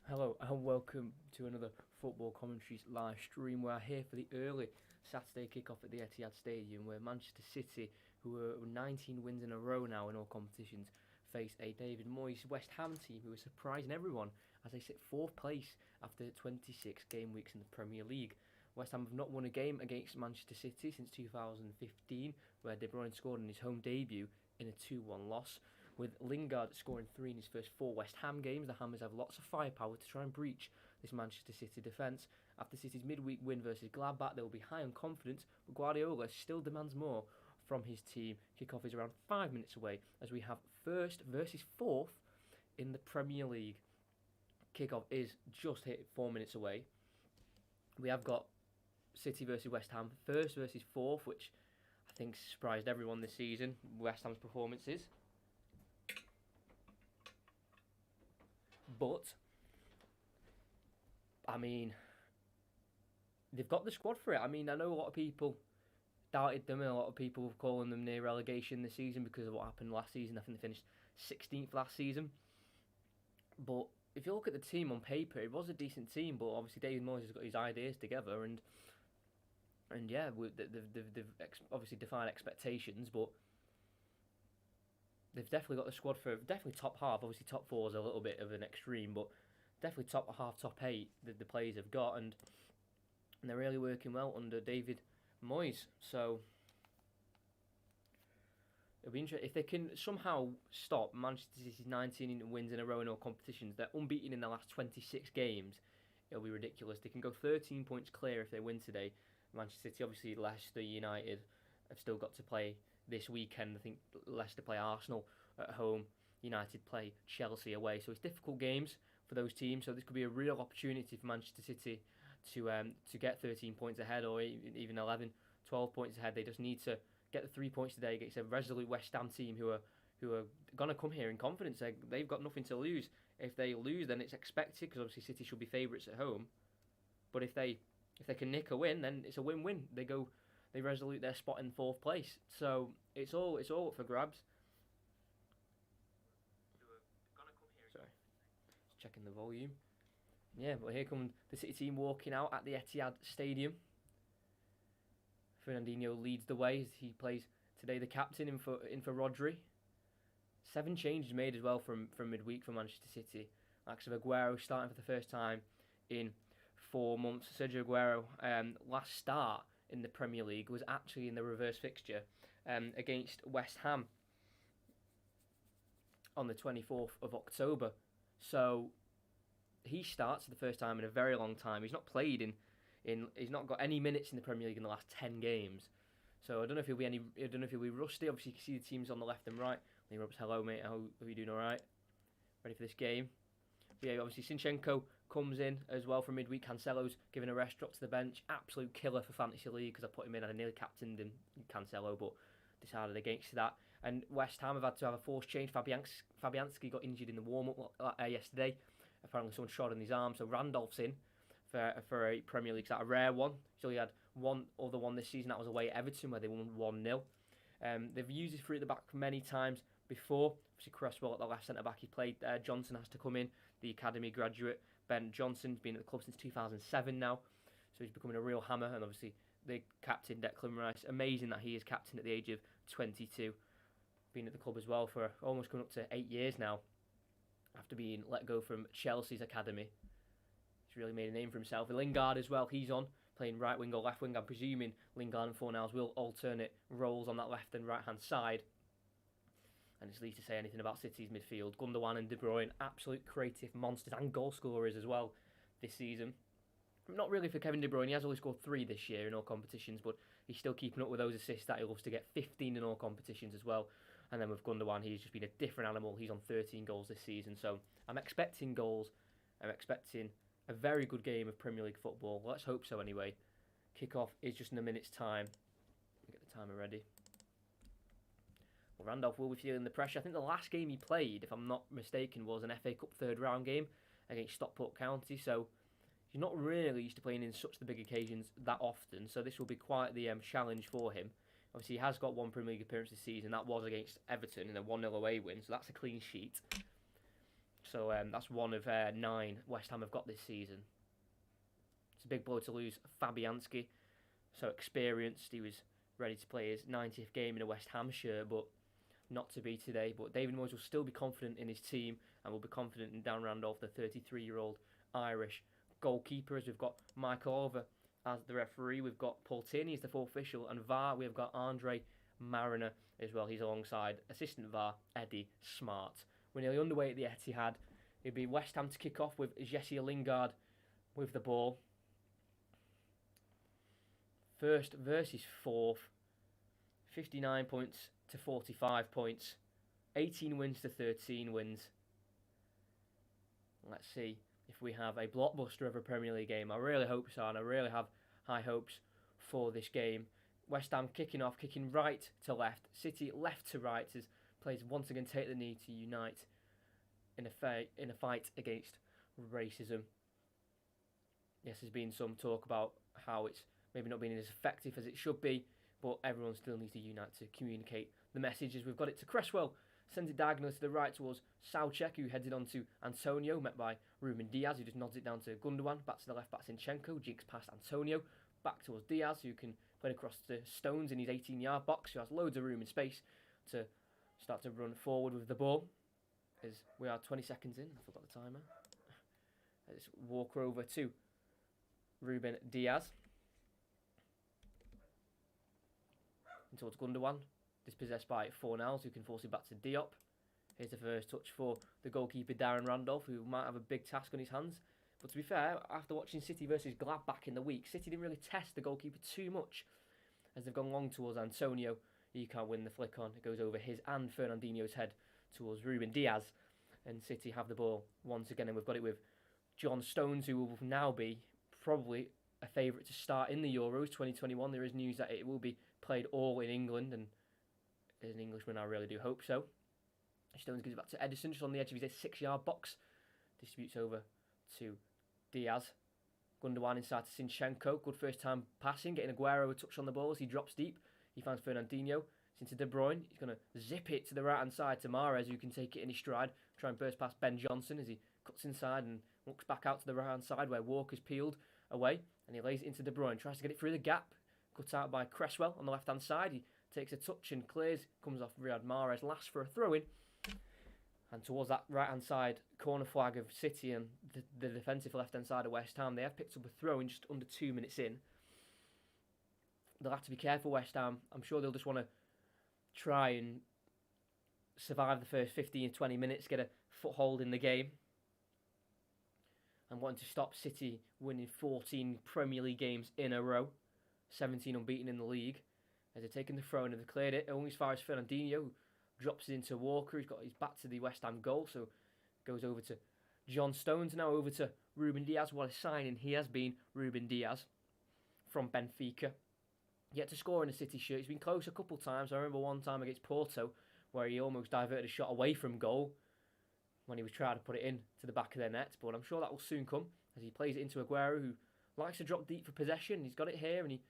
Hello and welcome to another Football Commentaries live stream. We're here for the early Saturday kick-off at the Etihad Stadium where Manchester City, who are 19 wins in a row now in all competitions, face a David Moyes West Ham team who are surprising everyone as they sit 4th place after 26 game weeks in the Premier League. West Ham have not won a game against Manchester City since 2015, where De Bruyne scored in his home debut in a 2-1 loss. With Lingard scoring 3 in his first 4 West Ham games, the Hammers have lots of firepower to try and breach this Manchester City defence. After City's midweek win versus Gladbach, they will be high on confidence, but Guardiola still demands more from his team. Kick-off is around 5 minutes away as we have 1st versus 4th in the Premier League. Kick-off is just hit 4 minutes away. We have got City versus West Ham, 1st versus 4th, which I think surprised everyone this season, West Ham's performances. But, I mean, they've got the squad for it. I mean, I know a lot of people doubted them and a lot of people were calling them near relegation this season because of what happened last season. I think they finished 16th last season. But if you look at the team on paper, it was a decent team, but obviously David Moyes has got his ideas together and yeah, they've obviously defied expectations, but they've definitely got the squad for definitely top half. Obviously, top four is a little bit of an extreme, but definitely top half, top eight. The players have got, and they're really working well under David Moyes. So it'll be interesting if they can somehow stop Manchester City's 19 wins in a row in all competitions. They're unbeaten in the last 26 games. It'll be ridiculous. They can go 13 points clear if they win today. Manchester City, obviously, Leicester United have still got to play this weekend. I think Leicester play Arsenal at home, United play Chelsea away, so it's difficult games for those teams. So this could be a real opportunity for Manchester City to get 13 points ahead, or even 11, 12 points ahead. They just need to get the 3 points today against a resolute West Ham team who are going to come here in confidence. They've got nothing to lose. If they lose, then it's expected because obviously City should be favourites at home. But if they can nick a win, then it's a win-win. They resolute their spot in 4th place. So it's all up for grabs. Sorry, just checking the volume. Yeah, but here come the City team walking out at the Etihad Stadium. Fernandinho leads the way as he plays today the captain in for Rodri. 7 changes made as well from midweek for Manchester City. Likes of Aguero starting for the first time in 4 months. Sergio Aguero last start in the Premier League was actually in the reverse fixture against West Ham on the 24th of October. So he starts for the first time in a very long time. He's not played he's not got any minutes in the Premier League in the last 10 games. So I don't know if he'll be rusty. Obviously you can see the teams on the left and right. Lee Robs, hello mate, how are you doing? All right? Ready for this game? But yeah, obviously Zinchenko comes in as well from midweek. Cancelo's given a rest, dropped to the bench. Absolute killer for Fantasy League because I put him in and I nearly captained him, Cancelo, but decided against that. And West Ham have had to have a forced change. Fabianski got injured in the warm-up yesterday. Apparently someone shot in his arm, so Randolph's in for a Premier League. That's a rare one. He's only had one other one this season. That was away at Everton where they won 1-0. They've used his free at the back many times before. Obviously Cresswell at the left centre-back. He played. Johnson has to come in, the academy graduate. Ben Johnson's been at the club since 2007 now. So he's becoming a real hammer. And obviously the captain, Declan Rice. Amazing that he is captain at the age of 22. Been at the club as well for almost coming up to 8 years now. After being let go from Chelsea's academy. He's really made a name for himself. And Lingard as well, he's on, playing right wing or left wing. I'm presuming Lingard and Fornals will alternate roles on that left and right hand side. And it's least to say anything about City's midfield. Gundogan and De Bruyne, absolute creative monsters and goal scorers as well this season. Not really for Kevin De Bruyne, he has only scored 3 this year in all competitions, but he's still keeping up with those assists that he loves to get, 15 in all competitions as well. And then with Gundogan, he's just been a different animal. He's on 13 goals this season, so I'm expecting goals. I'm expecting a very good game of Premier League football. Let's hope so anyway. Kick-off is just in a minute's time. Get the timer ready. Well, Randolph will be feeling the pressure. I think the last game he played, if I'm not mistaken, was an FA Cup third round game against Stockport County, so he's not really used to playing in such the big occasions that often, so this will be quite the challenge for him. Obviously, he has got 1 Premier League appearance this season. That was against Everton in a 1-0 away win, so that's a clean sheet. So that's one of 9 West Ham have got this season. It's a big blow to lose Fabianski, so experienced. He was ready to play his 90th game in a West Ham shirt, but not to be today. But David Moyes will still be confident in his team and will be confident in Dan Randolph, the 33-year-old Irish goalkeeper. As we've got Michael Oliver as the referee, we've got Paul Tierney as the fourth official, and VAR we've got Andre Mariner as well. He's alongside assistant VAR Eddie Smart. We're nearly underway at the Etihad. It'd be West Ham to kick off with Jesse Lingard with the ball. First versus fourth. 59 points to 45 points. 18 wins to 13 wins. Let's see if we have a blockbuster of a Premier League game. I really hope so, and I really have high hopes for this game. West Ham kicking off, kicking right to left. City left to right as players once again take the knee to unite in a fight against racism. Yes, there's been some talk about how it's maybe not being as effective as it should be, but everyone still needs to unite to communicate the messages. We've got it to Cresswell, sends it diagonally to the right towards Soucek, who heads it on to Antonio, met by Ruben Diaz, who just nods it down to Gundogan, back to the left back Zinchenko, jinks past Antonio, back towards Diaz, who can play across the Stones in his 18-yard box, who has loads of room and space to start to run forward with the ball. As we are 20 seconds in, I forgot the timer. Let's walk over to Ruben Diaz. And towards Gundogan, dispossessed by Fornals, who can force it back to Diop. Here's the first touch for the goalkeeper Darren Randolph, who might have a big task on his hands. But to be fair, after watching City versus Gladbach in the week, City didn't really test the goalkeeper too much as they've gone long towards Antonio. He can't win the flick on. It goes over his and Fernandinho's head towards Ruben Diaz. And City have the ball once again, and we've got it with John Stones, who will now be probably a favourite to start in the Euros 2021. There is news that it will be played all in England, and as an Englishman I really do hope so. Stones gives it back to Edison, just on the edge of his 6-yard box. Distributes over to Diaz. Gundogan inside to Zinchenko. Good first time passing, getting Aguero a touch on the ball as he drops deep. He finds Fernandinho. It's into De Bruyne. He's going to zip it to the right hand side to Mahrez, who can take it in his stride. Try and burst past Ben Johnson as he cuts inside and looks back out to the right hand side where Walker's peeled away. And he lays it into De Bruyne. Tries to get it through the gap. Cut out by Cresswell on the left hand side. He takes a touch and clears. Comes off Riyad Mahrez last for a throw in. And towards that right-hand side corner flag of City and the defensive left-hand side of West Ham, they have picked up a throw in just under 2 minutes in. They'll have to be careful, West Ham. I'm sure they'll just want to try and survive the first 15 or 20 minutes, get a foothold in the game. And wanting to stop City winning 14 Premier League games in a row. 17 unbeaten in the league. As they've taken the throw in and they've cleared it, only as far as Fernandinho, drops it into Walker. He's got his back to the West Ham goal, so goes over to John Stones. Now over to Ruben Diaz. What a signing he has been, Ruben Diaz, from Benfica. Yet to score in a City shirt. He's been close a couple of times. I remember one time against Porto where he almost diverted a shot away from goal when he was trying to put it in to the back of their net. But I'm sure that will soon come as he plays it into Aguero, who likes to drop deep for possession. He's got it here and he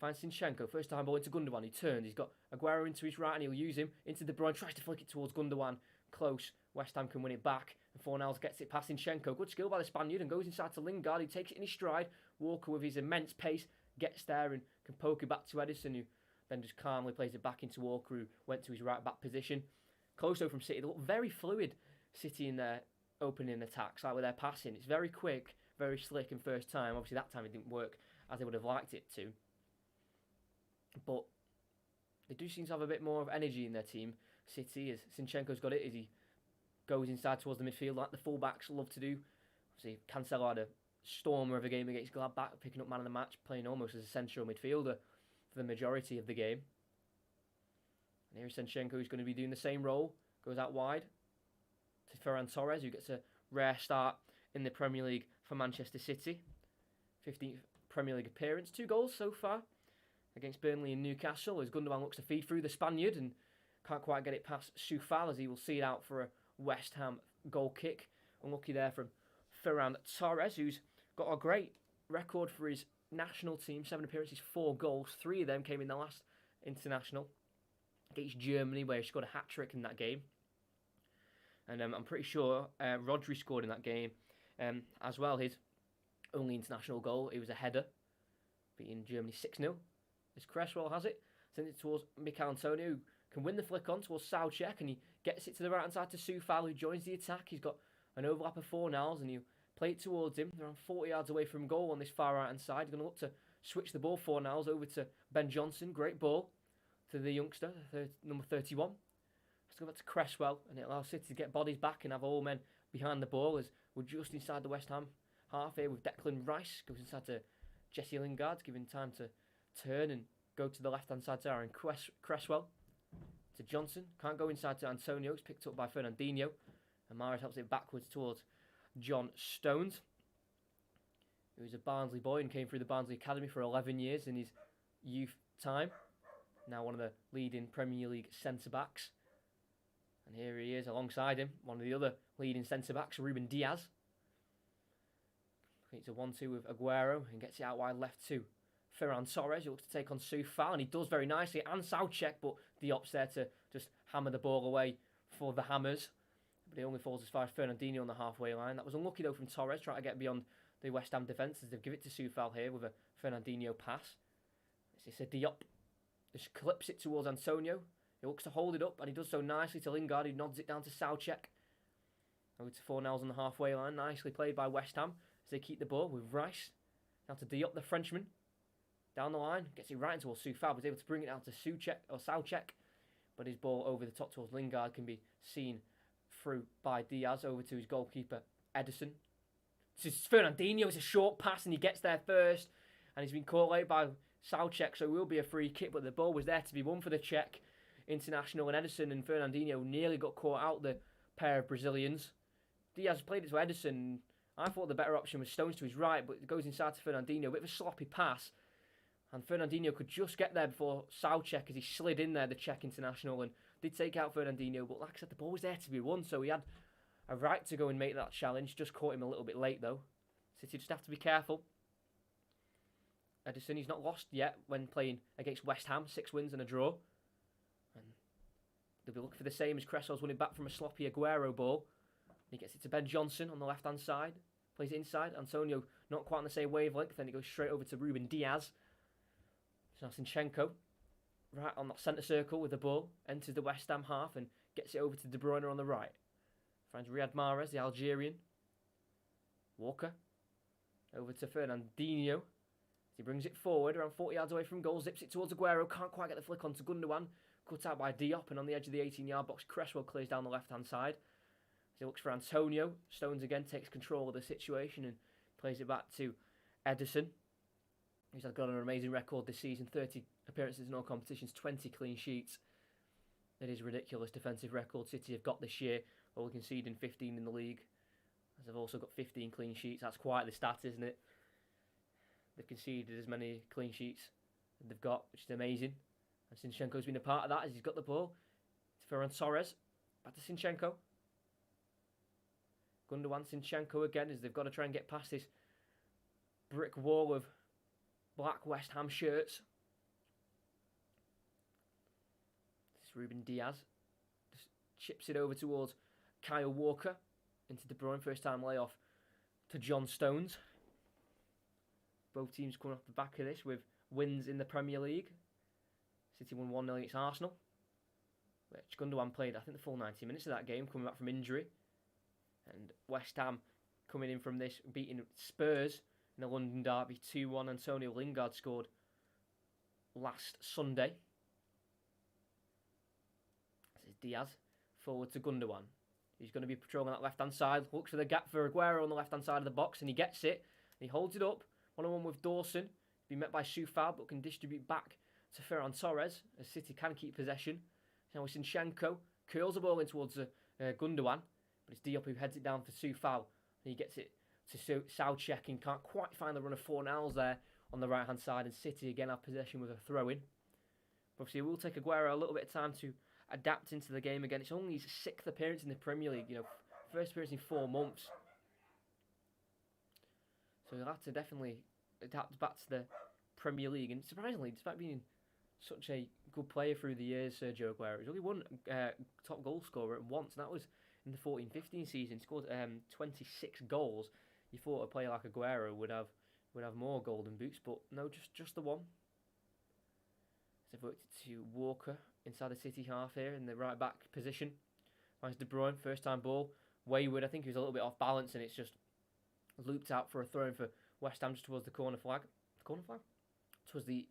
finds Zinchenko. First time ball into Gundogan. He turns. He's got Aguero into his right and he'll use him. Into De Bruyne. Tries to flick it towards Gundogan. Close. West Ham can win it back. And Fornals gets it past Zinchenko. Good skill by the Spaniard and goes inside to Lingard. He takes it in his stride. Walker with his immense pace gets there and can poke it back to Edison, who then just calmly plays it back into Walker, who went to his right back position. Close though from City. They look very fluid, City, in their opening attacks, like with their passing. It's very quick, very slick in first time. Obviously that time it didn't work as they would have liked it to. But they do seem to have a bit more of energy in their team. City, as Zinchenko's got it, as he goes inside towards the midfield like the fullbacks love to do. Obviously, Cancelo had a stormer of a game against Gladbach, picking up man of the match, playing almost as a central midfielder for the majority of the game. And here is Zinchenko, who's going to be doing the same role. Goes out wide to Ferran Torres, who gets a rare start in the Premier League for Manchester City. 15th Premier League appearance, 2 goals so far against Burnley and Newcastle, as Gundogan looks to feed through the Spaniard and can't quite get it past Soufal, as he will see it out for a West Ham goal kick. Unlucky there from Ferran Torres, who's got a great record for his national team. 7 appearances, 4 goals. 3 of them came in the last international against Germany, where he scored a hat-trick in that game. And I'm pretty sure Rodri scored in that game as well. His only international goal, it was a header, beating Germany 6-0. As Cresswell has it, sends it towards Mikel Antonio, who can win the flick on towards Soucek, and he gets it to the right hand side to Soufal, who joins the attack. He's got an overlap of Fornals, and he'll play it towards him. They're around 40 yards away from goal on this far right hand side. He's going to look to switch the ball. Fornals over to Ben Johnson. Great ball to the youngster, number 31. Let's go back to Cresswell, and it allows City to get bodies back and have all men behind the ball as we're just inside the West Ham half here with Declan Rice. Goes inside to Jesse Lingard, giving time to turn and go to the left-hand side to Aaron Cresswell. To Johnson. Can't go inside to Antonio. It's picked up by Fernandinho. And Mahrez helps it backwards towards John Stones, who's a Barnsley boy and came through the Barnsley Academy for 11 years in his youth time. Now one of the leading Premier League centre-backs. And here he is alongside him, one of the other leading centre-backs, Ruben Diaz. It's a 1-2 with Aguero and gets it out wide left to Ferran Torres. He looks to take on Soufal, and he does very nicely, and Soucek, but Diop's there to just hammer the ball away for the Hammers. But he only falls as far as Fernandinho on the halfway line. That was unlucky though from Torres, trying to get beyond the West Ham defence as they give it to Soufal here with a Fernandinho pass. It's a Diop. Just clips it towards Antonio. He looks to hold it up, and he does so nicely to Lingard, who nods it down to Soucek. Over to Fornals on the halfway line. Nicely played by West Ham as they keep the ball with Rice. Now to Diop, the Frenchman. Down the line, gets it right towards Soufal, was able to bring it down to Soucek, but his ball over the top towards Lingard can be seen through by Diaz over to his goalkeeper, Ederson. It's Fernandinho, it's a short pass and he gets there first, and he's been caught out by Soucek, so it will be a free kick, but the ball was there to be won for the Czech international, and Ederson and Fernandinho nearly got caught out, the pair of Brazilians. Diaz played it to Ederson. I thought the better option was Stones to his right, but it goes inside to Fernandinho, a bit of a sloppy pass. And Fernandinho could just get there before Soucek as he slid in there, the Czech international, and did take out Fernandinho. But like I said, the ball was there to be won, so he had a right to go and make that challenge. Just caught him a little bit late, though. City just have to be careful. Ederson, he's not lost yet when playing against West Ham. 6 wins and a draw. And they'll be looking for the same as Cresswell's winning back from a sloppy Aguero ball. He gets it to Ben Johnson on the left-hand side. Plays it inside. Antonio not quite on the same wavelength. Then he goes straight over to Ruben Diaz. Now Zinchenko, right on that centre circle with the ball, enters the West Ham half and gets it over to De Bruyne on the right. Finds Riyad Mahrez, the Algerian. Walker, over to Fernandinho. He brings it forward, around 40 yards away from goal, zips it towards Aguero, can't quite get the flick onto Gundogan. Cut out by Diop, and on the edge of the 18-yard box, Cresswell clears down the left-hand side. As he looks for Antonio, Stones again takes control of the situation and plays it back to Ederson. He's got an amazing record this season, 30 appearances in all competitions, 20 clean sheets. It is a ridiculous defensive record City have got this year, only conceding 15 in the league. As they've also got 15 clean sheets, that's quite the stat, isn't it? They've conceded as many clean sheets as they've got, which is amazing. And Zinchenko's been a part of that as he's got the ball. It's Ferran Torres, back to Zinchenko. Gundogan, Zinchenko again, as they've got to try and get past this brick wall of black West Ham shirts. This is Ruben Diaz. Just chips it over towards Kyle Walker. Into De Bruyne, first time layoff to John Stones. Both teams coming off the back of this with wins in the Premier League. City won 1-0 against Arsenal, which Gundogan played, I think, the full 90 minutes of that game, coming back from injury. And West Ham coming in from this, beating Spurs in the London derby 2-1. Antonio Lingard scored last Sunday. This is Diaz, forward to Gundogan. He's going to be patrolling that left-hand side. Looks for the gap for Aguero on the left-hand side of the box, and he gets it. And he holds it up. 1-on-1 with Dawson. Be met by Soufal, but can distribute back to Ferran Torres, as City can keep possession. Now Zinchenko curls the ball in towards Gundogan, but it's Diop who heads it down for Soufal. And he gets it to Soucek and can't quite find the run of Fornals there on the right-hand side, and City again have possession with a throw-in. Obviously, it will take Aguero a little bit of time to adapt into the game again. It's only his 6th appearance in the Premier League, first appearance in 4 months. So he'll have to definitely adapt back to the Premier League. And surprisingly, despite being such a good player through the years, Sergio Aguero, he's only won top goal scorer once, and that was in the 14-15 season. He scored 26 goals. You thought a player like Aguero would have more golden boots, but no, just the one. So they've worked it to Walker inside the City half here in the right back position. Finds De Bruyne, first time ball. Wayward, I think he was a little bit off balance, and it's just looped out for a throw in for West Ham just towards the corner flag. The corner flag? Towards the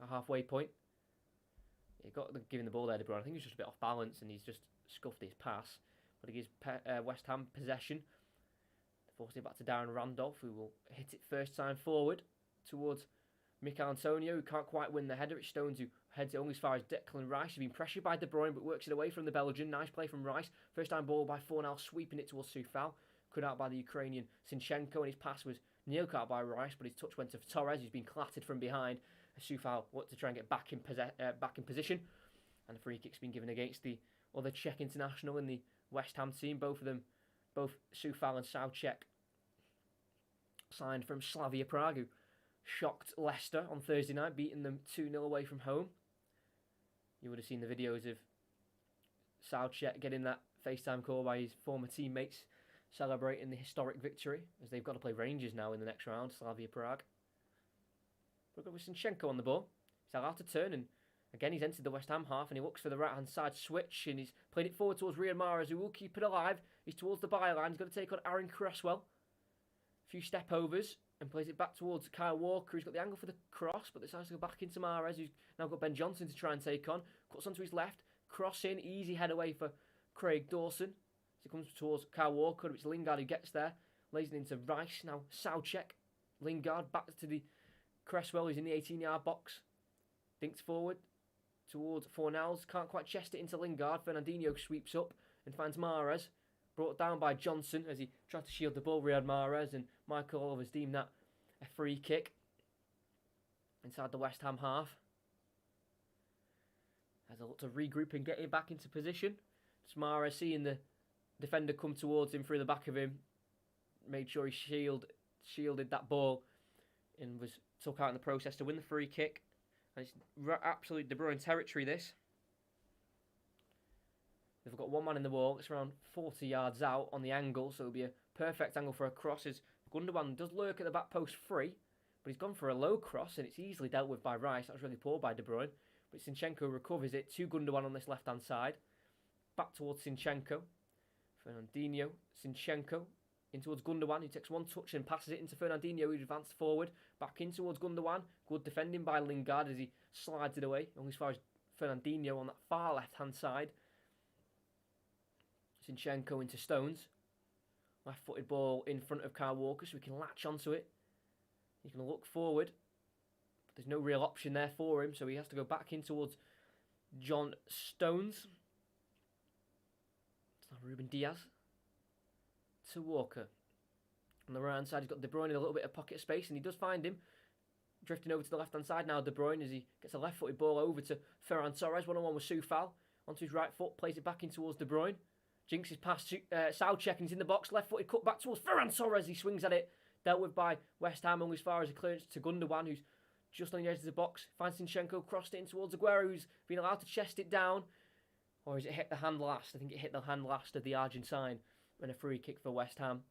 halfway point. He got given the ball there, De Bruyne. I think he was just a bit off balance, and he's just scuffed his pass. But it gives West Ham possession. Forcing it back to Darren Randolph, who will hit it first time forward towards Mikel Antonio, who can't quite win the header. It's Stones who heads it only as far as Declan Rice. He's been pressured by De Bruyne, but works it away from the Belgian. Nice play from Rice. First time ball by Fornal, sweeping it towards Soufal. Cut out by the Ukrainian Zinchenko, and his pass was nearly cut out by Rice, but his touch went to Torres, who's been clattered from behind. Soufal wanted to try and get back in position, and the free kick's been given against the other Czech international in the West Ham team. Both of them, both Soufal and Souček, signed from Slavia Prague, who shocked Leicester on Thursday night, beating them 2-0 away from home. You would have seen the videos of Souček getting that FaceTime call by his former teammates, celebrating the historic victory, as they've got to play Rangers now in the next round, Slavia Prague. We've got Zinchenko on the ball. He's allowed to turn, and again he's entered the West Ham half, and he looks for the right-hand side switch, and he's played it forward towards Riyad Mahrez, who will keep it alive. He's towards the byline. He's got to take on Aaron Cresswell. A few step-overs, and plays it back towards Kyle Walker, who's got the angle for the cross, but decides to go back into Mahrez, who's now got Ben Johnson to try and take on. Cuts onto his left, cross in, easy head away for Craig Dawson. As it comes towards Kyle Walker, it's Lingard who gets there, lays it into Rice, now Souček. Lingard back to the Cresswell, who's in the 18-yard box. Dinks forward towards Fornals, can't quite chest it into Lingard. Fernandinho sweeps up and finds Mahrez. Brought down by Johnson as he tried to shield the ball, Riyad Mahrez, and Michael Oliver's deemed that a free kick inside the West Ham half. As a look to regroup and get him back into position. It's Mahrez seeing the defender come towards him through the back of him. Made sure he shielded that ball and was took out in the process to win the free kick. And it's absolute De Bruyne territory, this. They've got one man in the wall. It's around 40 yards out on the angle, so it'll be a perfect angle for a cross. As Gundogan does lurk at the back post free, but he's gone for a low cross, and it's easily dealt with by Rice. That was really poor by De Bruyne. But Zinchenko recovers it to Gundogan on this left-hand side. Back towards Zinchenko. Fernandinho, Zinchenko, in towards Gundogan, who takes one touch and passes it into Fernandinho, who advanced forward. Back in towards Gundogan. Good defending by Lingard as he slides it away, only as far as Fernandinho on that far left-hand side. Zinchenko into Stones. Left-footed ball in front of Kyle Walker, so we can latch onto it. He can look forward, but there's no real option there for him, so he has to go back in towards John Stones. It's now Ruben Diaz to Walker. On the right-hand side, he's got De Bruyne in a little bit of pocket space, and he does find him. Drifting over to the left-hand side now, De Bruyne, as he gets a left-footed ball over to Ferran Torres. One-on-one with Soufal. Onto his right foot, plays it back in towards De Bruyne. Jinx is past Souček, and he's in the box. Left-footed cut back towards Ferran Torres. He swings at it. Dealt with by West Ham, only as far as a clearance to Gundogan, who's just on the edge of the box. Finds Zinchenko, crossed it in towards Aguero, who's been allowed to chest it down. Or has it hit the hand last? I think it hit the hand last of the Argentine, and a free kick for West Ham.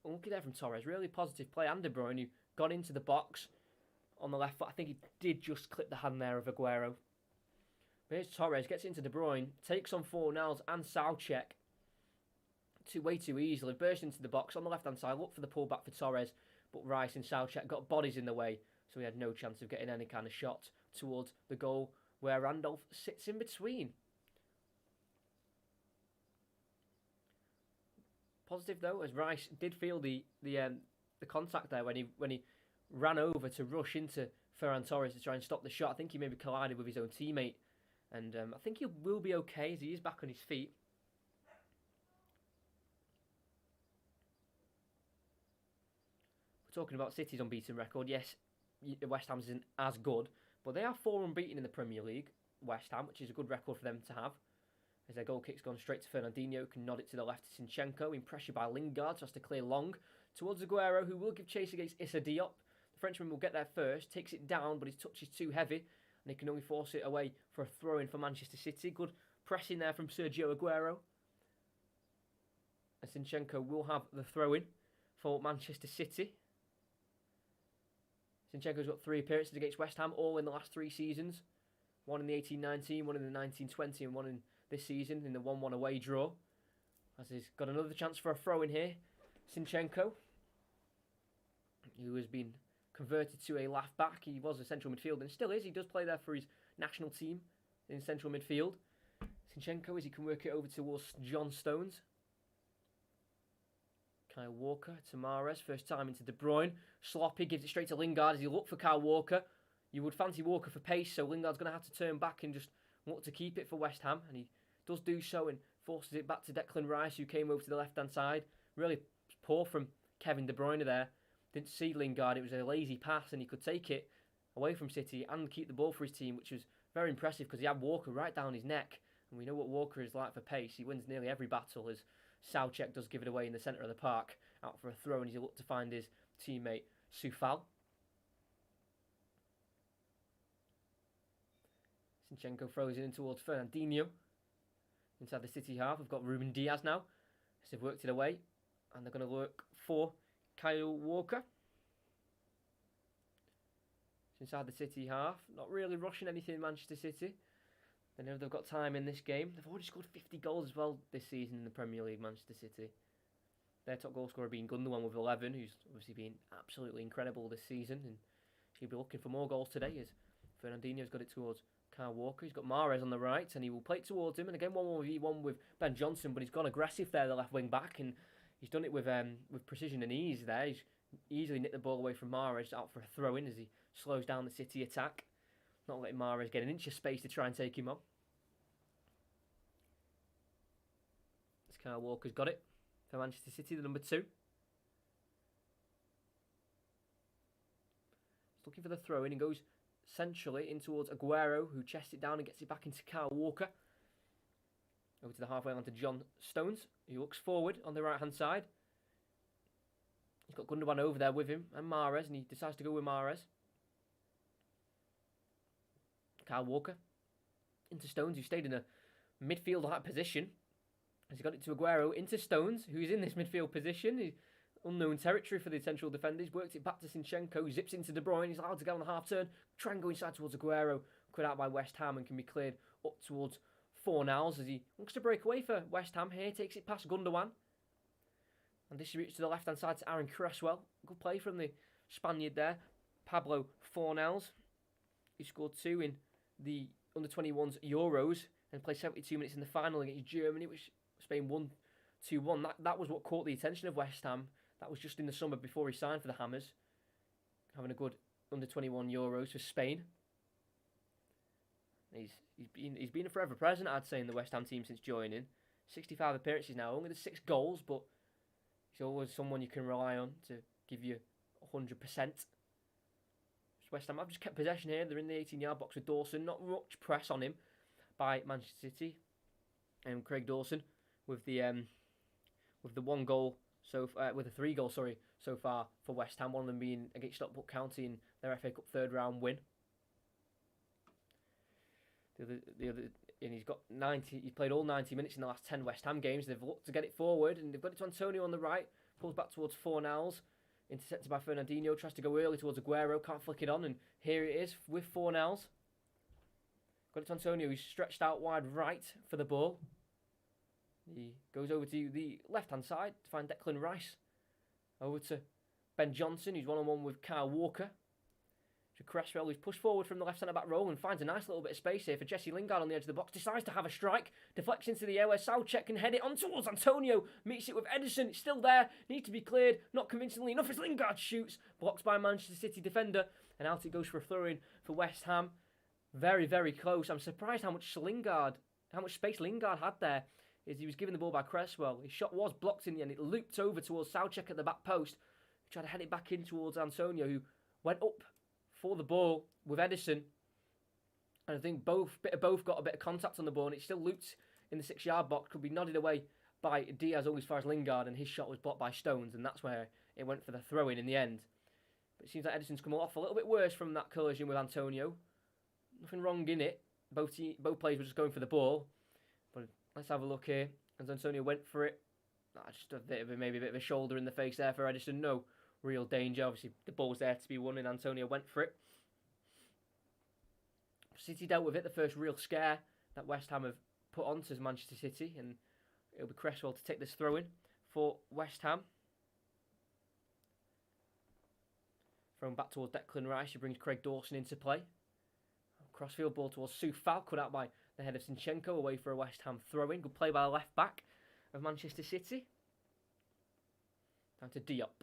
Unlucky there from Torres. Really positive play. And De Bruyne, who got into the box on the left foot. I think he did just clip the hand there of Aguero. But here's Torres, gets into De Bruyne, takes on Fornals and Souček. Way too easily. Burst into the box on the left-hand side. Look for the pullback for Torres. But Rice and Souček got bodies in the way, so he had no chance of getting any kind of shot towards the goal where Randolph sits in between. Positive though, as Rice did feel the contact there when he ran over to rush into Ferran Torres to try and stop the shot. I think he maybe collided with his own teammate, and I think he will be okay as he is back on his feet. We're talking about City's unbeaten record. Yes, West Ham isn't as good, but they are 4 unbeaten in the Premier League, West Ham, which is a good record for them to have. As their goal kick's gone straight to Fernandinho, can nod it to the left to Zinchenko, in pressure by Lingard, so has to clear long towards Aguero, who will give chase against Issa Diop. The Frenchman will get there first, takes it down, but his touch is too heavy, and he can only force it away for a throw-in for Manchester City. Good pressing there from Sergio Aguero. And Zinchenko will have the throw-in for Manchester City. Zinchenko's got 3 appearances against West Ham, all in the last 3 seasons. One in the 18-19, one in the 19-20, and one in this season in the 1-1 away draw. As he's got another chance for a throw-in here. Zinchenko, who has been converted to a left-back. He was a central midfielder and still is. He does play there for his national team in central midfield. Zinchenko, as he can work it over towards John Stones. Kyle Walker to Mahrez, first time into De Bruyne. Sloppy, gives it straight to Lingard as he looked for Kyle Walker. You would fancy Walker for pace, so Lingard's going to have to turn back and just want to keep it for West Ham. And he does do so and forces it back to Declan Rice, who came over to the left-hand side. Really poor from Kevin De Bruyne there. Didn't see Lingard. It was a lazy pass and he could take it away from City and keep the ball for his team, which was very impressive because he had Walker right down his neck. And we know what Walker is like for pace. He wins nearly every battle as Soucek does give it away in the centre of the park. Out for a throw and he's looked to find his teammate Soufal. Zinchenko throws it in towards Fernandinho. Inside the City half, we've got Ruben Diaz now. As they've worked it away. And they're going to look for Kyle Walker. Inside the City half. Not really rushing anything, Manchester City. They know they've got time in this game. They've already scored 50 goals as well this season in the Premier League, Manchester City. Their top goal scorer being Gundogan with 11, who's obviously been absolutely incredible this season. And he'll be looking for more goals today as Fernandinho's got it towards Kyle Walker. He's got Mahrez on the right and he will play it towards him. And again, 1-1v1 with Ben Johnson, but he's gone aggressive there, the left wing back. And he's done it with precision and ease there. He's easily nicked the ball away from Mahrez out for a throw-in as he slows down the City attack. Not letting Mahrez get an inch of space to try and take him on. As Kyle Walker's got it for Manchester City, the number 2. He's looking for the throw-in and goes centrally in towards Aguero, who chests it down and gets it back into Kyle Walker. Over to the halfway line to John Stones, who looks forward on the right-hand side. He's got Gundogan over there with him and Mahrez, and he decides to go with Mahrez. Kyle Walker into Stones, who stayed in a midfield-like position. He's got it to Aguero, into Stones, who's in this midfield position. Unknown territory for the central defenders. Worked it back to Zinchenko, zips into De Bruyne. He's allowed to go on the half-turn. Try and go inside towards Aguero. Cut out by West Ham and can be cleared up towards Fornals as he looks to break away for West Ham here. Takes it past Gundogan. And distributes to the left-hand side to Aaron Cresswell. Good play from the Spaniard there. Pablo Fornals. He scored 2 in the under-21s Euros and played 72 minutes in the final against Germany, which Spain won 2-1. That was what caught the attention of West Ham. That was just in the summer before he signed for the Hammers. Having a good under-21 Euros for Spain. He's been a forever present, I'd say, in the West Ham team since joining. 65 appearances now, only the 6 goals, but he's always someone you can rely on to give you 100%. West Ham have just kept possession here. They're in the 18-yard box with Dawson. Not much press on him by Manchester City. And Craig Dawson with the 1 goal, with a 3 goal, so far for West Ham. One of them being against Stockport County in their FA Cup 3rd round win. The other, and he's got 90. He's played all 90 minutes in the last 10 West Ham games. They've looked to get it forward, and they've got it to Antonio on the right. Pulls back towards Fornals. Intercepted by Fernandinho. Tries to go early towards Aguero. Can't flick it on, and here it is with Fornals. Got it to Antonio, who's stretched out wide right for the ball. He goes over to the left-hand side to find Declan Rice. Over to Ben Johnson, who's one-on-one with Kyle Walker. To Cresswell, who's pushed forward from the left centre back role and finds a nice little bit of space here for Jesse Lingard on the edge of the box. Decides to have a strike. Deflects into the air where Soucek can head it on towards Antonio. Meets it with Edison. It's still there. Needs to be cleared. Not convincingly enough as Lingard shoots. Blocked by a Manchester City defender. And out it goes for a throw-in for West Ham. Very, very close. I'm surprised how much space Lingard had there. As he was given the ball by Cresswell. His shot was blocked in the end. It looped over towards Soucek at the back post. He tried to head it back in towards Antonio, who went up for the ball with Edison. And I think both got a bit of contact on the ball, and it still looped in the 6-yard box. Could be nodded away by Diaz only as far as Lingard, and his shot was blocked by Stones, and that's where it went for the throw-in the end. But it seems like Edison's come off a little bit worse from that collision with Antonio. Nothing wrong in it. Both players were just going for the ball. Let's have a look here. As Antonio went for it. Just maybe a bit of a shoulder in the face there for Edison. No real danger. Obviously, the ball's there to be won, and Antonio went for it. City dealt with it. The first real scare that West Ham have put onto Manchester City, and it'll be Cresswell to take this throw-in for West Ham. Thrown back towards Declan Rice. He brings Craig Dawson into play. Crossfield ball towards Soufal, cut out by the head of Zinchenko, away for a West Ham throw-in. Good play by the left back of Manchester City. Down to Diop.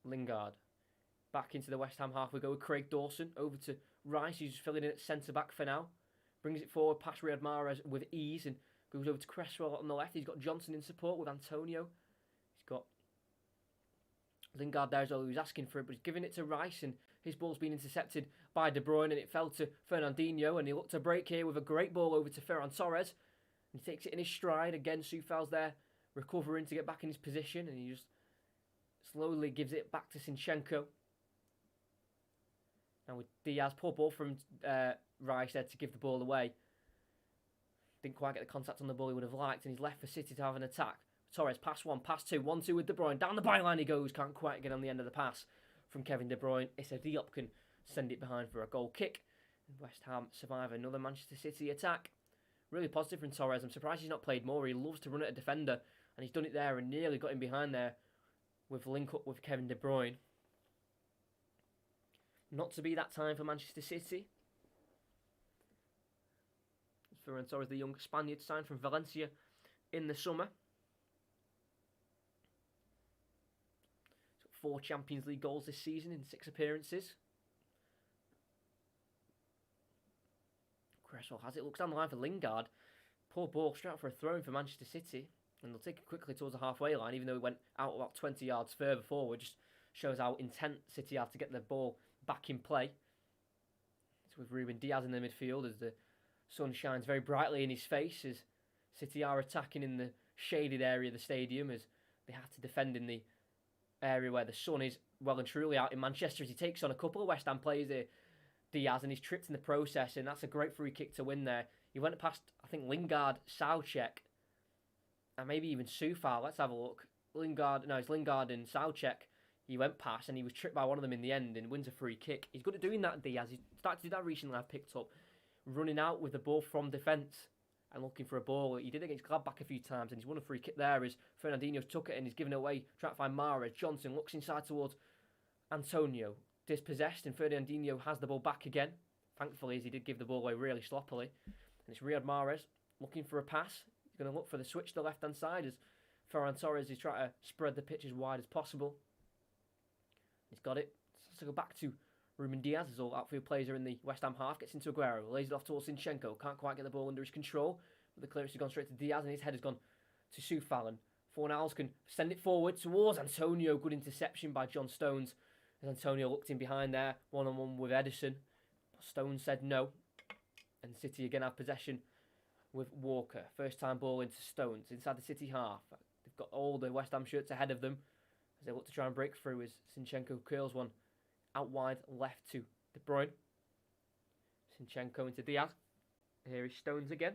Lingard. Back into the West Ham half we go with Craig Dawson. Over to Rice, who's filling in at centre-back for now. Brings it forward past Riyad Mahrez with ease and goes over to Cresswell on the left. He's got Johnson in support with Antonio. He's got Lingard there as well, who's asking for it, but he's giving it to Rice, and his ball's been intercepted by De Bruyne, and it fell to Fernandinho, and he looked to break here with a great ball over to Ferran Torres. And he takes it in his stride. Again, Soufal's there, recovering to get back in his position, and he just slowly gives it back to Zinchenko. Now with Diaz, poor ball from Rice there to give the ball away. Didn't quite get the contact on the ball he would have liked, and he's left for City to have an attack. Torres, pass one, pass two, 1-2 with De Bruyne. Down the byline he goes, can't quite get on the end of the pass from Kevin De Bruyne. Issa Diop can send it behind for a goal kick. And West Ham survive another Manchester City attack. Really positive from Torres. I'm surprised he's not played more. He loves to run at a defender, and he's done it there and nearly got him behind there with link up with Kevin De Bruyne. Not to be that time for Manchester City. Ferran Torres, the young Spaniard, signed from Valencia in the summer. 4 Champions League goals this season in 6 appearances. Cresswell has it, looks down the line for Lingard. Poor ball, straight out for a throw-in for Manchester City. And they'll take it quickly towards the halfway line, even though he went out about 20 yards further forward. Just shows how intent City are to get the ball back in play. It's with Ruben Diaz in the midfield as the sun shines very brightly in his face as City are attacking in the shaded area of the stadium as they have to defend in the area where the sun is well and truly out in Manchester as he takes on a couple of West Ham players here, Diaz, and he's tripped in the process, and that's a great free kick to win there. He went past, I think, Lingard, Soucek, and maybe even Soufal. Let's have a look. It's Lingard and Soucek. He went past and he was tripped by one of them in the end and wins a free kick. He's good at doing that, Diaz. He started to do that recently, I've picked up. Running out with the ball from defence and looking for a ball. He did it against Gladbach a few times, and he's won a free kick there as Fernandinho took it and he's given it away. Trying to find Mahrez. Johnson looks inside towards Antonio. Dispossessed, and Fernandinho has the ball back again. Thankfully, as he did give the ball away really sloppily. And it's Riyad Mahrez looking for a pass. He's going to look for the switch to the left-hand side as Ferran Torres is trying to spread the pitch as wide as possible. He's got it. So go back to Ruben Diaz as all outfield players are in the West Ham half. Gets into Aguero. Lays it off towards Zinchenko. Can't quite get the ball under his control. But the clearance has gone straight to Diaz and his head has gone to Soufal. And Fornals can send it forward towards Antonio. Good interception by John Stones. As Antonio looked in behind there. One-on-one with Edison. Stones said no. And City again have possession with Walker. First time ball into Stones inside the City half. They've got all the West Ham shirts ahead of them as they look to try and break through as Zinchenko curls one out wide left to De Bruyne. Zinchenko into Diaz. Here is Stones again.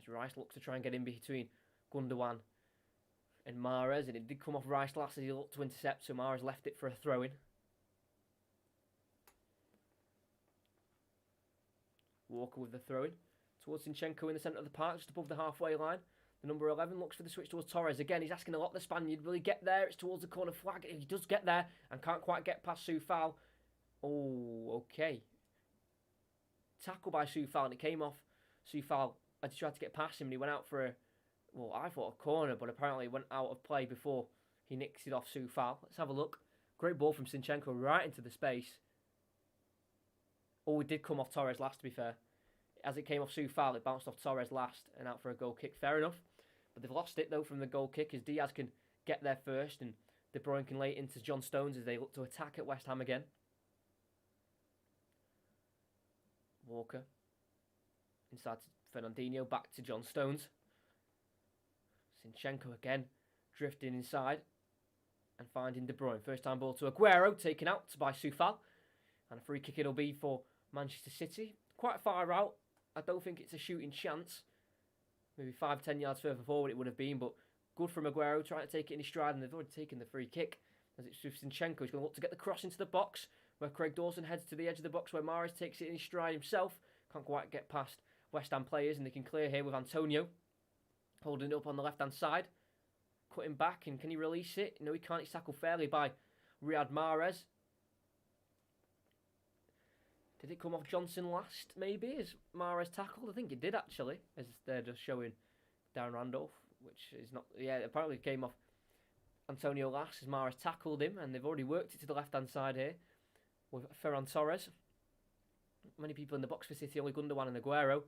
As Rice looks to try and get in between Gundogan and Mahrez, and it did come off Rice last as he looked to intercept, so Mahrez left it for a throw-in. Walker with the throw-in towards Zinchenko in the centre of the park, just above the halfway line. The number 11 looks for the switch towards Torres. Again, he's asking a lot of the Spaniard. Will he get there? It's towards the corner flag. He does get there and can't quite get past Soufal. Oh, okay. Tackle by Soufal, and it came off Soufal. I just tried to get past him, and he went out for a, well, I thought a corner, but apparently it went out of play before he nicks it off Soufal. Let's have a look. Great ball from Zinchenko right into the space. Oh, it did come off Torres last, to be fair. As it came off Soufal, it bounced off Torres last and out for a goal kick. Fair enough. But they've lost it, though, from the goal kick as Diaz can get there first and De Bruyne can lay it into John Stones as they look to attack at West Ham again. Walker. Inside to Fernandinho, back to John Stones. Zinchenko again, drifting inside and finding De Bruyne. First time ball to Aguero, taken out by Soufal. And a free kick it'll be for Manchester City. Quite far out I don't think it's a shooting chance. Maybe 5-10 yards further forward it would have been, but good from Aguero trying to take it in his stride, and they've already taken the free kick. As it's Zinchenko, he's going to look to get the cross into the box, where Craig Dawson heads to the edge of the box, where Mahrez takes it in his stride himself. Can't quite get past West Ham players, and they can clear here with Antonio holding it up on the left-hand side. Cutting back, and can he release it? No, he can't. He's tackled fairly by Riyad Mahrez. Did it come off Johnson last, maybe, as Mahrez tackled? I think it did, actually, as they're just showing Darren Randolph, which is not... Yeah, it apparently came off Antonio last as Mahrez tackled him, and they've already worked it to the left-hand side here with Ferran Torres. Many people in the box for City, only Gundogan and Aguero.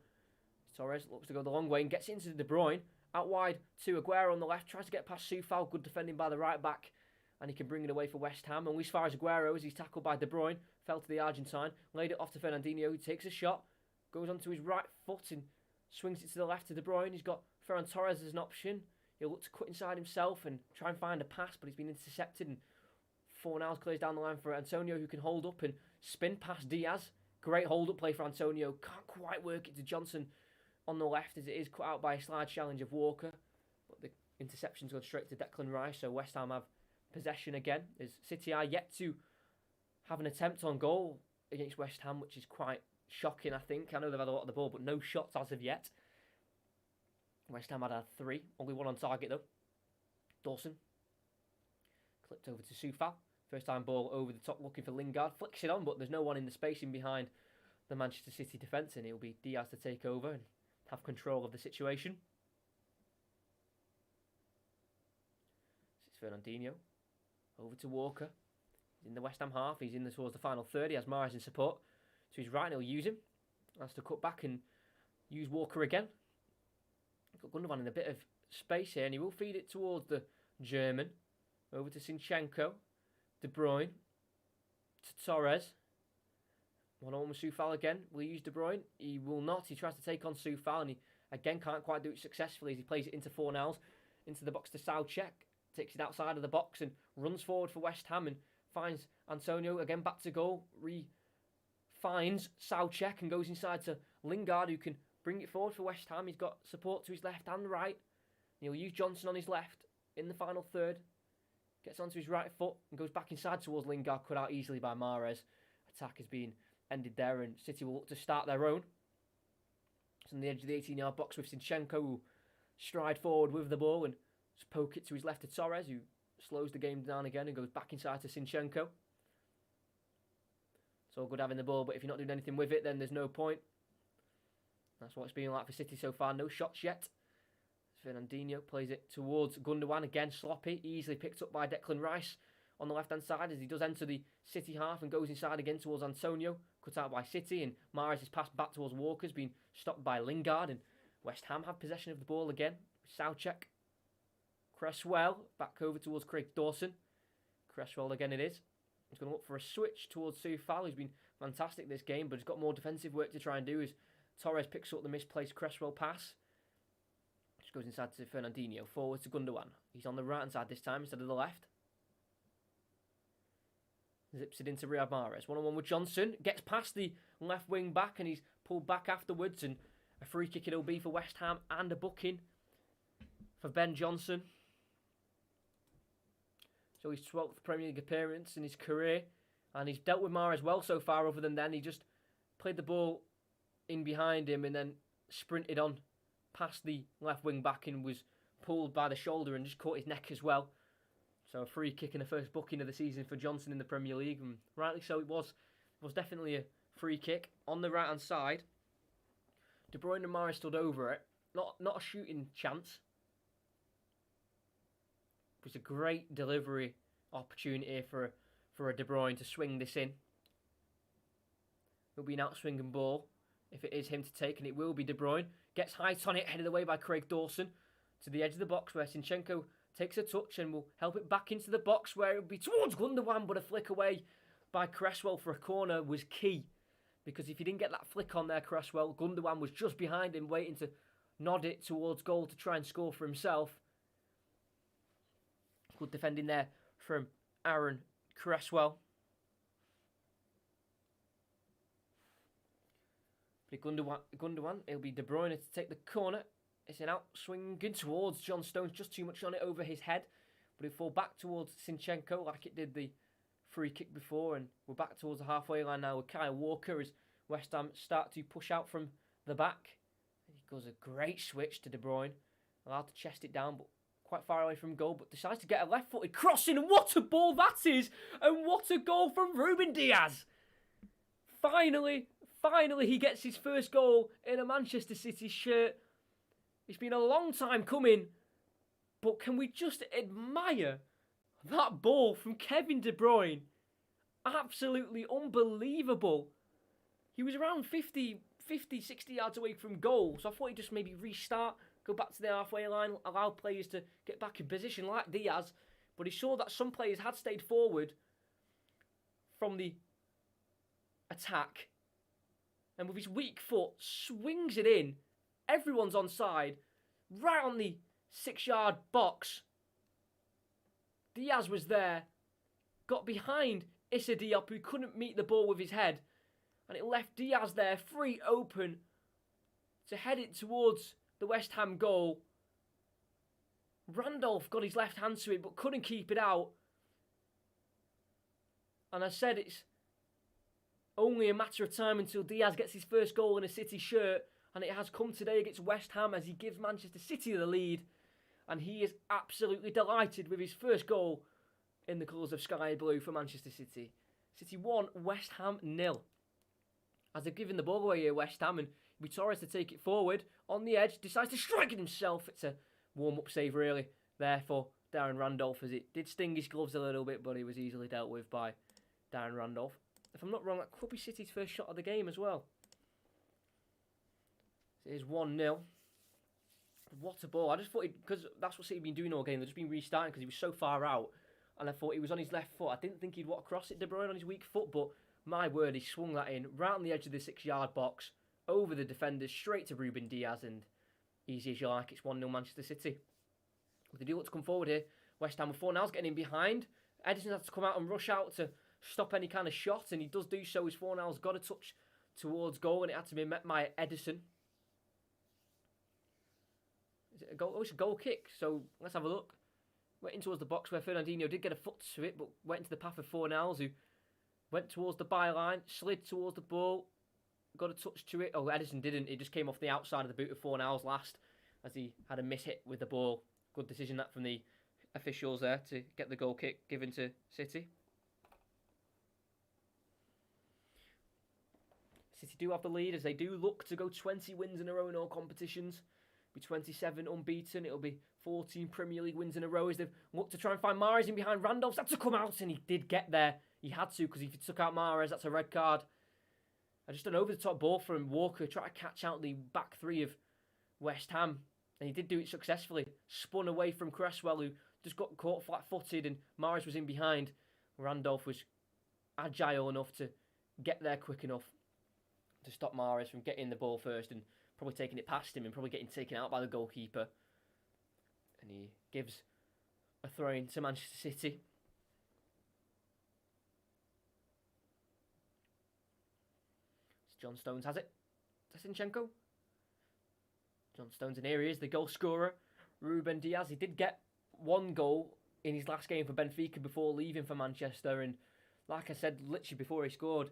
Torres looks to go the long way and gets into De Bruyne. Out wide to Aguero on the left, tries to get past Soufal, good defending by the right back, and he can bring it away for West Ham. Only as far as Aguero as he's tackled by De Bruyne, fell to the Argentine, laid it off to Fernandinho, who takes a shot, goes onto his right foot and swings it to the left to De Bruyne. He's got Ferran Torres as an option. He'll look to cut inside himself and try and find a pass, but he's been intercepted, and Fornals clears down the line for Antonio, who can hold up and spin past Diaz. Great hold-up play for Antonio. Can't quite work it to Johnson on the left, as it is cut out by a slide challenge of Walker, but the interception's gone straight to Declan Rice, so West Ham have possession again, as City are yet to have an attempt on goal against West Ham, which is quite shocking, I think. I know they've had a lot of the ball, but no shots as of yet. West Ham had 3, only 1 on target though. Dawson clipped over to Soufal, first time ball over the top looking for Lingard, flicks it on, but there's no one in the space in behind the Manchester City defence, and it'll be Diaz to take over and have control of the situation. This is Fernandinho. Over to Walker. He's in the West Ham half. He's in towards the final third. He has Mahrez in support. To his right, and he'll use him. Has to cut back and use Walker again. Got Gundogan in a bit of space here, and he will feed it towards the German. Over to Zinchenko. De Bruyne. To Torres. 1-on-1 with Soufal again. Will he use De Bruyne? He will not. He tries to take on Soufal, and he again can't quite do it successfully as he plays it into Fornals, into the box to Soucek. Takes it outside of the box and runs forward for West Ham and finds Antonio again back to goal. Finds Soucek and goes inside to Lingard, who can bring it forward for West Ham. He's got support to his left and right. He'll use Johnson on his left in the final third. Gets onto his right foot and goes back inside towards Lingard, cut out easily by Mahrez. Attack has been ended there, and City will look to start their own. It's on the edge of the 18-yard box with Zinchenko, who stride forward with the ball and just poke it to his left to Torres, who slows the game down again and goes back inside to Zinchenko. It's all good having the ball, but if you're not doing anything with it, then there's no point. That's what it's been like for City so far. No shots yet. Fernandinho plays it towards Gundogan, again sloppy, easily picked up by Declan Rice on the left-hand side as he does enter the City half and goes inside again towards Antonio, cut out by City, and Mahrez is passed back towards Walker's been stopped by Lingard, and West Ham have possession of the ball again. Soucek, Cresswell, back over towards Craig Dawson. Cresswell again it is. He's going to look for a switch towards Soufal, who's been fantastic this game, but he's got more defensive work to try and do as Torres picks up the misplaced Cresswell pass. Just goes inside to Fernandinho, forward to Gundogan. He's on the right-hand side this time instead of the left. Zips it into Riyad Mahrez. 1-on-1 with Johnson. Gets past the left wing back and he's pulled back afterwards. And a free kick it'll be for West Ham and a booking for Ben Johnson. So his 12th Premier League appearance in his career. And he's dealt with Mahrez well so far, other than then. He just played the ball in behind him and then sprinted on past the left wing back and was pulled by the shoulder and just caught his neck as well. So a free kick and a first booking of the season for Johnson in the Premier League, and rightly so it was. It was definitely a free kick on the right hand side. De Bruyne and Mahrez stood over it. Not a shooting chance. It was a great delivery opportunity for a De Bruyne to swing this in. It'll be an outswinging ball if it is him to take, and it will be De Bruyne. Gets height on it, headed away by Craig Dawson to the edge of the box where Zinchenko takes a touch and will help it back into the box where it will be towards Gundogan, but a flick away by Cresswell for a corner was key. Because if he didn't get that flick on there, Cresswell, Gundogan was just behind him waiting to nod it towards goal to try and score for himself. Good defending there from Aaron Cresswell. But Gundogan, it'll be De Bruyne to take the corner. It's an out swinging towards John Stones, just too much on it over his head. But it'll fall back towards Zinchenko like it did the free kick before. And we're back towards the halfway line now with Kyle Walker as West Ham start to push out from the back. He goes a great switch to De Bruyne. Allowed to chest it down, but quite far away from goal. But decides to get a left-footed crossing. And what a ball that is! And what a goal from Ruben Diaz! Finally, he gets his first goal in a Manchester City shirt. It's been a long time coming, but can we just admire that ball from Kevin De Bruyne? Absolutely unbelievable. He was around 50, 60 yards away from goal, so I thought he'd just maybe restart, go back to the halfway line, allow players to get back in position like Diaz, but he saw that some players had stayed forward from the attack, and with his weak foot, swings it in. Everyone's onside, right on the 6-yard box. Diaz was there, got behind Issa Diop, who couldn't meet the ball with his head, and it left Diaz there, free, open, to head it towards the West Ham goal. Randolph got his left hand to it, but couldn't keep it out. And I said it's only a matter of time until Diaz gets his first goal in a City shirt, and it has come today against West Ham as he gives Manchester City the lead, and he is absolutely delighted with his first goal in the colours of Sky Blue for Manchester City. City 1, West Ham 0. As they've given the ball away here, West Ham, and Torres to take it forward on the edge, decides to strike it himself. It's a warm-up save really there for Darren Randolph, as it did sting his gloves a little bit, but he was easily dealt with by Darren Randolph. If I'm not wrong, that could be City's first shot of the game as well. It is 1-0. What a ball. I just thought, because that's what City had been doing all game, they've just been restarting because he was so far out, and I thought he was on his left foot. I didn't think he'd walk across it, De Bruyne, on his weak foot, but my word, he swung that in right on the edge of the 6-yard box, over the defenders, straight to Ruben Diaz, and easy as you like, it's 1-0 Manchester City. But they do look to come forward here. West Ham with 4-0's getting in behind. Edison has to come out and rush out to stop any kind of shot, and he does do so. His 4-0's got a touch towards goal, and it had to be met by Edison. Is it a goal? Oh, it's a goal kick, so let's have a look. Went in towards the box where Fernandinho did get a foot to it, but went into the path of 4-0's, who went towards the byline, slid towards the ball, got a touch to it. Oh, Edison didn't. It just came off the outside of the boot of 4-0's last, as he had a miss hit with the ball. Good decision that from the officials there to get the goal kick given to City. City do have the lead as they do look to go 20 wins in a row in all competitions. Be 27 unbeaten. It'll be 14 Premier League wins in a row as they've looked to try and find Mahrez in behind Randolph. Had to come out, and he did get there. He had to, because if he took out Mahrez, that's a red card. Just an over-the-top ball from Walker, trying to catch out the back three of West Ham. And he did do it successfully. Spun away from Cresswell, who just got caught flat-footed, and Mahrez was in behind. Randolph was agile enough to get there quick enough to stop Mahrez from getting the ball first and probably taking it past him and probably getting taken out by the goalkeeper. And he gives a throw-in to Manchester City. John Stones has it. Zinchenko. John Stones, and here he is, the goal scorer, Ruben Diaz. He did get one goal in his last game for Benfica before leaving for Manchester, and like I said, literally before he scored,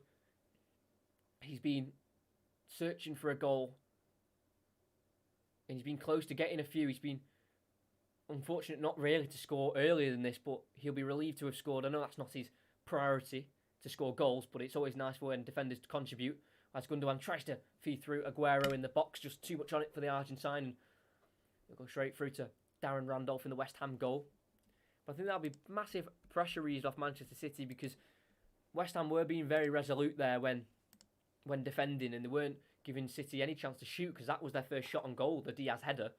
he's been searching for a goal, and he's been close to getting a few. He's been unfortunate not really to score earlier than this, but he'll be relieved to have scored. I know that's not his priority to score goals, but it's always nice for when defenders to contribute. As Gundogan tries to feed through Aguero in the box, just too much on it for the Argentine, and it'll go straight through to Darren Randolph in the West Ham goal. But I think that'll be massive pressure eased off Manchester City, because West Ham were being very resolute there when defending, and they weren't giving City any chance to shoot, because that was their first shot on goal, the Diaz header.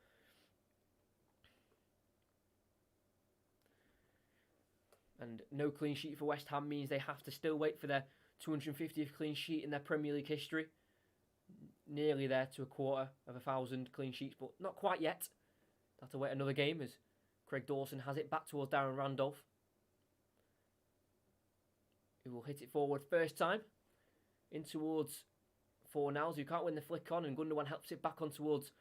And no clean sheet for West Ham means they have to still wait for their 250th clean sheet in their Premier League history. Nearly there to a quarter of 1,000 clean sheets, but not quite yet. Have to wait another game as Craig Dawson has it back towards Darren Randolph, who will hit it forward first time in towards Fornals, who can't win the flick on, and Gundogan helps it back on towards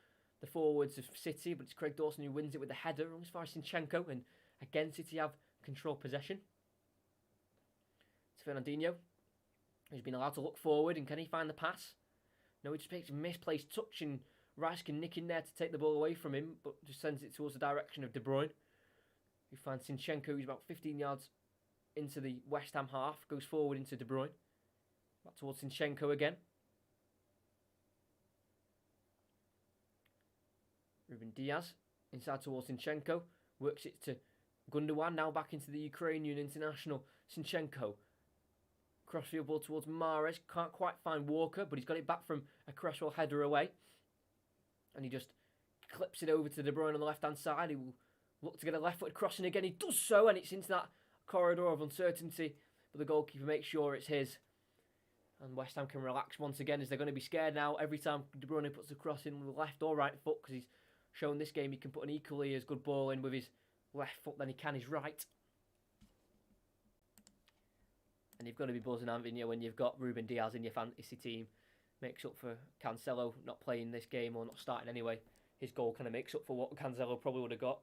the forwards of City, but it's Craig Dawson who wins it with the header as far as Zinchenko, and again City have control possession. It's Fernandinho, who's been allowed to look forward, and can he find the pass? No, he just makes a misplaced touch, and Rice can nick in there to take the ball away from him, but just sends it towards the direction of De Bruyne, who finds Zinchenko, who's about 15 yards into the West Ham half, goes forward into De Bruyne. Back towards Zinchenko again. Ruben Diaz inside towards Zinchenko, works it to Gundogan, now back into the Ukrainian international. Zinchenko, crossfield ball towards Mahrez, can't quite find Walker, but he's got it back from a Cresswell header away. And he just clips it over to De Bruyne on the left-hand side. He will look to get a left-footed crossing again. He does so, and it's into that corridor of uncertainty, but the goalkeeper makes sure it's his. And West Ham can relax once again, as they're going to be scared now every time De Bruyne puts a cross in with left or right foot, because he's shown this game he can put an equally as good ball in with his left foot than he can his right. And you've got to be buzzing, haven't you, when you've got Ruben Diaz in your fantasy team. Makes up for Cancelo not playing this game, or not starting anyway. His goal kind of makes up for what Cancelo probably would have got.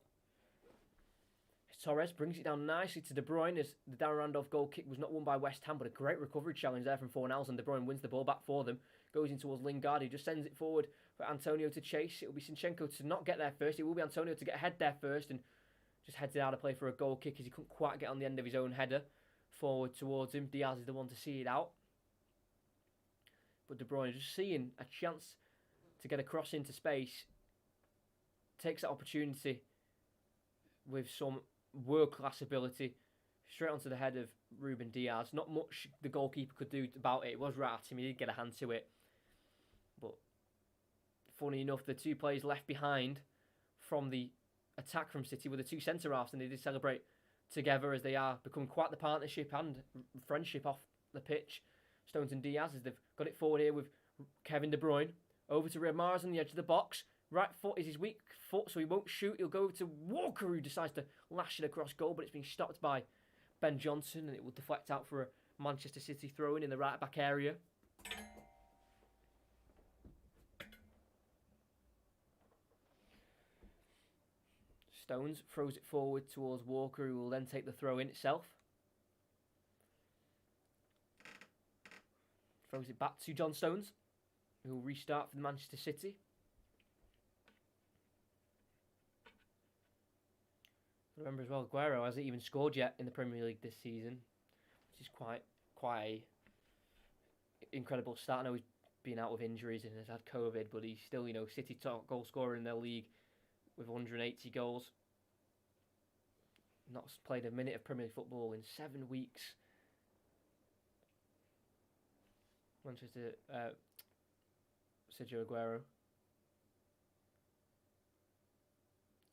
Torres brings it down nicely to De Bruyne, as the Darren Randolph goal kick was not won by West Ham, but a great recovery challenge there from Fornals, and De Bruyne wins the ball back for them. Goes in towards Lingard, who just sends it forward for Antonio to chase. It will be Zinchenko to not get there first. It will be Antonio to get ahead there first, and just heads it out of play for a goal kick, as he couldn't quite get on the end of his own header forward towards him. Diaz is the one to see it out. But De Bruyne, just seeing a chance to get a cross into space, takes that opportunity with some world-class ability, straight onto the head of Ruben Diaz. Not much the goalkeeper could do about it. It was right at him, he did get a hand to it. But funny enough, the two players left behind from the attack from City were the two centre-halves, and they did celebrate together, as they are becoming quite the partnership and friendship off the pitch. Stones and Diaz, as they've got it forward here with Kevin De Bruyne. Over to Riyad Mahrez on the edge of the box. Right foot is his weak foot, so he won't shoot. He'll go over to Walker, who decides to lash it across goal, but it's been stopped by Ben Johnson, and it will deflect out for a Manchester City throw-in the right-back area. Stones throws it forward towards Walker, who will then take the throw-in itself. Throws it back to John Stones, who will restart for the Manchester City. Remember as well, Aguero hasn't even scored yet in the Premier League this season, which is quite a incredible start. I know he's been out with injuries and has had COVID, but he's still, City top goal scorer in their league with 180 goals. Not played a minute of Premier League football in 7 weeks. Manchester, Sergio Aguero.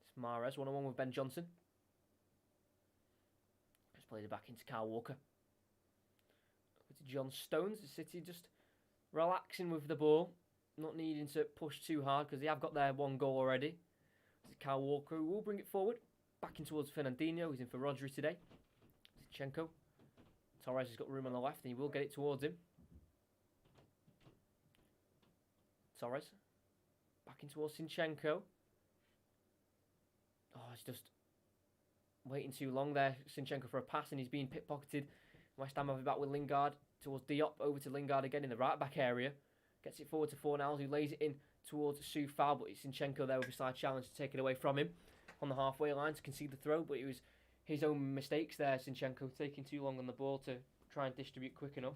It's Mahrez, 1-on-1 with Ben Johnson. Let's play it back into Kyle Walker. Over to John Stones. The City just relaxing with the ball, not needing to push too hard, because they have got their one goal already. It's Kyle Walker who will bring it forward. Back in towards Fernandinho, who's in for Rodri today. Zinchenko. Torres has got room on the left, and he will get it towards him. Torres. Back in towards Zinchenko. Oh, he's just waiting too long there, Zinchenko, for a pass, and he's being pickpocketed. West Ham have it back with Lingard towards Diop, over to Lingard again in the right-back area. Gets it forward to Fornals, who lays it in towards Soufal, but it's Zinchenko there with a side challenge to take it away from him on the halfway line to concede the throw, but it was his own mistakes there, Zinchenko, taking too long on the ball to try and distribute quick enough.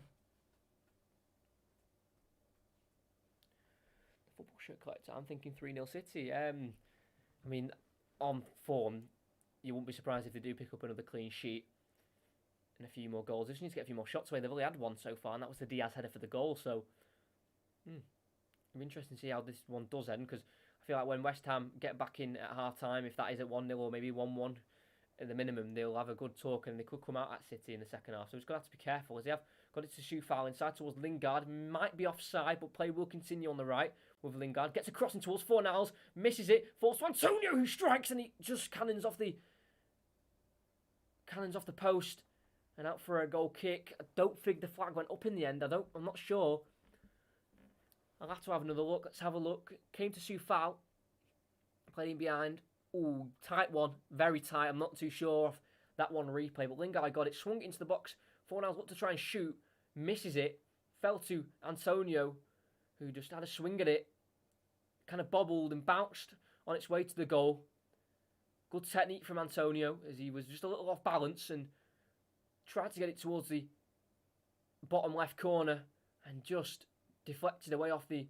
The football shirt collector, I'm thinking 3-0 City. I mean, on form, you wouldn't be surprised if they do pick up another clean sheet and a few more goals. They just need to get a few more shots away. They've only had one so far, and that was the Diaz header for the goal, so it'll be interesting to see how this one does end, because I feel like when West Ham get back in at half-time, if that is at 1-0 or maybe 1-1 at the minimum, they'll have a good talk, and they could come out at City in the second half. So it's going to have to be careful, as they have got it to Soufal inside towards Lingard. Might be offside, but play will continue on the right with Lingard. Gets a crossing towards Fornals, misses it, falls to Antonio, who strikes, and he just cannons off the post and out for a goal kick. I don't think the flag went up in the end. I'm not sure. I'll have to have another look. Let's have a look. Came to Soufal. Played in behind. Ooh, tight one. Very tight. I'm not too sure of that one replay. But Lingard got it. Swung it into the box. Fornals looked to try and shoot. Misses it. Fell to Antonio, who just had a swing at it. Kind of bobbled and bounced on its way to the goal. Good technique from Antonio as he was just a little off balance and tried to get it towards the bottom left corner and just deflected away off the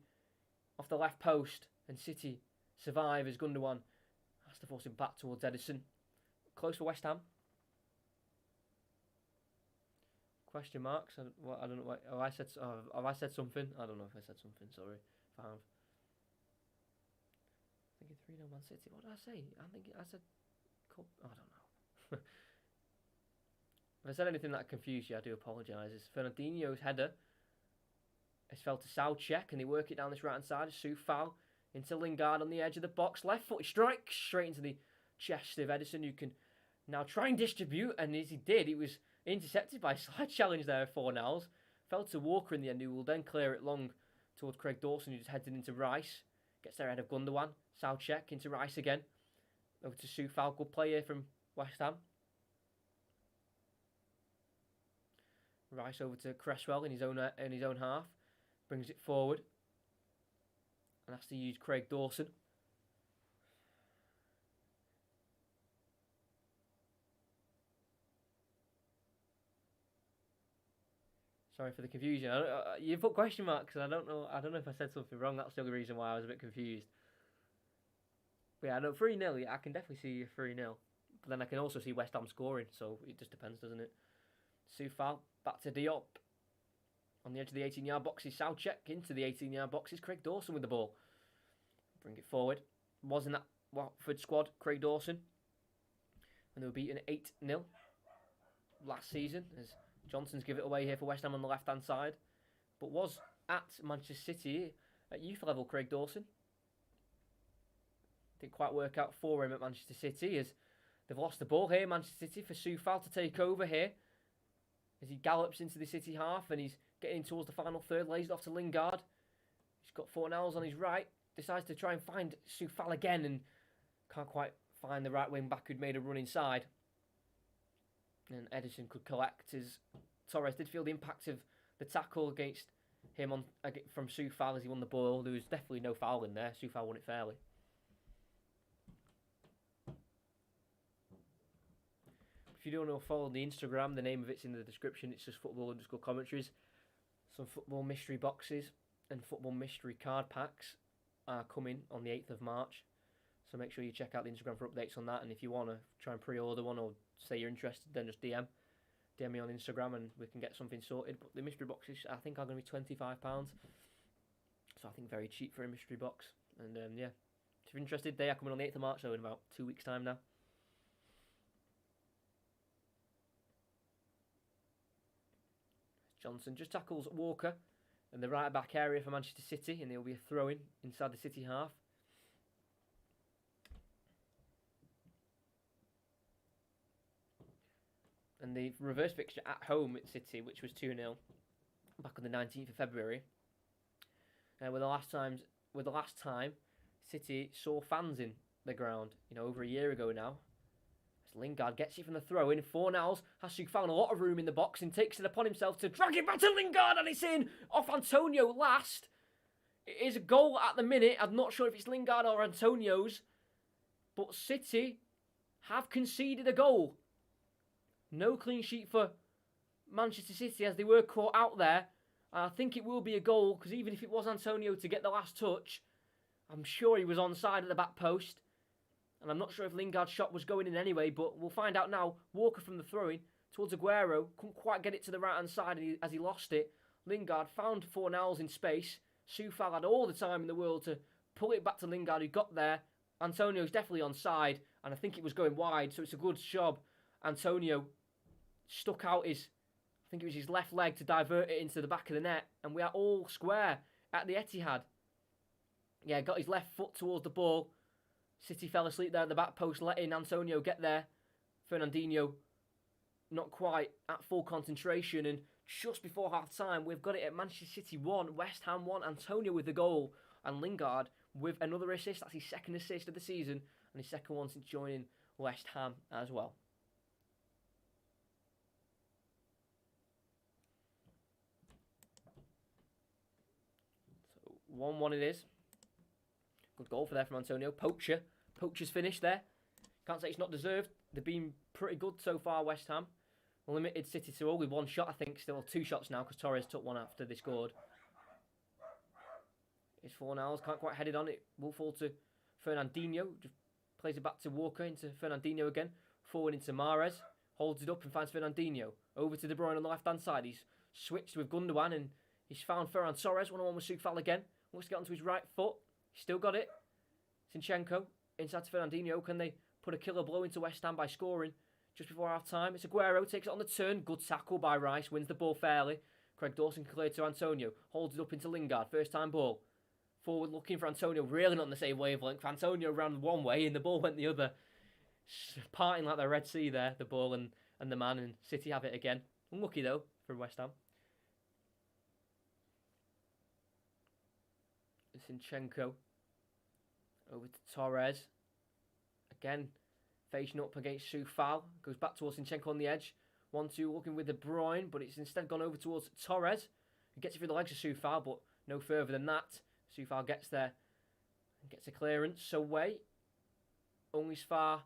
left post. And City survive as Gundogan has to force him back towards Edison. Close for West Ham. Question marks. I don't know. Have I said something? I don't know if I said something. Sorry if I have. Thinking 3-0 Man City. What did I say? I said cup. I don't know. If I said anything that confused you, I do apologise. It's Fernandinho's header. It's fell to Soucek and they work it down this right hand side. Soufal into Lingard on the edge of the box. Left footed strike straight into the chest of Edison, who can now try and distribute. And as he did, he was intercepted by a slight challenge there of Fornals. Fell to Walker in the end, who will then clear it long towards Craig Dawson, who just heads it into Rice. Gets there ahead of Gundogan. Soucek into Rice again. Over to Soufal. Good play here from West Ham. Rice over to Cresswell in his own half. Brings it forward. And has to use Craig Dawson. Sorry for the confusion. You put question marks, and I don't know if I said something wrong. That's the only reason why I was a bit confused. But yeah, I know 3-0. I can definitely see 3-0. But then I can also see West Ham scoring, so it just depends, doesn't it? Soufal back to Diop. On the edge of the 18-yard box is Soucek. Into the 18-yard box is Craig Dawson with the ball. Bring it forward. Was in that Watford squad, Craig Dawson. And they were beaten 8-0 last season as Johnson's give it away here for West Ham on the left-hand side. But was at Manchester City at youth level, Craig Dawson. Didn't quite work out for him at Manchester City as they've lost the ball here, Manchester City, for Soufal to take over here. As he gallops into the City half and he's getting towards the final third, lays it off to Lingard. He's got Fornals on his right. Decides to try and find Soufal again and can't quite find the right wing back who'd made a run inside. And Edison could collect as Torres did feel the impact of the tackle against him from Soufal as he won the ball. There was definitely no foul in there. Soufal won it fairly. If you don't know, follow the Instagram. The name of it's in the description. It's just football_commentaries. Some football mystery boxes and football mystery card packs are coming on the 8th of March. So make sure you check out the Instagram for updates on that. And if you want to try and pre-order one or say you're interested, then just DM me on Instagram and we can get something sorted. But the mystery boxes, I think, are going to be £25. So I think very cheap for a mystery box. And yeah, if you're interested, they are coming on the 8th of March, so in about 2 weeks' time now. Johnson just tackles Walker in the right back area for Manchester City, and there will be a throw-in inside the City half. And the reverse fixture at home at City, which was 2-0 back on the 19th of February. With the last time City saw fans in the ground, over a year ago now. As Lingard gets it from the throw-in, Fornals has found a lot of room in the box and takes it upon himself to drag it back to Lingard, and it's in off Antonio last. It is a goal at the minute. I'm not sure if it's Lingard or Antonio's, but City have conceded a goal. No clean sheet for Manchester City as they were caught out there. I think it will be a goal because even if it was Antonio to get the last touch, I'm sure he was onside at the back post. And I'm not sure if Lingard's shot was going in anyway, but we'll find out now. Walker from the throw-in towards Aguero. Couldn't quite get it to the right-hand side as he lost it. Lingard found Fornals in space. Soufal had all the time in the world to pull it back to Lingard, who got there. Antonio's definitely onside, and I think it was going wide, so it's a good job. Antonio stuck out his left leg to divert it into the back of the net, and we are all square at the Etihad. Yeah, got his left foot towards the ball. City fell asleep there at the back post, letting Antonio get there. Fernandinho not quite at full concentration, and just before half-time, we've got it at Manchester City 1, West Ham 1, Antonio with the goal, and Lingard with another assist. That's his second assist of the season, and his second one since joining West Ham as well. So 1-1 it is. Good goal for there from Antonio. Poacher's finish there. Can't say it's not deserved. They've been pretty good so far, West Ham. Limited City to only one shot, I think. Still 2 shots now, because Torres took one after they scored. It's Fornals, can't quite head it on. It will fall to Fernandinho. Just plays it back to Walker, into Fernandinho again. Forward into Mahrez. Holds it up and finds Fernandinho. Over to De Bruyne on the left-hand side. He's switched with Gundogan, and he's found Ferran Torres. 1-on-1 with Soufal again. Wants to get onto his right foot. He's still got it. Zinchenko inside to Fernandinho. Can they put a killer blow into West Ham by scoring just before half-time? It's Aguero, takes it on the turn. Good tackle by Rice, wins the ball fairly. Craig Dawson can clear to Antonio. Holds it up into Lingard. First-time ball. Forward looking for Antonio, really not on the same wavelength. Antonio ran one way and the ball went the other. Parting like the Red Sea there, the ball and the man, and City have it again. Unlucky though for West Ham. Zinchenko. Over to Torres. Again, facing up against Soufal. Goes back towards Zinchenko on the edge. 1-2 looking with De Bruyne, but it's instead gone over towards Torres. He gets it through the legs of Soufal, but no further than that. Soufal gets there and gets a clearance away. Only as far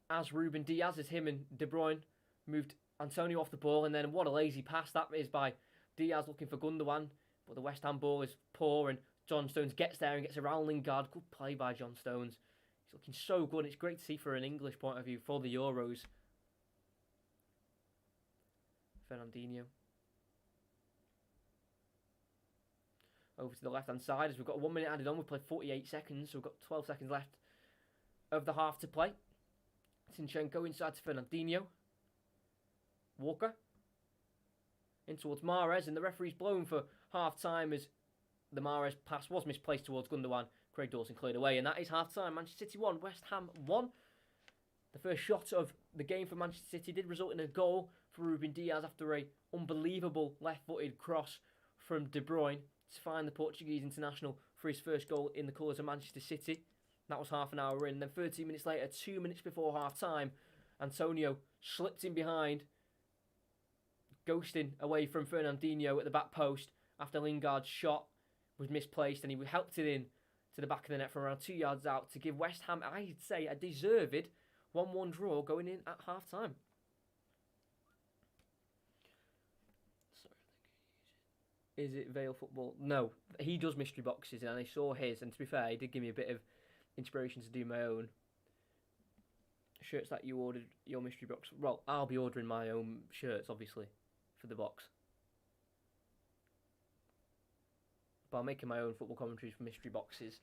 as Ruben Diaz, as him and De Bruyne moved Antonio off the ball, and then what a lazy pass that is by Diaz looking for Gundogan, but the West Ham ball is poor, and John Stones gets there and gets around Lingard. Good play by John Stones. He's looking so good. It's great to see for an English point of view for the Euros. Fernandinho. Over to the left-hand side, as we've got 1 minute added on. We've played 48 seconds, so we've got 12 seconds left of the half to play. Zinchenko inside to Fernandinho. Walker. In towards Mahrez, and the referee's blown for half-time as the Mahrez pass was misplaced towards Gundogan. Craig Dawson cleared away, and that is half-time. Manchester City 1, West Ham 1. The first shot of the game for Manchester City did result in a goal for Ruben Diaz after a unbelievable left-footed cross from De Bruyne to find the Portuguese international for his first goal in the colours of Manchester City. That was half an hour in. Then 13 minutes later, 2 minutes before half-time, Antonio slipped in behind, ghosting away from Fernandinho at the back post after Lingard's shot was misplaced, and he helped it in to the back of the net from around 2 yards out to give West Ham, I'd say, a deserved 1-1 draw going in at half-time. Is it Vale Football? No, he does mystery boxes, and I saw his, and to be fair, he did give me a bit of inspiration to do my own shirts that you ordered, your mystery box. Well, I'll be ordering my own shirts, obviously, for the box. But I'm making my own football commentaries for mystery boxes.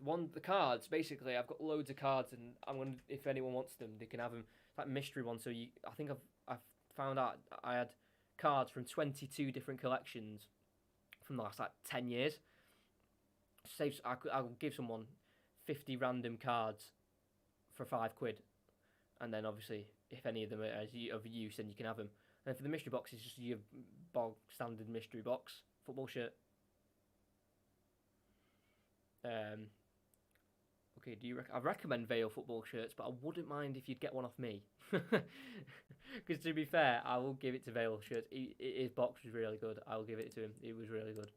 The cards, basically, I've got loads of cards, and I'm gonna, if anyone wants them, they can have them. Like mystery ones. So I think I've found out I had cards from 22 different collections from the last 10 years. Saves. I'll give someone 50 random cards for £5, and then obviously if any of them are of use, then you can have them. And for the mystery box, it's just your bog standard mystery box football shirt. Okay, I recommend Vale football shirts, but I wouldn't mind if you'd get one off me. Because to be fair, I will give it to Vale shirts. His box was really good. I will give it to him. It was really good.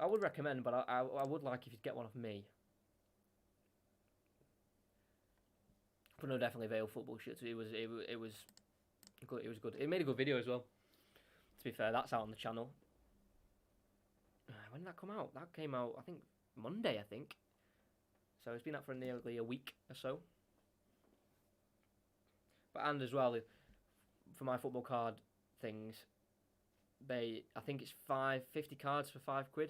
I would recommend, but I would like if you'd get one off me. But no, definitely Vale football shirts. It was good. It was good. It made a good video as well. To be fair, that's out on the channel. When did that come out? That came out, I think, Monday, I think. So it's been out for nearly a week or so. But and as well, for my football card things, I think it's 50 cards for £5.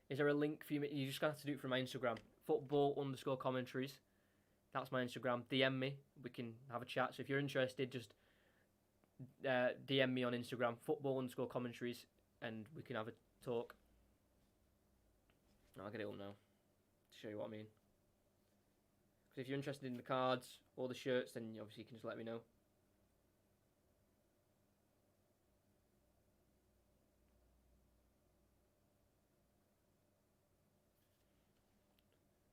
Is there a link for you? You're just going to have to do it from my Instagram. Football_commentaries. That's my Instagram. DM me. We can have a chat. So if you're interested, just DM me on Instagram. Football_commentaries. And we can have a talk. I'll get it up now to show you what I mean. Because if you're interested in the cards or the shirts, then obviously you can just let me know.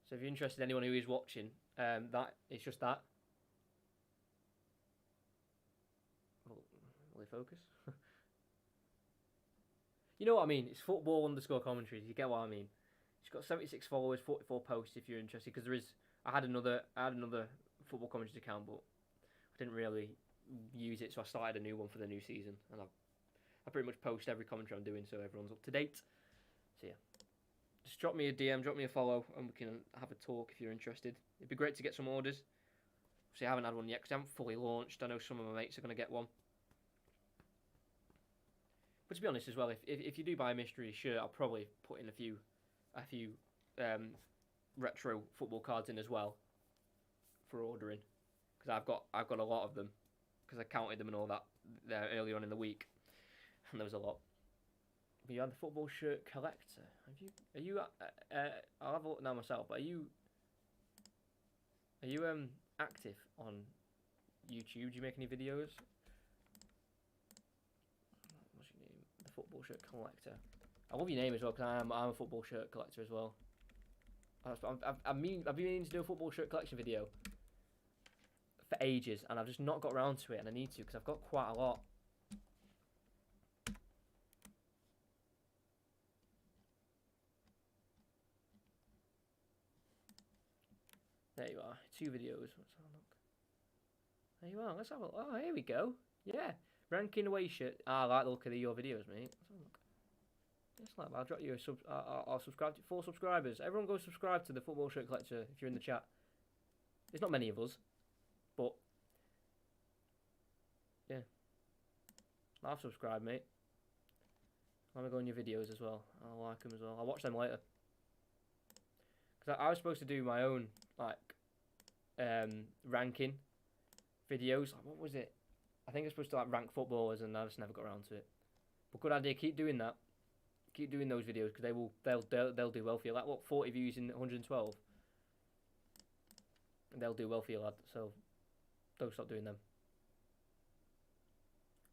So if you're interested, anyone who is watching, that it's just that. Will they focus? You know what I mean? It's football _ commentaries. You get what I mean? She's got 76 followers, 44 posts. If you're interested, because there is, I had another football commentaries account, but I didn't really use it, so I started a new one for the new season, and I pretty much post every commentary I'm doing, so everyone's up to date. So yeah, just drop me a DM, drop me a follow, and we can have a talk if you're interested. It'd be great to get some orders. See, I haven't had one yet because I haven't fully launched. I know some of my mates are going to get one. But to be honest as well, if you do buy a mystery shirt, I'll probably put in a few retro football cards in as well for ordering, because I've got a lot of them, because I counted them and all that there earlier on in the week, and there was a lot. But you had the football shirt collector. Are you? I'll have a look now myself. But are you active on YouTube? Do you make any videos? What's your name? The football shirt collector. I love your name as well, because I'm a football shirt collector as well. I've been meaning to do a football shirt collection video for ages, and I've just not got around to it, and I need to, because I've got quite a lot. There you are, 2 videos. Let's have a look. There you are. Let's have a look. Oh, here we go. Yeah, ranking away shit. I like the look of your videos, mate. Let's have a look. Yes, like, I'll drop you a sub. I'll subscribe to 4 subscribers. Everyone go subscribe to the football shirt collector if you're in the chat. There's not many of us, but yeah, I've subscribed, mate. I'm gonna go on your videos as well. I like them as well. I'll watch them later. Because I was supposed to do my own ranking videos. Like, what was it? I think I was supposed to rank footballers, and I just never got around to it. But good idea. Keep doing that. Keep doing those videos, because they'll do well for you. Like, what, 40 views in 112? They'll do well for you, lad. So don't stop doing them.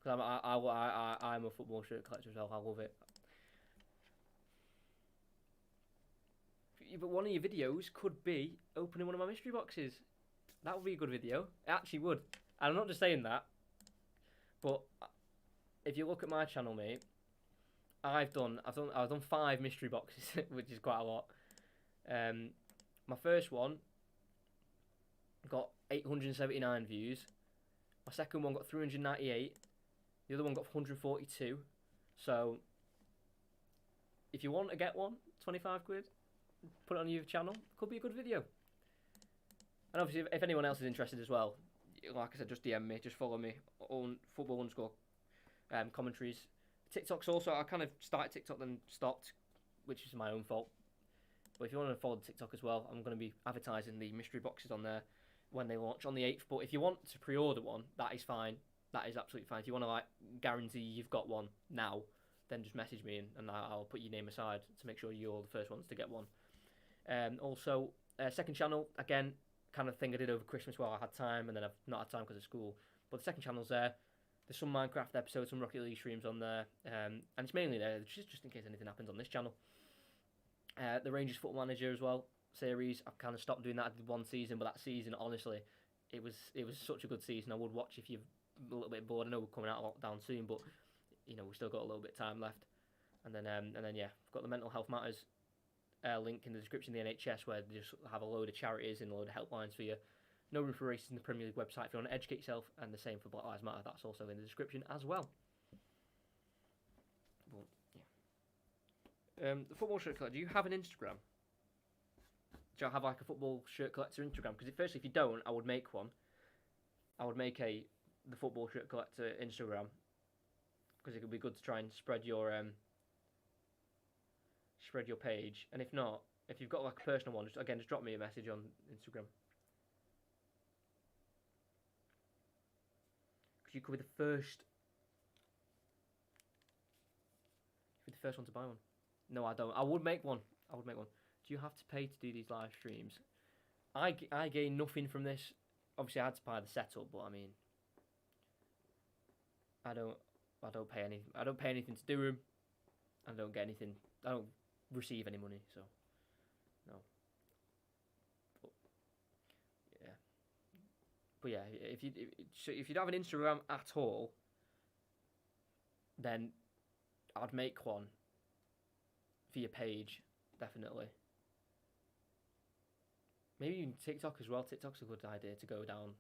Because I'm a football shirt collector as well. I love it. But one of your videos could be opening one of my mystery boxes. That would be a good video. It actually would. And I'm not just saying that, but if you look at my channel, mate, I've done 5 mystery boxes, which is quite a lot. My first one got 879 views. My second one got 398. The other one got 142. So if you want to get one, 25 quid. Put it on your channel. Could be a good video. And obviously, if anyone else is interested as well, like I said, just DM me, just follow me on football _ commentaries. TikTok's also, I kind of started TikTok then stopped, which is my own fault. But if you want to follow TikTok as well, I'm going to be advertising the mystery boxes on there when they launch on the 8th. But if you want to pre-order one, that is fine. That is absolutely fine. If you want to guarantee you've got one now, then just message me and I'll put your name aside to make sure you're the first ones to get one. Also, second channel, again, kind of thing I did over Christmas while I had time, and then I've not had time because of school. But the second channel's there. There's some Minecraft episodes, some Rocket League streams on there, and it's mainly there just in case anything happens on this channel. The Rangers Football Manager as well series. I've kind of stopped doing that. I did 1 season, but that season, honestly, it was such a good season. I would watch if you're a little bit bored. I know we're coming out of lockdown soon, but you know we've still got a little bit of time left. And then yeah, I've got the Mental Health Matters link in the description of the NHS, where they just have a load of charities and a load of helplines for you. No Room for Racism, the Premier League website if you want to educate yourself, and the same for Black Lives Matter. That's also in the description as well. But, yeah. The football shirt collector. Do you have an Instagram? Do you have a football shirt collector Instagram? Because firstly, if you don't, I would make one. I would make the football shirt collector Instagram, because it could be good to try and spread your page. And if not, if you've got a personal one, just drop me a message on Instagram. Because you could be the first. You'd be the first one to buy one. No, I don't. I would make one. Do you have to pay to do these live streams? I gain nothing from this. Obviously, I had to buy the setup, but I mean, I don't I don't pay anything. I don't pay anything to do them. I don't get anything. I don't receive any money. So no. But yeah. But yeah, if you don't have an Instagram at all, then I'd make one for your page, definitely. Maybe even TikTok as well. TikTok's a good idea to go down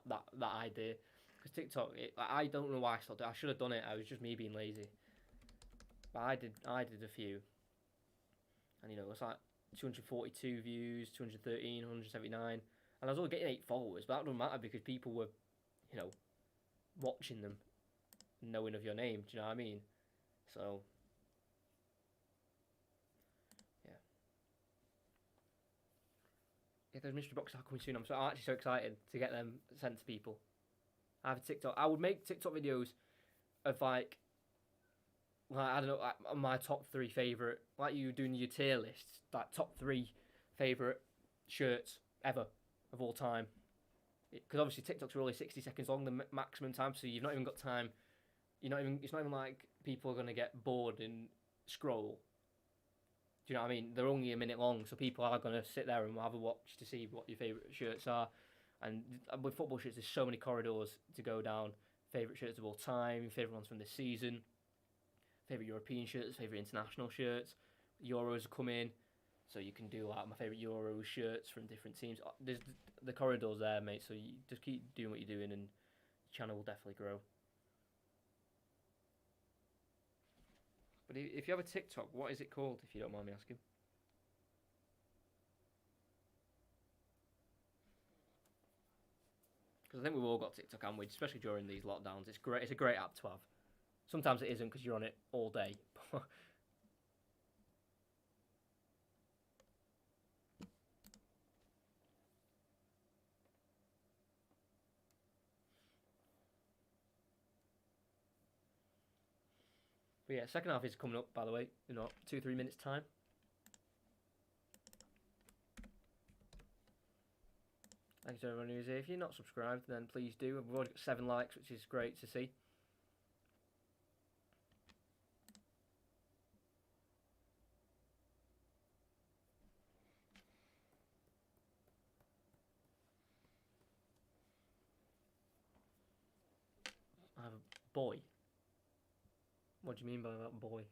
that idea. Because TikTok, I don't know why I stopped it. I should have done it. I was just me being lazy. But I did a few, and you know, it's like 242 views, 213, 179, and I was only getting 8 followers. But that doesn't matter because people were, you know, watching them, knowing of your name. Do you know what I mean? So yeah. Yeah, those mystery boxes are coming soon. I'm actually so excited to get them sent to people. I have a TikTok. I would make TikTok videos of like I don't know, like my top 3 favorite, like you doing your tier lists, like top 3 favorite shirts ever of all time. Because obviously TikToks are only 60 seconds long, the maximum time, so you've not even got time. You're not even. It's not even like people are gonna get bored and scroll. Do you know what I mean? They're only a minute long, so people are gonna sit there and have a watch to see what your favorite shirts are. And with football shirts, there's so many corridors to go down. Favorite shirts of all time, favorite ones from this season, favorite European shirts, favorite international shirts. Euros come in, so you can do like my favorite Euro shirts from different teams. There's the corridors there, mate. So you just keep doing what you're doing, and the channel will definitely grow. But if you have a TikTok, what is it called? If you don't mind me asking. Because I think we've all got TikTok, haven't we? Especially during these lockdowns. It's great. It's a great app to have. Sometimes it isn't because you're on it all day. But yeah, second half is coming up, by the way. In 2-3 minutes time. Thanks to everyone who's here. If you're not subscribed, then please do. We've already got 7 likes, which is great to see. I have a boy. What do you mean by that, boy?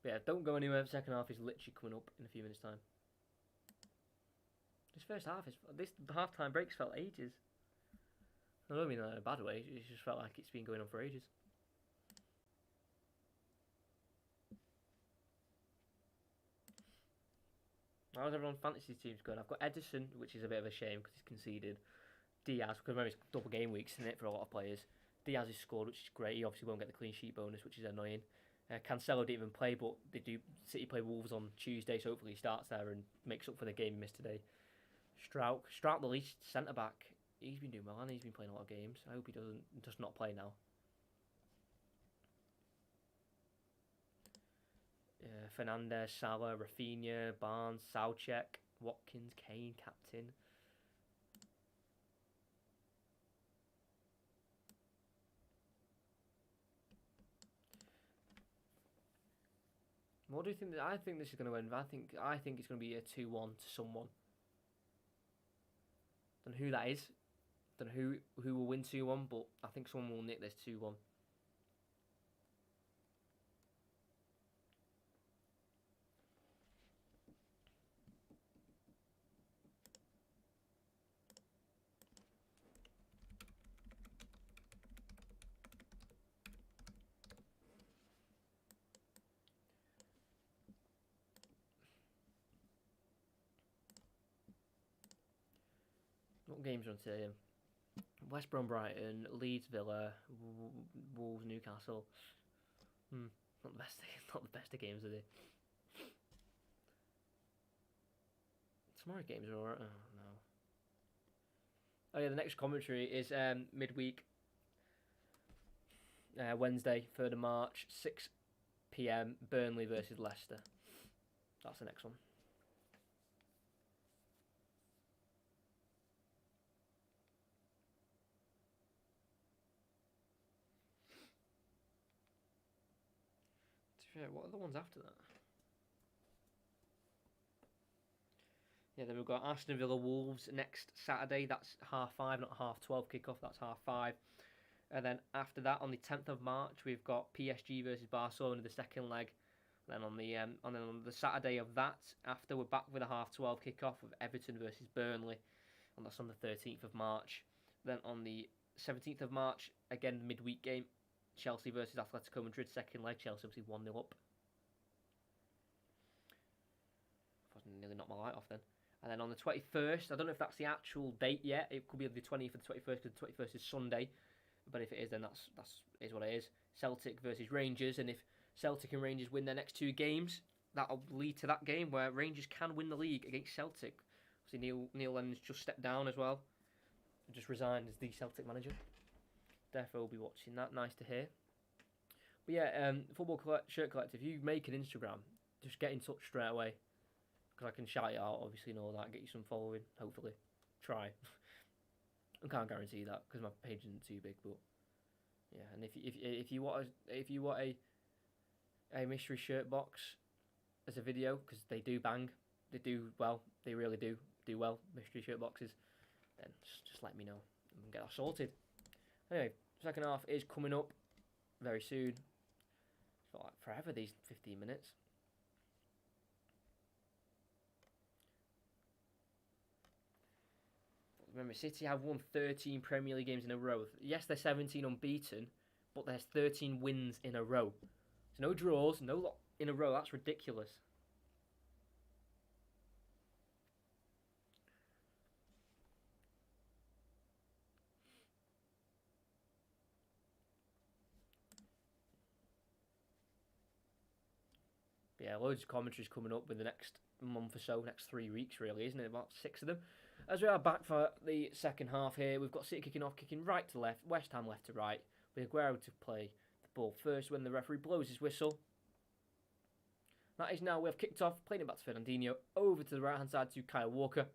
But yeah, don't go anywhere. The second half is literally coming up in a few minutes' time. This first half is this half-time breaks felt ages. I don't mean that in a bad way. It just felt like it's been going on for ages. How's everyone's fantasy teams going? I've got Edison, which is a bit of a shame because he's conceded. Diaz, because remember it's double game weeks, isn't it, for a lot of players. Diaz has scored, which is great. He obviously won't get the clean sheet bonus, which is annoying. Cancelo didn't even play, but they do. City play Wolves on Tuesday, so hopefully he starts there and makes up for the game he missed today. Strout, the least centre back. He's been doing well, and he's been playing a lot of games. I hope he does not play now. Fernandes, Salah, Rafinha, Barnes, Soucek, Watkins, Kane, captain. What do you think? I think this is going to end. I think it's going to be a 2-1 to someone. Don't know who that is. Don't know who will win 2-1, but I think someone will nick this 2-1. What games are on today? West Brom, Brighton, Leeds, Villa, Wolves, Newcastle. Not the best. Not the best of games, are they? Tomorrow's games are alright. Oh no. Oh yeah, the next commentary is midweek. Wednesday, 3rd of March, 6 p.m. Burnley versus Leicester. That's the next one. Yeah, what are the ones after that? Yeah, then we've got Aston Villa Wolves next Saturday. That's 5:30, not 12:30 kickoff. That's 5:30. And then after that, on the 10th of March, we've got PSG versus Barcelona, the second leg. Then on the Saturday of that, after we're back with a 12:30 kickoff with Everton versus Burnley, and that's on the 13th of March. Then on the 17th of March, again the midweek game, Chelsea versus Atletico Madrid, second leg. Chelsea obviously 1-0 up. I nearly knocked my light off then. And then on the 21st, I don't know if that's the actual date yet. It could be the 20th or the 21st, because the 21st is Sunday. But if it is, then that's what it is. Celtic versus Rangers, and if Celtic and Rangers win their next two games, that'll lead to that game where Rangers can win the league against Celtic. Obviously, Neil Lennon's just stepped down as well. Just resigned as the Celtic manager. Therefore, we'll be watching that. Nice to hear. But yeah, Football Shirt Collective, if you make an Instagram, just get in touch straight away. Because I can shout you out, obviously, and all that. Get you some following, hopefully. Try. I can't guarantee that because my page isn't too big, but yeah. And if you want a mystery shirt box as a video, because they do bang, they do well, they really do well, mystery shirt boxes, then just let me know and get that sorted. Anyway, second half is coming up very soon. It's got like forever, these 15 minutes. Remember, City have won 13 Premier League games in a row. Yes, they're 17 unbeaten, but there's 13 wins in a row. So no draws, no lot in a row. That's ridiculous. But yeah, loads of commentaries coming up with the next month or so, next 3 weeks really, isn't it? About 6 of them. As we are back for the second half here, we've got City kicking off, kicking right to left, West Ham left to right, with Aguero to play the ball first when the referee blows his whistle. That is now, we have kicked off, playing it back to Fernandinho, over to the right hand side to Kyle Walker.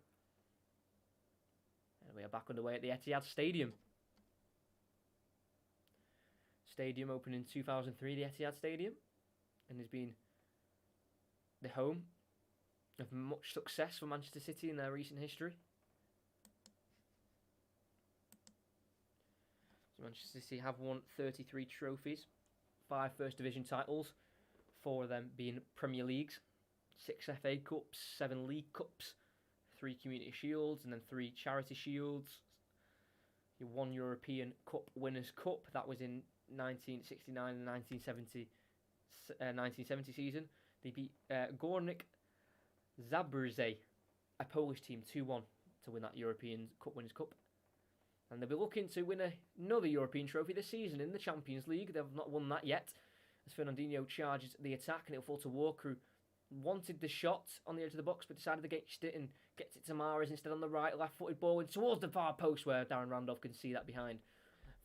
And we are back underway at the Etihad Stadium. Stadium opened in 2003, the Etihad Stadium, and has been the home of much success for Manchester City in their recent history. So Manchester City have won 33 trophies, 5 First Division titles, 4 of them being Premier Leagues, 6 FA Cups, 7 League Cups, 3 Community Shields, and then 3 Charity Shields. 1 European Cup Winners' Cup, that was in 1969 and 1970 season. They beat Górnik Zabrze, a Polish team, 2-1 to win that European Cup Winners' Cup. And they'll be looking to win another European trophy this season in the Champions League. They've not won that yet, as Fernandinho charges the attack and it'll fall to Walker, who wanted the shot on the edge of the box but decided against it and gets it to Mahrez instead on the right, left-footed ball and towards the far post where Darren Randolph can see that behind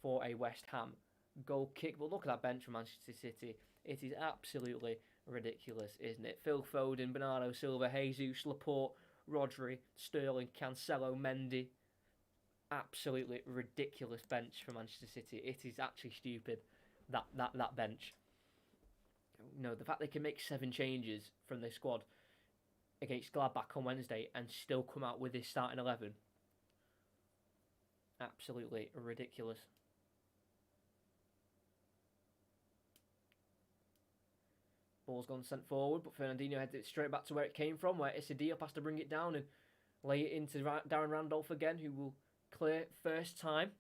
for a West Ham goal kick. But look at that bench for Manchester City. It is absolutely ridiculous, isn't it? Phil Foden, Bernardo Silva, Jesus, Laporte, Rodri, Sterling, Cancelo, Mendy. Absolutely ridiculous bench for Manchester City. It is actually stupid, that bench. No, the fact they can make 7 changes from their squad against Gladbach on Wednesday and still come out with this starting 11. Absolutely ridiculous. Ball's gone sent forward, but Fernandinho heads it straight back to where it came from, where Issa Diop has to bring it down and lay it into Darren Randolph again, who will clear first time.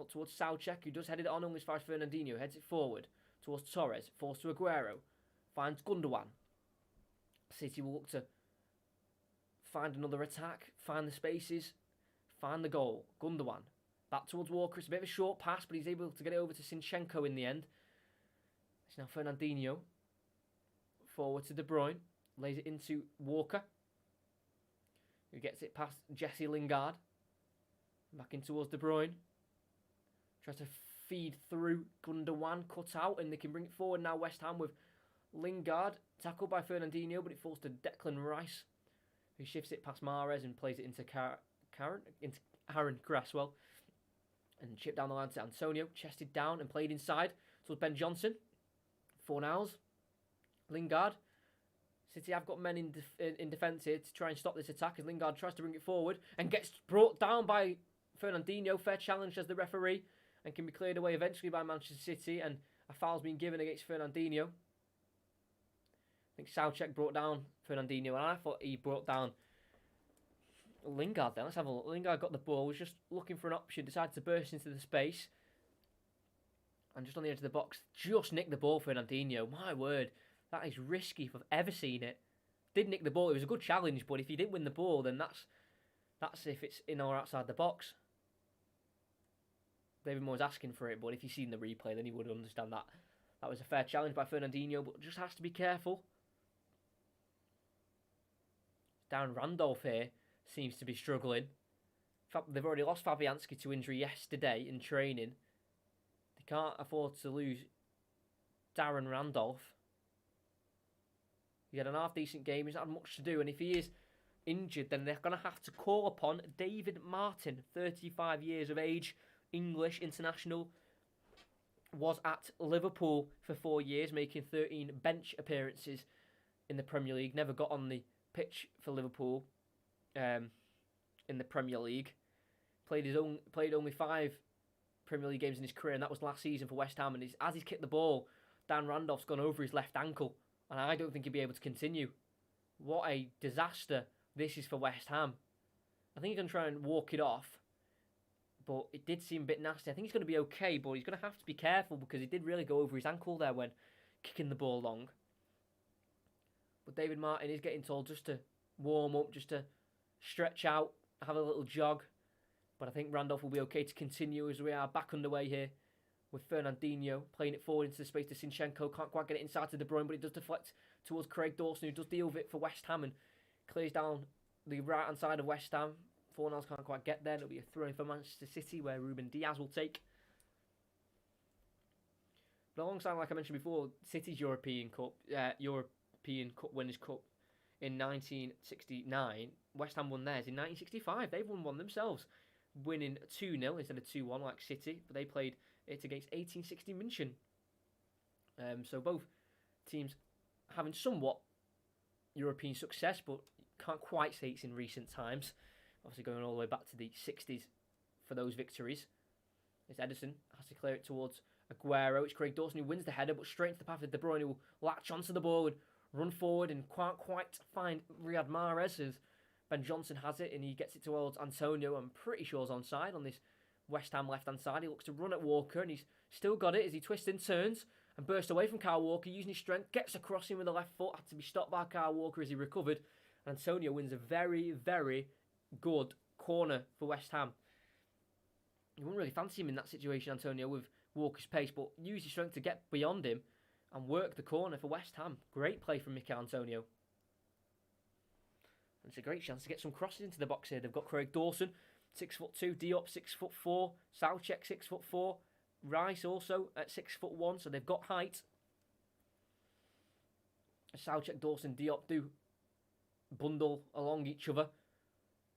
Up towards Soucek, who does head it on only as far as Fernandinho, heads it forward towards Torres, forced to Aguero, finds Gundogan. City will look to find another attack, find the spaces, find the goal. Gundogan, back towards Walker, it's a bit of a short pass, but he's able to get it over to Zinchenko in the end. It's now Fernandinho, forward to De Bruyne, lays it into Walker, who gets it past Jesse Lingard, back in towards De Bruyne, tries to feed through Gundogan, cut out, and they can bring it forward now. West Ham with Lingard, tackled by Fernandinho, but it falls to Declan Rice, who shifts it past Mahrez and plays it into Aaron Cresswell, and chipped down the line to Antonio, chested down and played inside towards Ben Johnson. Fornals Lingard. City have got men in defence here to try and stop this attack as Lingard tries to bring it forward and gets brought down by Fernandinho. Fair challenge as the referee and can be cleared away eventually by Manchester City, and a foul's been given against Fernandinho. I think Soucek brought down Fernandinho, and I thought he brought down Lingard then. Let's have a look. Lingard got the ball, was just looking for an option, decided to burst into the space, and just on the edge of the box, just nicked the ball, Fernandinho. My word. That is risky if I've ever seen it. Did nick the ball. It was a good challenge, but if he didn't win the ball, then that's if it's in or outside the box. David Moore's asking for it, but if you've seen the replay, then you would understand that. That was a fair challenge by Fernandinho, but just has to be careful. Darren Randolph here seems to be struggling. They've already lost Fabianski to injury yesterday in training. They can't afford to lose Darren Randolph. He had an half-decent game. He's not had much to do. And if he is injured, then they're going to have to call upon David Martin, 35 years of age, English international. Was at Liverpool for 4 years, making 13 bench appearances in the Premier League. Never got on the pitch for Liverpool in the Premier League. Played only 5 Premier League games in his career, and that was last season for West Ham. And as he's kicked the ball, Dan Randolph's gone over his left ankle. And I don't think he'll be able to continue. What a disaster this is for West Ham. I think he's going to try and walk it off. But it did seem a bit nasty. I think he's going to be okay, but he's going to have to be careful because he did really go over his ankle there when kicking the ball long. But David Martin is getting told just to warm up, just to stretch out, have a little jog. But I think Randolph will be okay to continue as we are back underway here. With Fernandinho playing it forward into the space to Zinchenko. Can't quite get it inside to De Bruyne, but it does deflect towards Craig Dawson, who does deal with it for West Ham and clears down the right-hand side of West Ham. Fornals can't quite get there. It'll be a throw-in for Manchester City, where Ruben Diaz will take. But alongside, like I mentioned before, City's European Cup Winners' Cup in 1969, West Ham won theirs in 1965. They've won one themselves, winning 2-0 instead of 2-1 like City, but they played it against 1860 München. So both teams having somewhat European success, but can't quite say it's in recent times. Obviously going all the way back to the 60s for those victories. It's Ederson has to clear it towards Aguero. It's Craig Dawson who wins the header, but straight into the path of De Bruyne, who will latch onto the ball and run forward and can't quite find Riyad Mahrez as Ben Johnson has it, and he gets it towards Antonio. I'm pretty sure he's onside on this West Ham left-hand side. He looks to run at Walker, and he's still got it as he twists and turns and bursts away from Kyle Walker, using his strength, gets across him with the left foot, had to be stopped by Kyle Walker as he recovered. Antonio wins a very, very good corner for West Ham. You wouldn't really fancy him in that situation, Antonio, with Walker's pace, but used his strength to get beyond him and work the corner for West Ham. Great play from Mikel Antonio. And it's a great chance to get some crosses into the box here. They've got Craig Dawson, 6'2", Diop 6'4", Soucek 6'4", Rice also at 6'1", so they've got height. Soucek, Dawson, Diop do bundle along each other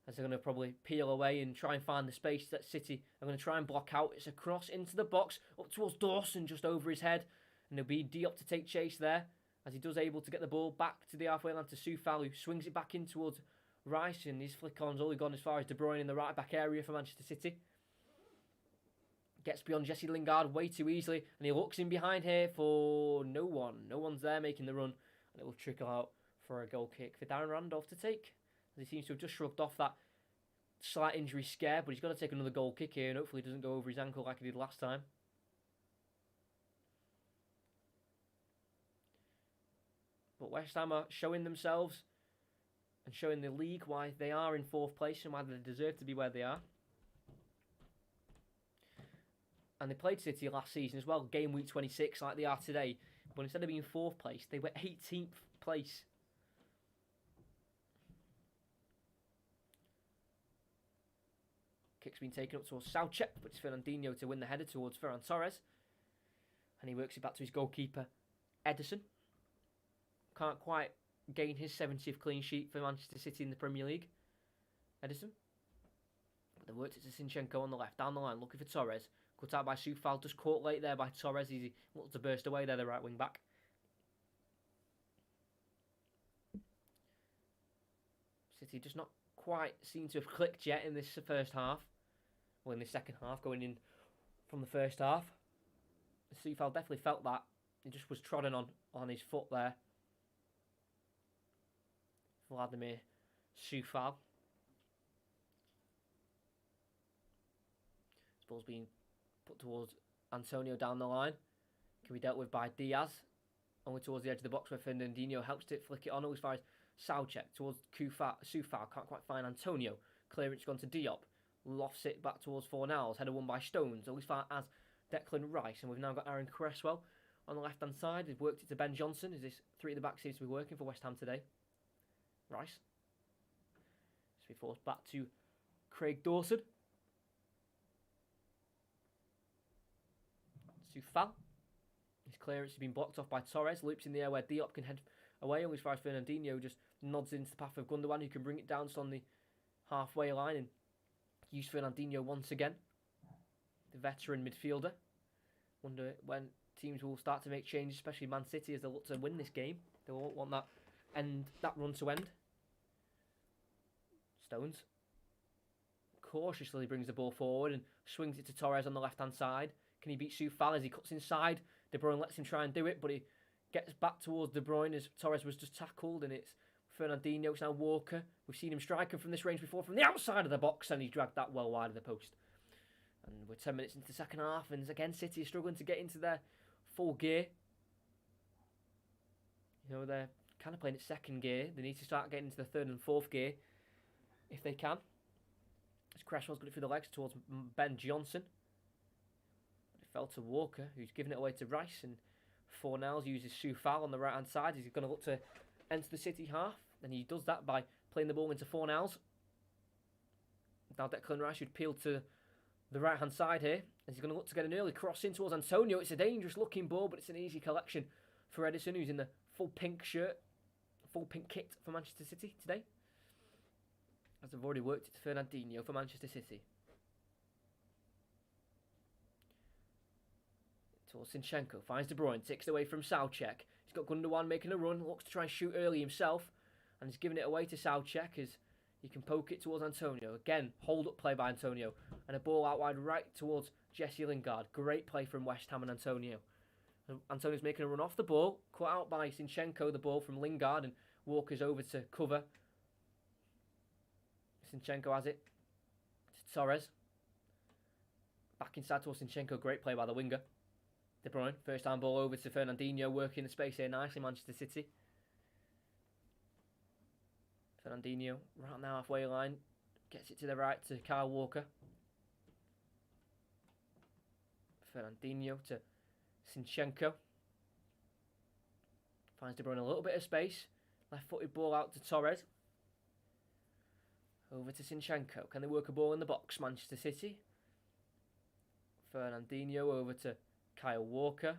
as they're going to probably peel away and try and find the space that City are going to try and block out. It's a cross into the box, up towards Dawson, just over his head. And there'll be Diop to take chase there, as he does able to get the ball back to the halfway line to Soufal, who swings it back in towards Rice, and his flick-on's only gone as far as De Bruyne in the right-back area for Manchester City. Gets beyond Jesse Lingard way too easily, and he looks in behind here for no one. No one's there making the run, and it will trickle out for a goal kick for Darren Randolph to take. He seems to have just shrugged off that slight injury scare, but he's got to take another goal kick here, and hopefully he doesn't go over his ankle like he did last time. But West Ham are showing themselves and showing the league why they are in 4th place and why they deserve to be where they are. And they played City last season as well, game week 26 like they are today. But instead of being 4th place, they were 18th place. Kick's been taken up towards Soucek, but it's Fernandinho to win the header towards Ferran Torres. And he works it back to his goalkeeper, Ederson. Can't quite gain his 70th clean sheet for Manchester City in the Premier League. Ederson. But they worked it to Zinchenko on the left, down the line, looking for Torres. Cut out by Soufal, just caught late there by Torres. He looked to burst away there, the right wing back. City just not quite seem to have clicked yet in this first half. Well, in the second half, going in from the first half. Soufal definitely felt that. He just was trodden on his foot there. Vladimir Soufal. This ball's being put towards Antonio down the line. Can be dealt with by Diaz. Only towards the edge of the box where Fernandinho helps to flick it on. As far as Soucek towards Soufal. Can't quite find Antonio. Clearance gone to Diop. Lofts it back towards Fornals. Header won by Stones. As far as Declan Rice. And we've now got Aaron Cresswell on the left-hand side. He's worked it to Ben Johnson. As this three at the back seems to be working for West Ham today. Rice. So we forced back to Craig Dawson. Soufal. His clearance has been blocked off by Torres. Loops in the air where Diop can head away. Only as far as Fernandinho just nods into the path of Gundogan, who can bring it down on the halfway line and use Fernandinho once again. The veteran midfielder. Wonder when teams will start to make changes, especially Man City, as they look to win this game. They won't want that run to end. Stones cautiously brings the ball forward and swings it to Torres on the left-hand side. Can he beat Soufal as he cuts inside? De Bruyne lets him try and do it, but he gets back towards De Bruyne as Torres was just tackled, and it's Fernandinho. It's now Walker. We've seen him striking from this range before, from the outside of the box, and he's dragged that well wide of the post. And we're 10 minutes into the second half, and again, City is struggling to get into their full gear. You know, they're kind of playing it second gear. They need to start getting into the third and fourth gear, if they can. As Cresswell's got it through the legs towards Ben Johnson. It fell to Walker, who's given it away to Rice, and Fornals uses Soufal on the right-hand side. He's going to look to enter the City half, and he does that by playing the ball into Fornals. Now Declan Rice should peel to the right-hand side here, as he's going to look to get an early cross in towards Antonio. It's a dangerous-looking ball, but it's an easy collection for Edison, who's in the full pink shirt, full pink kit for Manchester City today. As they've already worked it to Fernandinho for Manchester City. Towards Zinchenko, finds De Bruyne, takes it away from Soucek. He's got Gundogan making a run, looks to try and shoot early himself, and he's giving it away to Soucek as he can poke it towards Antonio. Again, hold up play by Antonio, and a ball out wide right towards Jesse Lingard. Great play from West Ham and Antonio. And Antonio's making a run off the ball, cut out by Zinchenko, the ball from Lingard, and Walker's over to cover. Zinchenko has it to Torres. Back inside towards Zinchenko, great play by the winger. De Bruyne, first time ball over to Fernandinho, working the space here nicely, Manchester City. Fernandinho, right on the halfway line, gets it to the right to Kyle Walker. Fernandinho to Zinchenko. Finds De Bruyne a little bit of space. Left-footed ball out to Torres. Over to Zinchenko. Can they work a ball in the box, Manchester City? Fernandinho over to Kyle Walker.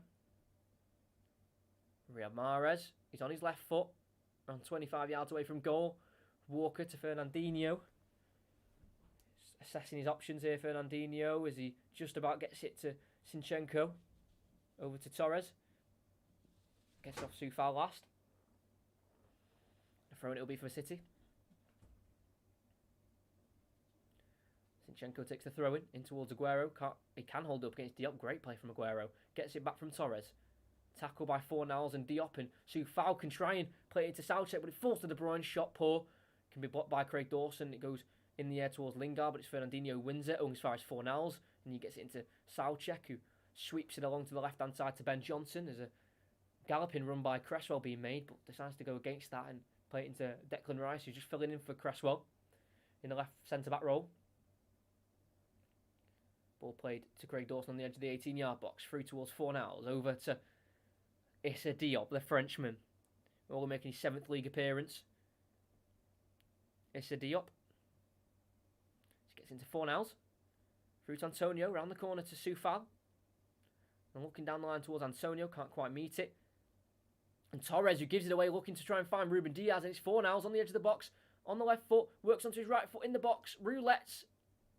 Riyad Mahrez. He's on his left foot. Around 25 yards away from goal. Walker to Fernandinho. Assessing his options here, Fernandinho, as he just about gets it to Zinchenko. Over to Torres. Gets off Soufal last. A throw-in it'll be for City. Zinchenko takes the throw in towards Aguero. He can hold up against Diop. Great play from Aguero. Gets it back from Torres. Tackle by Fornals and Diop, and Soufal can try and play it into Soucek, but it falls to De Bruyne. Shot poor. Can be blocked by Craig Dawson. It goes in the air towards Lingard, but it's Fernandinho who wins it, only as far as Fornals, and he gets it into Soucek, who sweeps it along to the left-hand side to Ben Johnson. There's a galloping run by Cresswell being made, but decides to go against that and play it into Declan Rice, who's just filling in for Cresswell in the left centre-back role. Ball played to Craig Dawson on the edge of the 18-yard box, through towards Fornals, over to Issa Diop, the Frenchman. All making his 7th league appearance. Issa Diop. He gets into Fornals. Through to Antonio, round the corner to Soufal. And looking down the line towards Antonio, can't quite meet it. And Torres, who gives it away, looking to try and find Ruben Diaz, and it's Fornals on the edge of the box, on the left foot, works onto his right foot in the box, roulettes,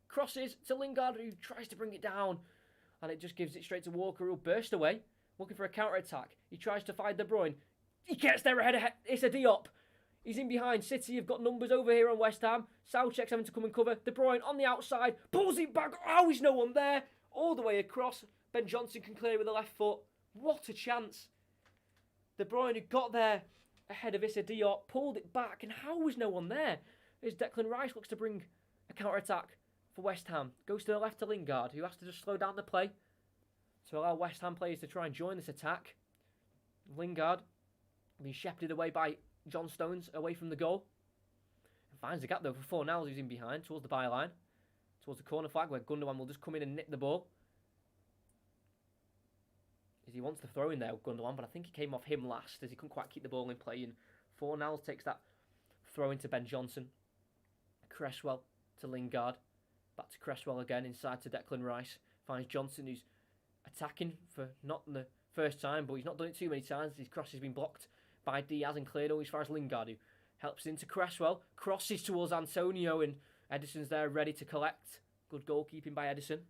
crosses to Lingard, who tries to bring it down, and it just gives it straight to Walker, who'll burst away, looking for a counter-attack. He tries to find De Bruyne. He gets there ahead of Issa Diop. He's in behind. City have got numbers over here on West Ham. Soucek's having to come and cover. De Bruyne on the outside. Pulls it back. Oh, there's no one there. All the way across. Ben Johnson can clear with the left foot. What a chance. De Bruyne, who got there ahead of Issa Diop, pulled it back. And how was no one there? As Declan Rice looks to bring a counter-attack for West Ham. Goes to the left to Lingard, who has to just slow down the play to allow West Ham players to try and join this attack. Lingard being shepherded away by John Stones away from the goal. And finds the gap though for Fornals, who's in behind towards the byline. Towards the corner flag where Gundogan will just come in and nip the ball. As he wants to throw in there with Gundogan, but I think he came off him last as he couldn't quite keep the ball in play. And Fornals takes that throw into Ben Johnson. Cresswell to Lingard. Back to Cresswell again, inside to Declan Rice. Finds Johnson, who's attacking for not the first time, but he's not done it too many times. His cross has been blocked by Diaz and cleared as far as Lingard, who helps into Cresswell. Crosses towards Antonio, and Edison's there ready to collect. Good goalkeeping by Edison.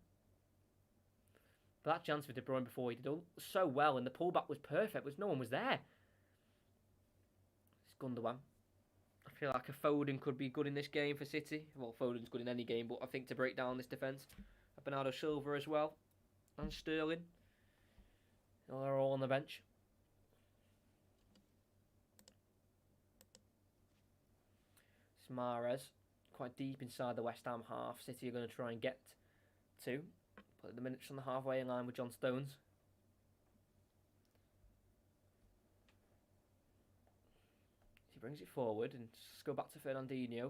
But that chance for De Bruyne before he did so well, and the pullback was perfect, no one was there. It's Gundogan. I feel like a Foden could be good in this game for City. Well, Foden's good in any game, but I think to break down this defence, Bernardo Silva as well, and Sterling. They're all on the bench. It's Mahrez, quite deep inside the West Ham half. City are going to try and get to. But at the minute, on the halfway line with John Stones. He brings it forward and just go back to Fernandinho.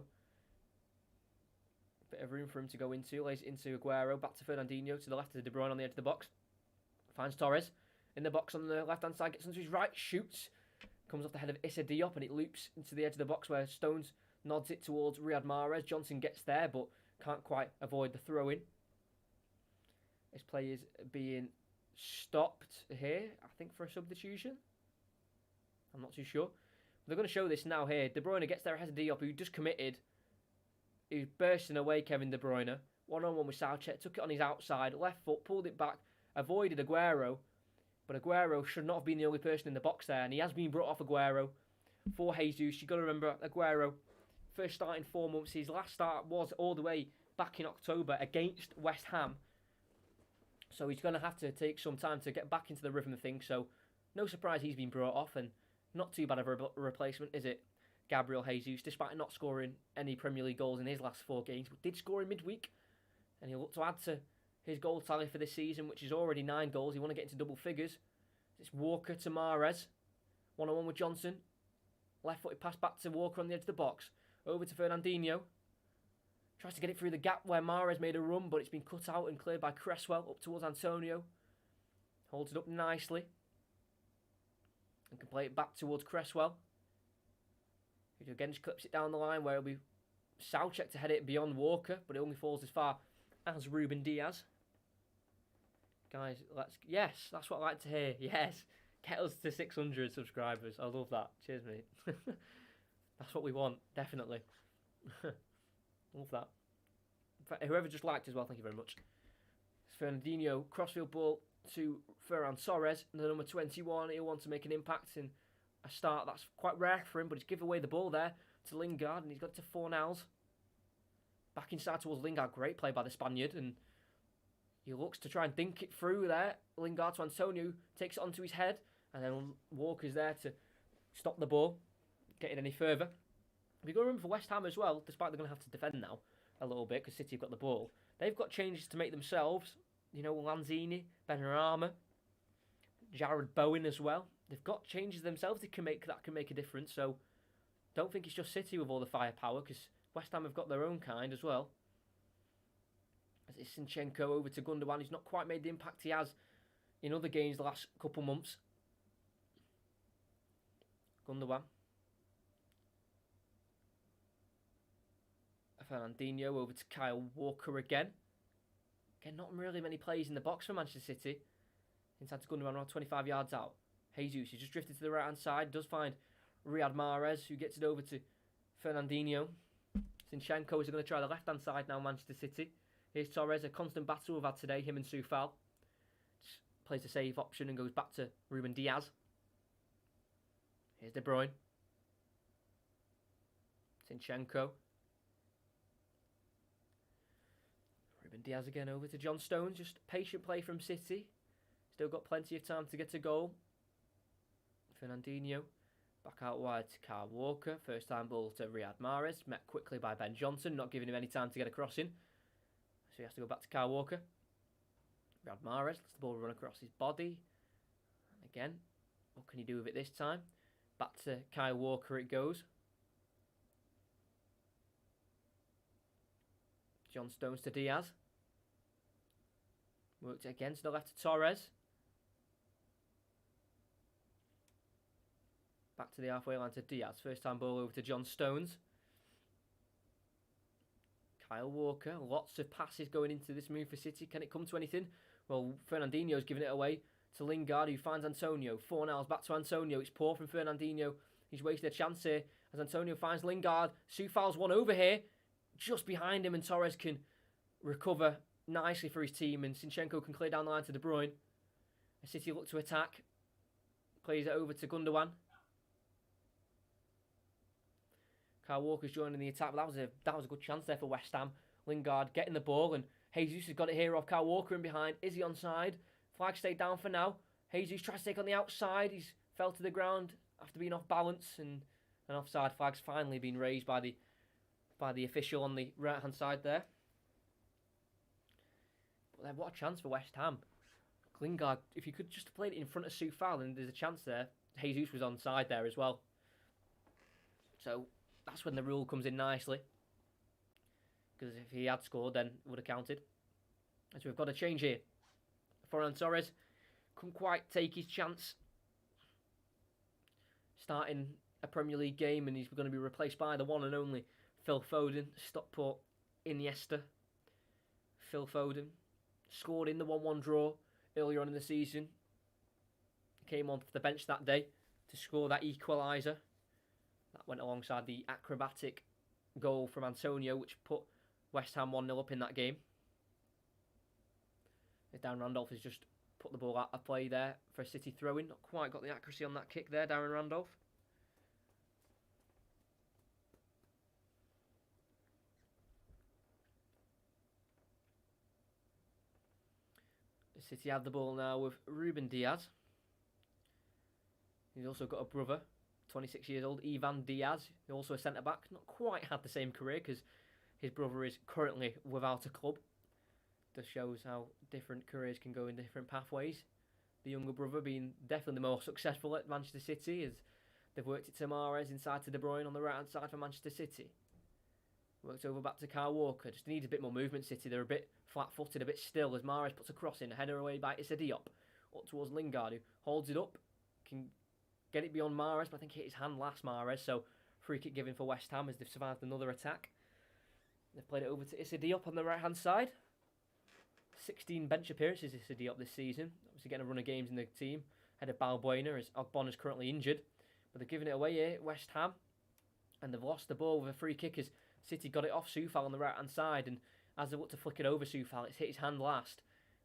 Bit of room for him to go into. Lays it into Aguero. Back to Fernandinho. To the left of De Bruyne on the edge of the box. Finds Torres in the box on the left-hand side. Gets onto his right. Shoots. Comes off the head of Issa Diop and it loops into the edge of the box where Stones nods it towards Riyad Mahrez. Johnson gets there but can't quite avoid the throw-in. This play is being stopped here, I think, for a substitution. I'm not too sure. They're going to show this now here. De Bruyne gets there ahead of Diop, who just committed. He's bursting away, Kevin De Bruyne. One-on-one with Soucek. Took it on his outside. Left foot, pulled it back. Avoided Aguero. But Aguero should not have been the only person in the box there. And he has been brought off Aguero for Jesus. You've got to remember, Aguero, first start in 4 months. His last start was all the way back in October against West Ham. So he's going to have to take some time to get back into the rhythm of things. So no surprise he's been brought off, and not too bad of a replacement, is it? Gabriel Jesus, despite not scoring any Premier League goals in his last 4 games, but did score in midweek. And he'll look to add to his goal tally for this season, which is already 9 goals. He want to get into double figures. It's Walker to Mahrez. One-on-one with Johnson. Left-footed pass back to Walker on the edge of the box. Over to Fernandinho. Tries to get it through the gap where Mahrez made a run, but it's been cut out and cleared by Cresswell up towards Antonio. Holds it up nicely. And can play it back towards Cresswell. Who again just clips it down the line where it'll be Soucek to head it beyond Walker, but it only falls as far as Ruben Diaz. Guys, yes, that's what I like to hear. Yes, get us to 600 subscribers. I love that. Cheers, mate. That's what we want, definitely. Love that. In fact, whoever just liked as well, thank you very much. It's Fernandinho, crossfield ball to Ferran Torres, the number 21. He'll want to make an impact in a start that's quite rare for him, but he's given away the ball there to Lingard, and he's got to Fornals. Back inside towards Lingard, great play by the Spaniard, and he looks to try and dink it through there. Lingard to Antonio, takes it onto his head, and then Walker's there to stop the ball getting any further. We've got to remember for West Ham as well, despite they're going to have to defend now a little bit because City have got the ball. They've got changes to make themselves. You know, Lanzini, Benrahma, Jared Bowen as well. They've got changes themselves that can make a difference. So don't think it's just City with all the firepower because West Ham have got their own kind as well. As it's Zinchenko over to Gundogan. He's not quite made the impact he has in other games the last couple months. Gundogan. Fernandinho over to Kyle Walker again. Again, not really many plays in the box for Manchester City. Inside to Gundogan around 25 yards out. Jesus, he just drifted to the right-hand side. Does find Riyad Mahrez, who gets it over to Fernandinho. Zinchenko is going to try the left-hand side now, Manchester City. Here's Torres, a constant battle we've had today, him and Soufal. Just plays the save option and goes back to Ruben Diaz. Here's De Bruyne. Zinchenko. Ruben Diaz again over to John Stones. Just patient play from City. Still got plenty of time to get a goal. Fernandinho. Back out wide to Kyle Walker. First time ball to Riyad Mahrez. Met quickly by Ben Johnson. Not giving him any time to get a cross in. So he has to go back to Kyle Walker. Riyad Mahrez lets the ball run across his body. And again, what can he do with it this time? Back to Kyle Walker it goes. John Stones to Diaz. Worked it again to the left to Torres. Back to the halfway line to Diaz. First time ball over to John Stones. Kyle Walker. Lots of passes going into this move for City. Can it come to anything? Well, Fernandinho's giving it away to Lingard, who finds Antonio. Fornals back to Antonio. It's poor from Fernandinho. He's wasted a chance here as Antonio finds Lingard. Soufal's one over here. Just behind him, and Torres can recover nicely for his team, and Zinchenko can clear down the line to De Bruyne. City look to attack. Plays it over to Gundogan. Kyle Walker's joining the attack, but that was a good chance there for West Ham. Lingard getting the ball, and Jesus has got it here off Kyle Walker in behind. Is he onside? Flag stayed down for now. Jesus tries to take on the outside. He's fell to the ground after being off balance, and an offside flag's finally been raised by the official on the right hand side there. But then what a chance for West Ham. Lingard, if you could just play it in front of Soufal, and there's a chance there. Jesus was onside there as well. So that's when the rule comes in nicely. Because if he had scored, then it would have counted. And so we've got a change here. Ferran Torres couldn't quite take his chance. Starting a Premier League game, and he's going to be replaced by the one and only Phil Foden. Stockport Iniesta. Phil Foden scored in the 1-1 draw earlier on in the season. Came on the bench that day to score that equaliser. That went alongside the acrobatic goal from Antonio, which put West Ham 1-0 up in that game. Darren Randolph has just put the ball out of play there for a City throw-in. Not quite got the accuracy on that kick there, Darren Randolph. City have the ball now with Ruben Diaz. He's also got a brother, 26 years old, Ivan Diaz, also a centre-back. Not quite had the same career because his brother is currently without a club. Just shows how different careers can go in different pathways. The younger brother being definitely the more successful at Manchester City, as they've worked it to Mahrez inside to De Bruyne on the right-hand side for Manchester City. Worked over back to Kyle Walker. Just needs a bit more movement, City. They're a bit flat-footed, a bit still as Mahrez puts a cross in. A header away by Issa Diop. Up towards Lingard, who holds it up. Can get it beyond Mahrez, but I think he hit his hand last, Mahrez. So free kick given for West Ham as they've survived another attack. They've played it over to Issa Diop on the right-hand side. 16 bench appearances Issa Diop this season. Obviously getting a run of games in the team. Head of Balbuena as Ogbon is currently injured. But they're giving it away here, West Ham. And they've lost the ball with a free kick as City got it off Soufal on the right-hand side, and as they look to flick it over Soufal, it's hit his hand last.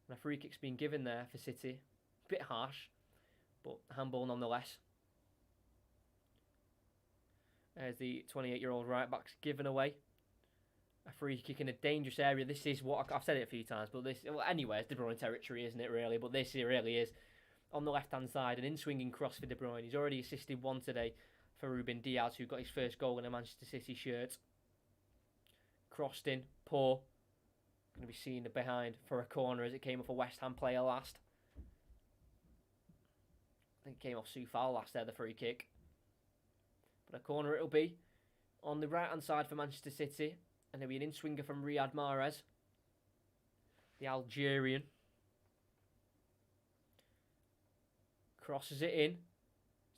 And a free kick's been given there for City. A bit harsh, but handball nonetheless. There's the 28-year-old right-back's given away. A free kick in a dangerous area. This is what, I've said it a few times, but this, well, anyway, it's De Bruyne territory, isn't it, really? But this really is. On the left-hand side, an in-swinging cross for De Bruyne. He's already assisted one today for Ruben Diaz, who got his first goal in a Manchester City shirt. Crossed in, poor. Going to be seen behind for a corner as it came off a West Ham player last. I think it came off Soufal last there, the free kick. But a corner it'll be. On the right-hand side for Manchester City. And there'll be an in-swinger from Riyad Mahrez, the Algerian. Crosses it in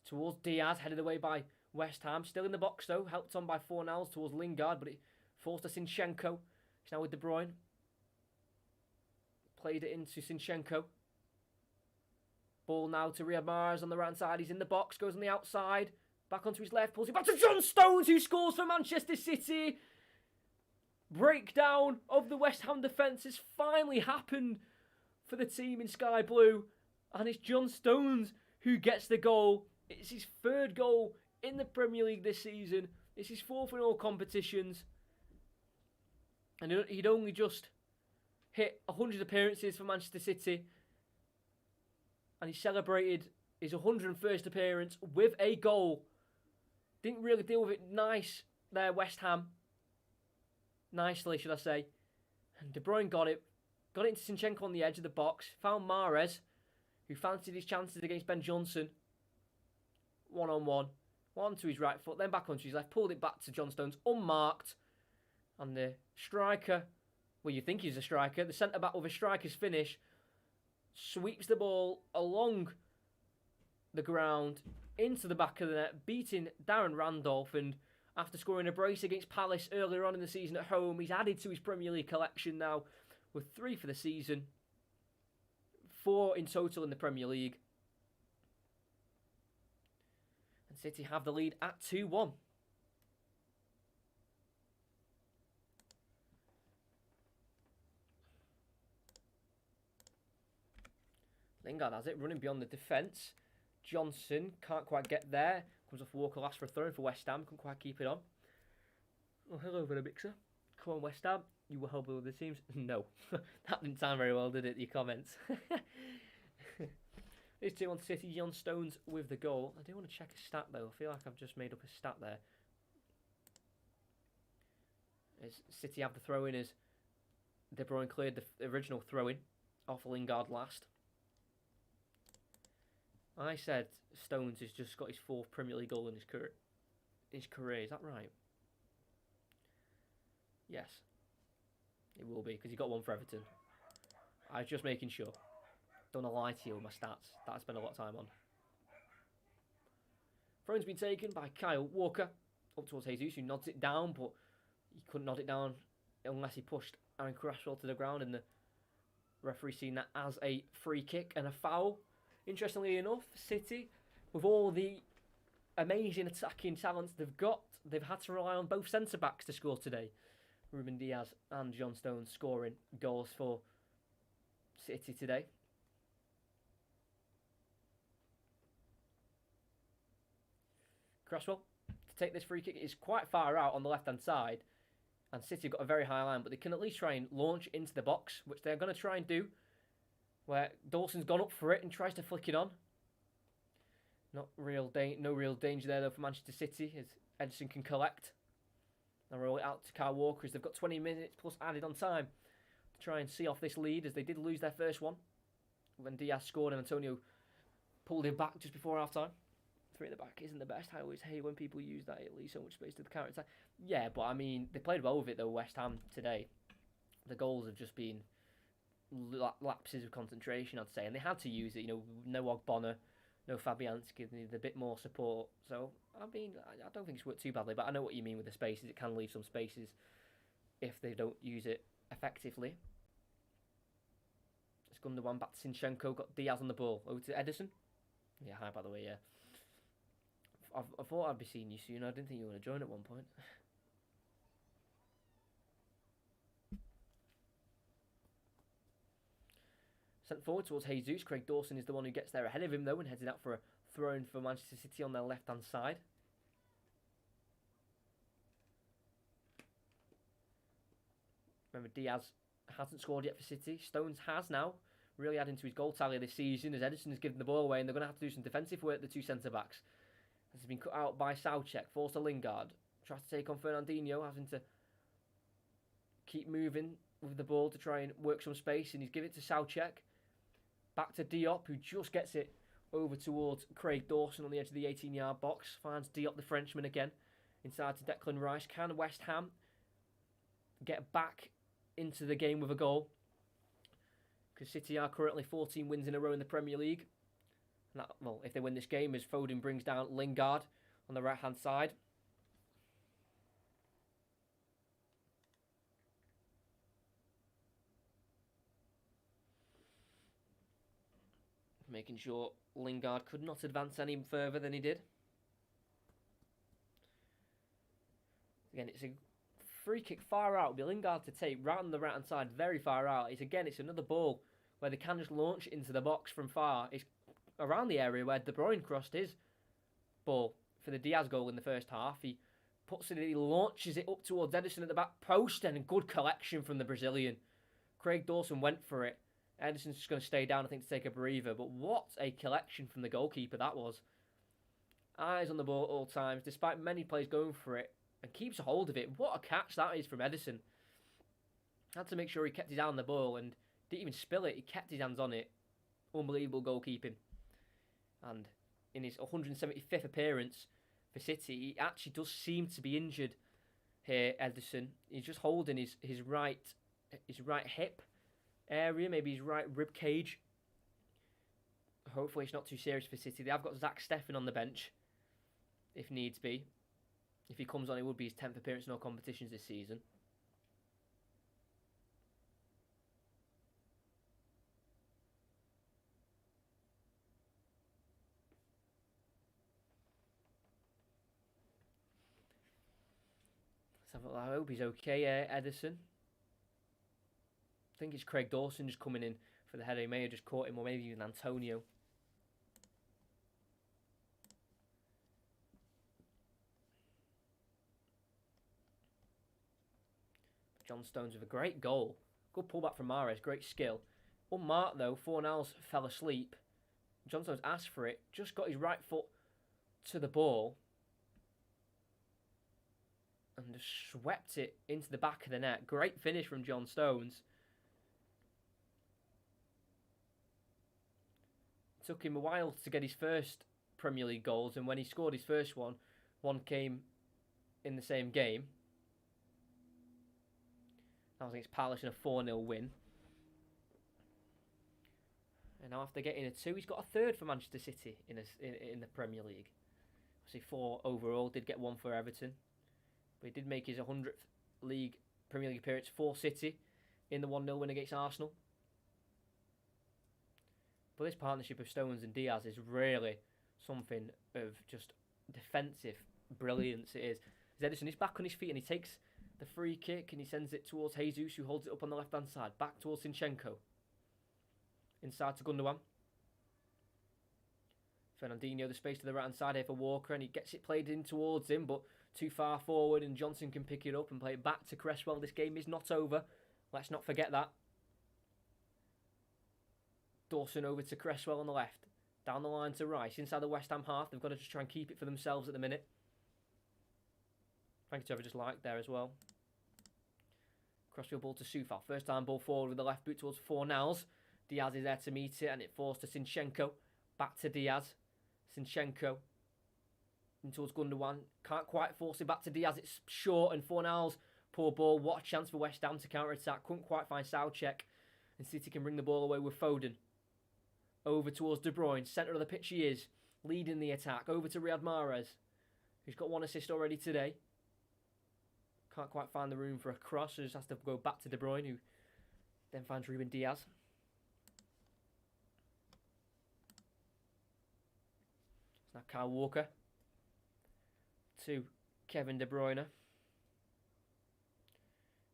towards Diaz, headed away by West Ham. Still in the box though, helped on by Fornals towards Lingard, but it forced to Zinchenko. He's now with De Bruyne. Played it into Zinchenko. Ball now to Riyad Mahrez on the right side. He's in the box, goes on the outside. Back onto his left, pulls it back to John Stones, who scores for Manchester City. Breakdown of the West Ham defence has finally happened for the team in Sky Blue. And it's John Stones who gets the goal. It's his third goal in the Premier League this season. It's his fourth in all competitions. And he'd only just hit 100 appearances for Manchester City. And he celebrated his 101st appearance with a goal. Didn't really deal with it nice there, West Ham. Nicely, should I say. And De Bruyne got it. Got it into Zinchenko on the edge of the box. Found Mahrez, who fancied his chances against Ben Johnson. One-on-one. One to his right foot, then back onto his left. Pulled it back to John Stones, unmarked. And the striker, well, you think he's a striker. The centre-back with a striker's finish sweeps the ball along the ground into the back of the net, beating Darren Randolph. And after scoring a brace against Palace earlier on in the season at home, he's added to his Premier League collection now with 3 for the season. 4 in total in the Premier League. And City have the lead at 2-1. Lingard has it, running beyond the defence. Johnson can't quite get there. Comes off Walker last for a throw for West Ham. Couldn't quite keep it on. Oh, hello there, Mixer. Come on, West Ham. You will help with the teams. No. That didn't sound very well, did it, your comments? It's 2-1 City. John Stones with the goal. I do want to check a stat, though. I feel like I've just made up a stat there. As City have the throw-in as De Bruyne cleared the original throw-in off Lingard last. I said Stones has just got his 4th Premier League goal in his career. Is that right? Yes. It will be, because he got 1 for Everton. I was just making sure. Don't want to lie to you with my stats that I spent a lot of time on. Thrown's been taken by Kyle Walker up towards Jesus, who nods it down, but he couldn't nod it down unless he pushed Aaron Cresswell to the ground, and the referee seen that as a free kick and a foul. Interestingly enough, City, with all the amazing attacking talents they've got, they've had to rely on both centre-backs to score today. Ruben Diaz and John Stones scoring goals for City today. Cresswell to take this free kick is quite far out on the left-hand side, and City have got a very high line, but they can at least try and launch into the box, which they're going to try and do, where Dawson's gone up for it and tries to flick it on. No real danger there, though, for Manchester City, as Edison can collect. They'll roll it out to Kyle Walker, as they've got 20 minutes plus added on time to try and see off this lead, as they did lose their first one when Diaz scored and Antonio pulled him back just before half-time. 3 at the back isn't the best. I always hate when people use that. It leaves so much space to the counter-attack. Yeah, but I mean, they played well with it, though, West Ham today. The goals have just been lapses of concentration, I'd say, and they had to use it. You know, no Ogbonna, no Fabianski, they needed a bit more support. So, I mean, I don't think it's worked too badly, but I know what you mean with the spaces. It can leave some spaces if they don't use it effectively. It's Gundogan back to Zinchenko, got Diaz on the ball. Over to Edison. Yeah, hi, by the way, yeah. I thought I'd be seeing you soon. I didn't think you were going to join at one point. Sent forward towards Jesus. Craig Dawson is the one who gets there ahead of him, though, and headed out for a throw-in for Manchester City on their left-hand side. Remember, Diaz hasn't scored yet for City. Stones has now, really adding to his goal tally this season, as Edison has given the ball away, and they're going to have to do some defensive work, the 2 centre-backs. This has been cut out by Soucek, forced to Lingard. Tries to take on Fernandinho, having to keep moving with the ball to try and work some space, and he's given it to Soucek. Back to Diop, who just gets it over towards Craig Dawson on the edge of the 18-yard box. Finds Diop, the Frenchman, again. Inside to Declan Rice. Can West Ham get back into the game with a goal? Because City are currently 14 wins in a row in the Premier League. That, well, if they win this game, as Foden brings down Lingard on the right-hand side. Making sure Lingard could not advance any further than he did. Again, it's a free kick far out. It'll be Lingard to take right on the right-hand side, very far out. It's another ball where they can just launch into the box from far. It's around the area where De Bruyne crossed his ball for the Diaz goal in the first half. He puts it in, he launches it up towards Ederson at the back post, and a good collection from the Brazilian. Craig Dawson went for it. Ederson's just going to stay down, I think, to take a breather. But what a collection from the goalkeeper that was. Eyes on the ball at all times, despite many players going for it, and keeps a hold of it. What a catch that is from Ederson. Had to make sure he kept his eye on the ball and didn't even spill it. He kept his hands on it. Unbelievable goalkeeping. And in his 175th appearance for City, he actually does seem to be injured here, Ederson. He's just holding his right hip area, maybe his right rib cage. Hopefully it's not too serious for City. They have got Zach Steffen on the bench, if needs be. If he comes on, it would be his 10th appearance in all competitions this season. I hope he's okay, Ederson. I think it's Craig Dawson just coming in for the header. He may have just caught him, or maybe even Antonio. John Stones with a great goal. Good pullback from Mahrez, great skill. Unmarked though, Fornals fell asleep. John Stones asked for it, just got his right foot to the ball and just swept it into the back of the net. Great finish from John Stones. It took him a while to get his first Premier League goals, and when he scored his first one came in the same game. That was against Palace in a 4-0 win. And now after getting a 2, he's got a third for Manchester City in the Premier League. Obviously 4 overall, did get 1 for Everton. But he did make his 100th Premier League appearance for City in the 1-0 win against Arsenal. But this partnership of Stones and Diaz is really something of just defensive brilliance. It is. Ederson is back on his feet and he takes the free kick and he sends it towards Jesus, who holds it up on the left-hand side. Back towards Zinchenko. Inside to Gundogan. Fernandinho, the space to the right-hand side here for Walker, and he gets it played in towards him, but too far forward, and Johnson can pick it up and play it back to Cresswell. This game is not over. Let's not forget that. Dawson over to Cresswell on the left. Down the line to Rice. Inside the West Ham half. They've got to just try and keep it for themselves at the minute. Thank you to whoever just liked there as well. Crossfield ball to Soufal. First time ball forward with the left boot towards Fornals. Diaz is there to meet it, and it falls to Zinchenko. Back to Diaz. Zinchenko. In towards Gundogan. Can't quite force it back to Diaz. It's short, and Fornals, poor ball. What a chance for West Ham to counter-attack. Couldn't quite find Soucek. And City can bring the ball away with Foden. Over towards De Bruyne. Centre of the pitch he is. Leading the attack. Over to Riyad Mahrez, who's got 1 assist already today. Can't quite find the room for a cross, so just has to go back to De Bruyne, who then finds Ruben Diaz. It's now Kyle Walker to Kevin De Bruyne.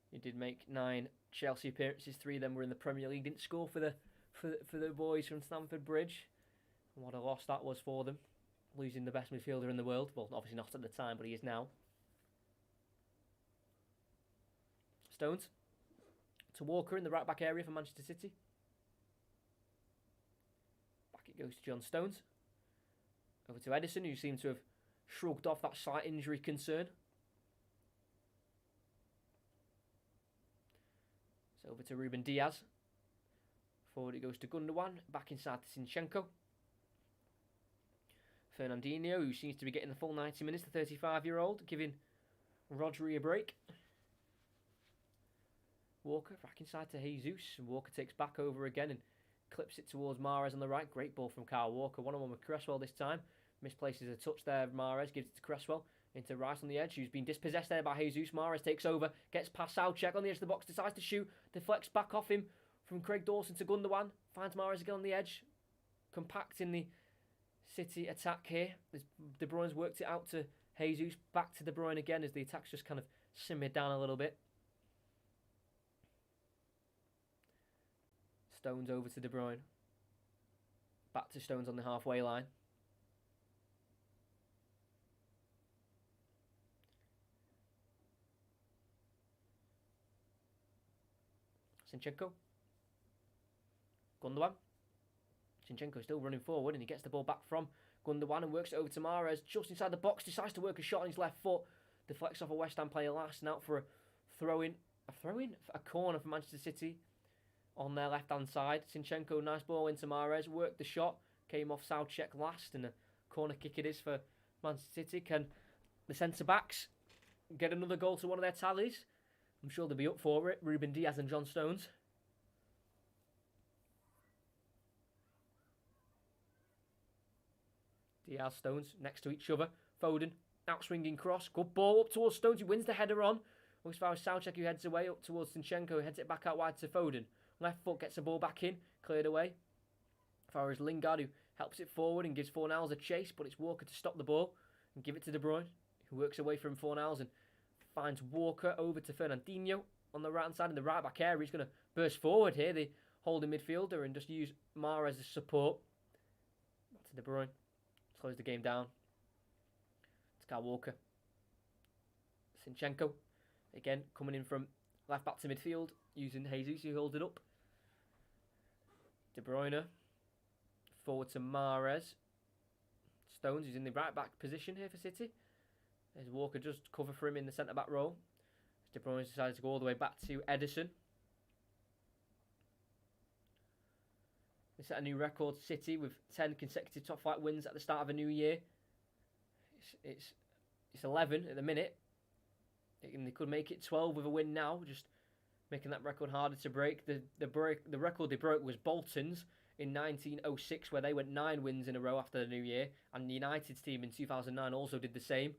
He did make 9 Chelsea appearances, 3 of them were in the Premier League. Didn't score for the boys from Stamford Bridge. And what a loss that was for them, losing the best midfielder in the world. Well, obviously not at the time, but he is now. Stones to Walker in the right back area for Manchester City. Back it goes to John Stones. Over to Ederson, who seemed to have shrugged off that slight injury concern. So over to Ruben Diaz. Forward it goes to Gundogan. Back inside to Zinchenko. Fernandinho, who seems to be getting the full 90 minutes, the 35-year-old, giving Rodri a break. Walker back inside to Jesus, and Walker takes back over again and clips it towards Mahrez on the right. Great ball from Kyle Walker. 1-on-1 with Cresswell this time. Misplaces a touch there. Mahrez gives it to Cresswell. Into Rice on the edge, who's been dispossessed there by Jesus. Mahrez takes over, gets past Soucek on the edge of the box, decides to shoot, deflects back off him from Craig Dawson to Gundogan. Finds Mahrez again on the edge. Compacting the City attack here. As De Bruyne's worked it out to Jesus. Back to De Bruyne again as the attack's just kind of simmered down a little bit. Stones over to De Bruyne. Back to Stones on the halfway line. Zinchenko. Gundogan. Zinchenko still running forward, and he gets the ball back from Gundogan and works it over to Mahrez. Just inside the box, decides to work a shot on his left foot. Deflects off a West Ham player last and out for a throw-in. A corner for Manchester City on their left-hand side. Zinchenko, nice ball into Mahrez. Worked the shot. Came off Soucek last, and a corner kick it is for Manchester City. Can the centre-backs get another goal to one of their tallies? I'm sure they'll be up for it. Ruben Diaz and John Stones. Diaz, Stones next to each other. Foden, out-swinging cross. Good ball up towards Stones, who wins the header on. Looks for Soucek, who heads away up towards Zinchenko, who heads it back out wide to Foden. Left foot gets the ball back in, cleared away. As far as Lingard, who helps it forward and gives Fornals a chase, but it's Walker to stop the ball and give it to De Bruyne, who works away from Fornals and finds Walker over to Fernandinho on the right-hand side in the right-back area. He's going to burst forward here, the holding midfielder, and just use Mahrez as support. To De Bruyne. Slows the game down. It's Kyle Walker. Zinchenko. Again, coming in from left back to midfield, using Jesus, who holds it up. De Bruyne. Forward to Mahrez. Stones, who's in the right back position here for City. There's Walker just cover for him in the centre back role. De Bruyne decided to go all the way back to Ederson. They set a new record, City, with 10 consecutive top flight wins at the start of a new year. It's 11 at the minute. And they could make it 12 with a win now, just making that record harder to break. The record they broke was Bolton's in 1906, where they went 9 wins in a row after the new year, and United's team in 2009 also did the same.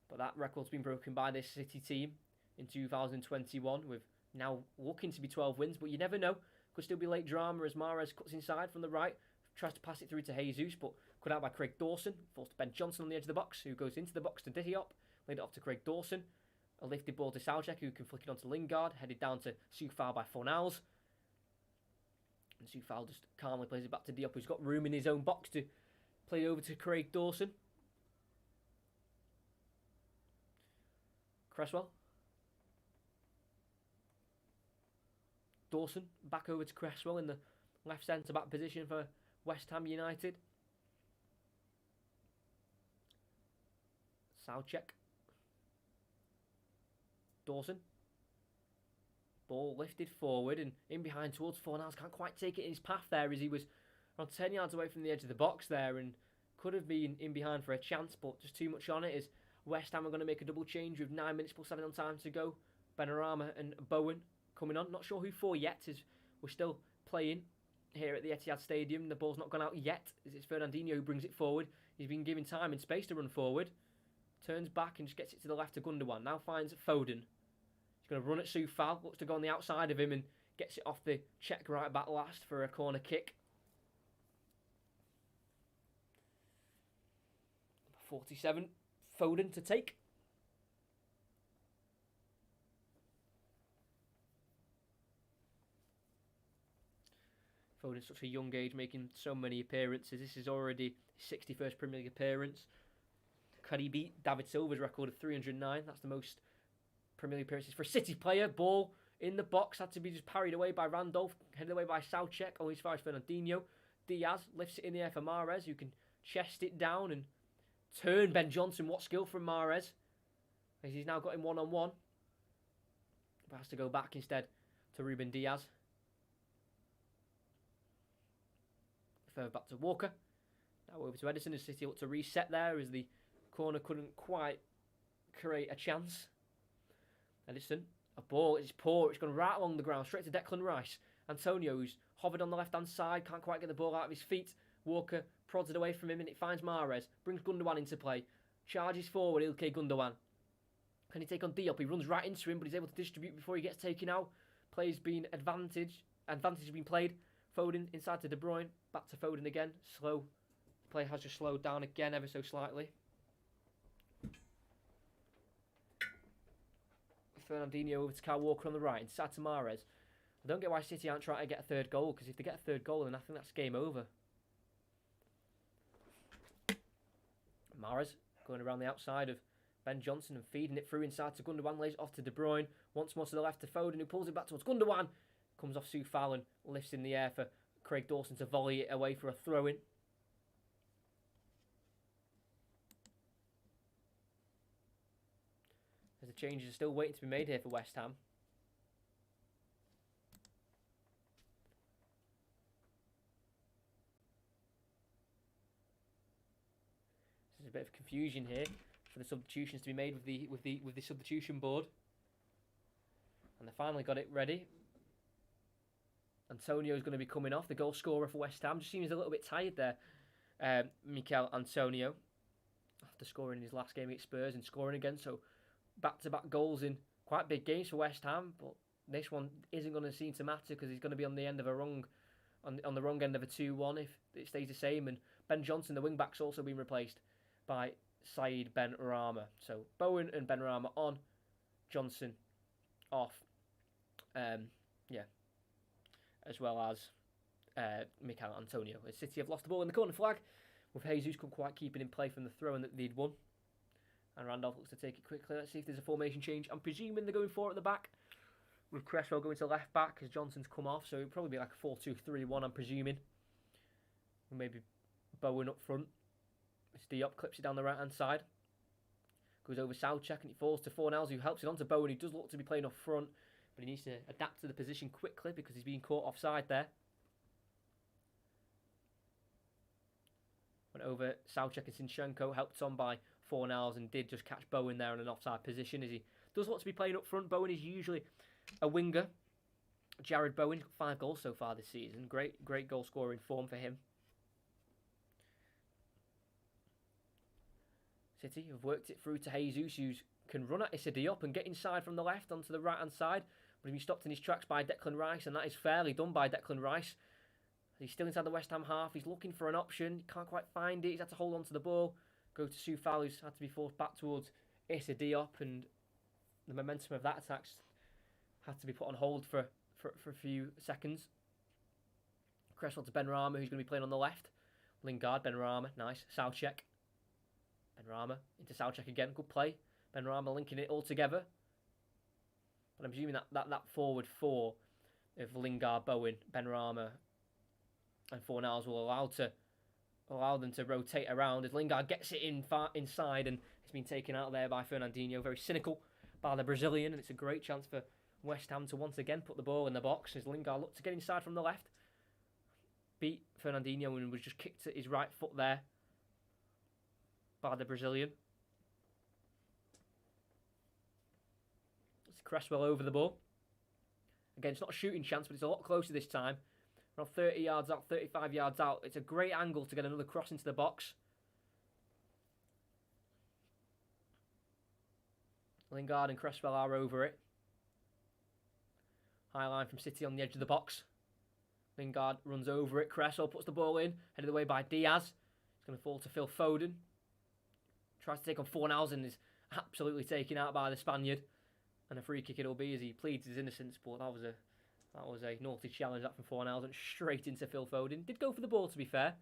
But that record's been broken by this City team in 2021, with now looking to be 12 wins, but you never know. Could still be late drama as Mahrez cuts inside from the right, tries to pass it through to Jesus, but cut out by Craig Dawson. Falls to Ben Johnson on the edge of the box, who goes into the box to Diop, laid it off to Craig Dawson. A lifted ball to Soucek, who can flick it onto Lingard, headed down to Soufal by Fornals. And Soufal just calmly plays it back to Diop, who's got room in his own box to play it over to Craig Dawson. Cresswell. Dawson back over to Cresswell in the left centre back position for West Ham United. Soucek. Dawson. Ball lifted forward and in behind towards Fornals. Can't quite take it in his path there, as he was around 10 yards away from the edge of the box there and could have been in behind for a chance, but just too much on it, as West Ham are going to make a double change with 9 minutes plus 7 on time to go. Benrahma and Bowen coming on. Not sure who for yet, as we're still playing here at the Etihad Stadium. The ball's not gone out yet, as it's Fernandinho who brings it forward. He's been given time and space to run forward. Turns back and just gets it to the left to Gundogan. Now finds Foden. He's going to run at Soufal. Looks to go on the outside of him and gets it off the Czech right back last for a corner kick. 47. Foden to take. Foden, such a young age, making so many appearances. This is already his 61st Premier League appearance. Could he beat David Silva's record of 309? That's the most Premier League appearances for a City player. Ball in the box, had to be just parried away by Randolph, headed away by Soucek, only as far as Fernandinho. Diaz lifts it in the air for Mahrez, who can chest it down and turn Ben Johnson. What skill from Mahrez, as he's now got him one-on-one. But has to go back instead to Ruben Diaz. Further back to Walker. Now over to Ederson, as City look to reset there, as the corner couldn't quite create a chance. Ederson, a ball, it's poor, it's gone right along the ground, straight to Declan Rice. Antonio, who's hovered on the left-hand side, can't quite get the ball out of his feet. Walker prods it away from him and it finds Mahrez. Brings Gundogan into play. Charges forward, Ilkay Gundogan. Can he take on Diop? He runs right into him, but he's able to distribute before he gets taken out. Play's been advantage has been played. Foden inside to De Bruyne. Back to Foden again. Slow. The play has just slowed down again ever so slightly. Fernandinho over to Kyle Walker on the right. Inside to Mahrez. I don't get why City aren't trying to get a third goal, because if they get a third goal, then I think that's game over. Mahrez going around the outside of Ben Johnson and feeding it through inside to Gundogan. Lays it off to De Bruyne. Once more to the left to Foden, who pulls it back towards Gundogan. Comes off Soufal and lifts in the air for Craig Dawson to volley it away for a throw-in. As the changes are still waiting to be made here for West Ham. There's a bit of confusion here for the substitutions to be made with the substitution board. And they finally got it ready. Antonio's going to be coming off, the goal scorer for West Ham. Just seems a little bit tired there, Mikel Antonio, after scoring his last game at Spurs and scoring again. So back-to-back goals in quite big games for West Ham, but this one isn't going to seem to matter because he's going to be on the end of a wrong, on the wrong end of a 2-1 if it stays the same. And Ben Johnson, the wing-back's also been replaced by Said Benrahma. So Bowen and Benrahma on, Johnson off. As well as Mikel Antonio. As City have lost the ball in the corner flag, with Jesus couldn't quite keep it in play from the throw and that they'd won. And Randolph looks to take it quickly. Let's see if there's a formation change. I'm presuming they're going for it at the back, with Cresswell going to left back because Johnson's come off, so it'll probably be like a 4-2-3-1, I'm presuming. And maybe Bowen up front. As Diop clips it down the right-hand side. Goes over Soucek and it falls to Fornals, who helps it on to Bowen, who does look to be playing up front. But he needs to adapt to the position quickly because he's being caught offside there. Went over Soucek and Sinchenko, helped on by Fornals and did just catch Bowen there in an offside position as he does look to be playing up front. Bowen is usually a winger. Jared Bowen, 5 goals so far this season. Great goal scoring form for him. City have worked it through to Jesus, who can run at Issa Diop and get inside from the left onto the right-hand side. But he's stopped in his tracks by Declan Rice, and that is fairly done by Declan Rice. He's still inside the West Ham half. He's looking for an option. He can't quite find it. He's had to hold on to the ball. Go to Soufal, who's had to be forced back towards Issa Diop, and the momentum of that attack's had to be put on hold for a few seconds. Cresswell to Benrahma, who's going to be playing on the left. Lingard, Benrahma, nice. Soucek. Benrahma into Soucek again. Good play. Benrahma linking it all together. But I'm presuming that forward four of Lingard, Bowen, Benrahma and Fornals will allow them to rotate around as Lingard gets it in far inside and it's been taken out there by Fernandinho. Very cynical by the Brazilian, and it's a great chance for West Ham to once again put the ball in the box as Lingard looked to get inside from the left. Beat Fernandinho and was just kicked at his right foot there by the Brazilian. Cresswell over the ball. Again, it's not a shooting chance, but it's a lot closer this time. Around 30 yards out, 35 yards out. It's a great angle to get another cross into the box. Lingard and Cresswell are over it. High line from City on the edge of the box. Lingard runs over it. Cresswell puts the ball in. Headed away by Diaz. It's going to fall to Phil Foden. Tries to take on Fornals and is absolutely taken out by the Spaniard. And a free kick it'll be as he pleads his innocence, but that was a naughty challenge that from Fornals and straight into Phil Foden. Did go for the ball to be fair,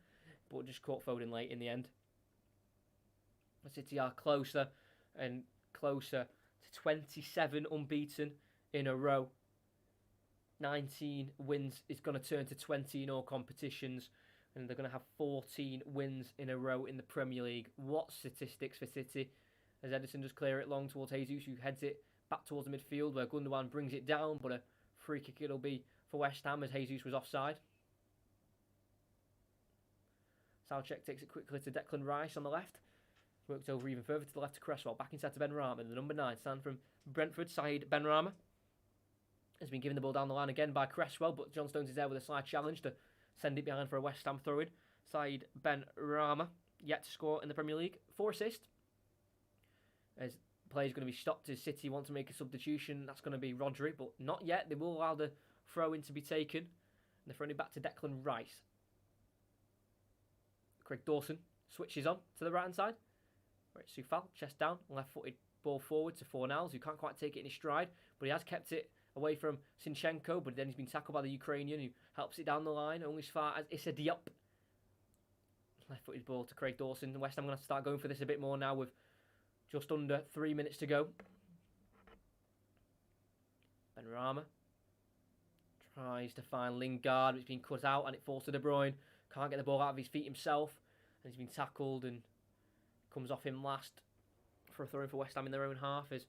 but just caught Foden late in the end. City are closer and closer to 27 unbeaten in a row. 19 wins is going to turn to 20 in all competitions, and they're going to have 14 wins in a row in the Premier League. What statistics for City as Ederson does clear it long towards Jesus, who heads it back towards the midfield where Gundogan brings it down, but a free kick it'll be for West Ham as Jesus was offside. Soucek takes it quickly to Declan Rice on the left. Worked over even further to the left to Cresswell. Back inside to Benrahma, the number 9 stand from Brentford, Said Benrahma. Has been given the ball down the line again by Cresswell, but John Stones is there with a slight challenge to send it behind for a West Ham throw-in. Said Benrahma, yet to score in the Premier League. 4 assists. As player's going to be stopped as City want to make a substitution. That's going to be Rodri, but not yet. They will allow the throw-in to be taken. And they're throwing it back to Declan Rice. Craig Dawson switches on to the right-hand side. Right, Soufal, chest down, left-footed ball forward to Fornals, who can't quite take it in his stride, but he has kept it away from Sinchenko, but then he's been tackled by the Ukrainian, who helps it down the line, only as far as Issa Diop. Left-footed ball to Craig Dawson. West Ham going to have to start going for this a bit more now with just under 3 minutes to go. Benrahma Tries to find Lingard, it's been cut out, and it falls to De Bruyne. Can't get the ball out of his feet himself, and he's been tackled and comes off him last for a throw-in for West Ham in their own half. As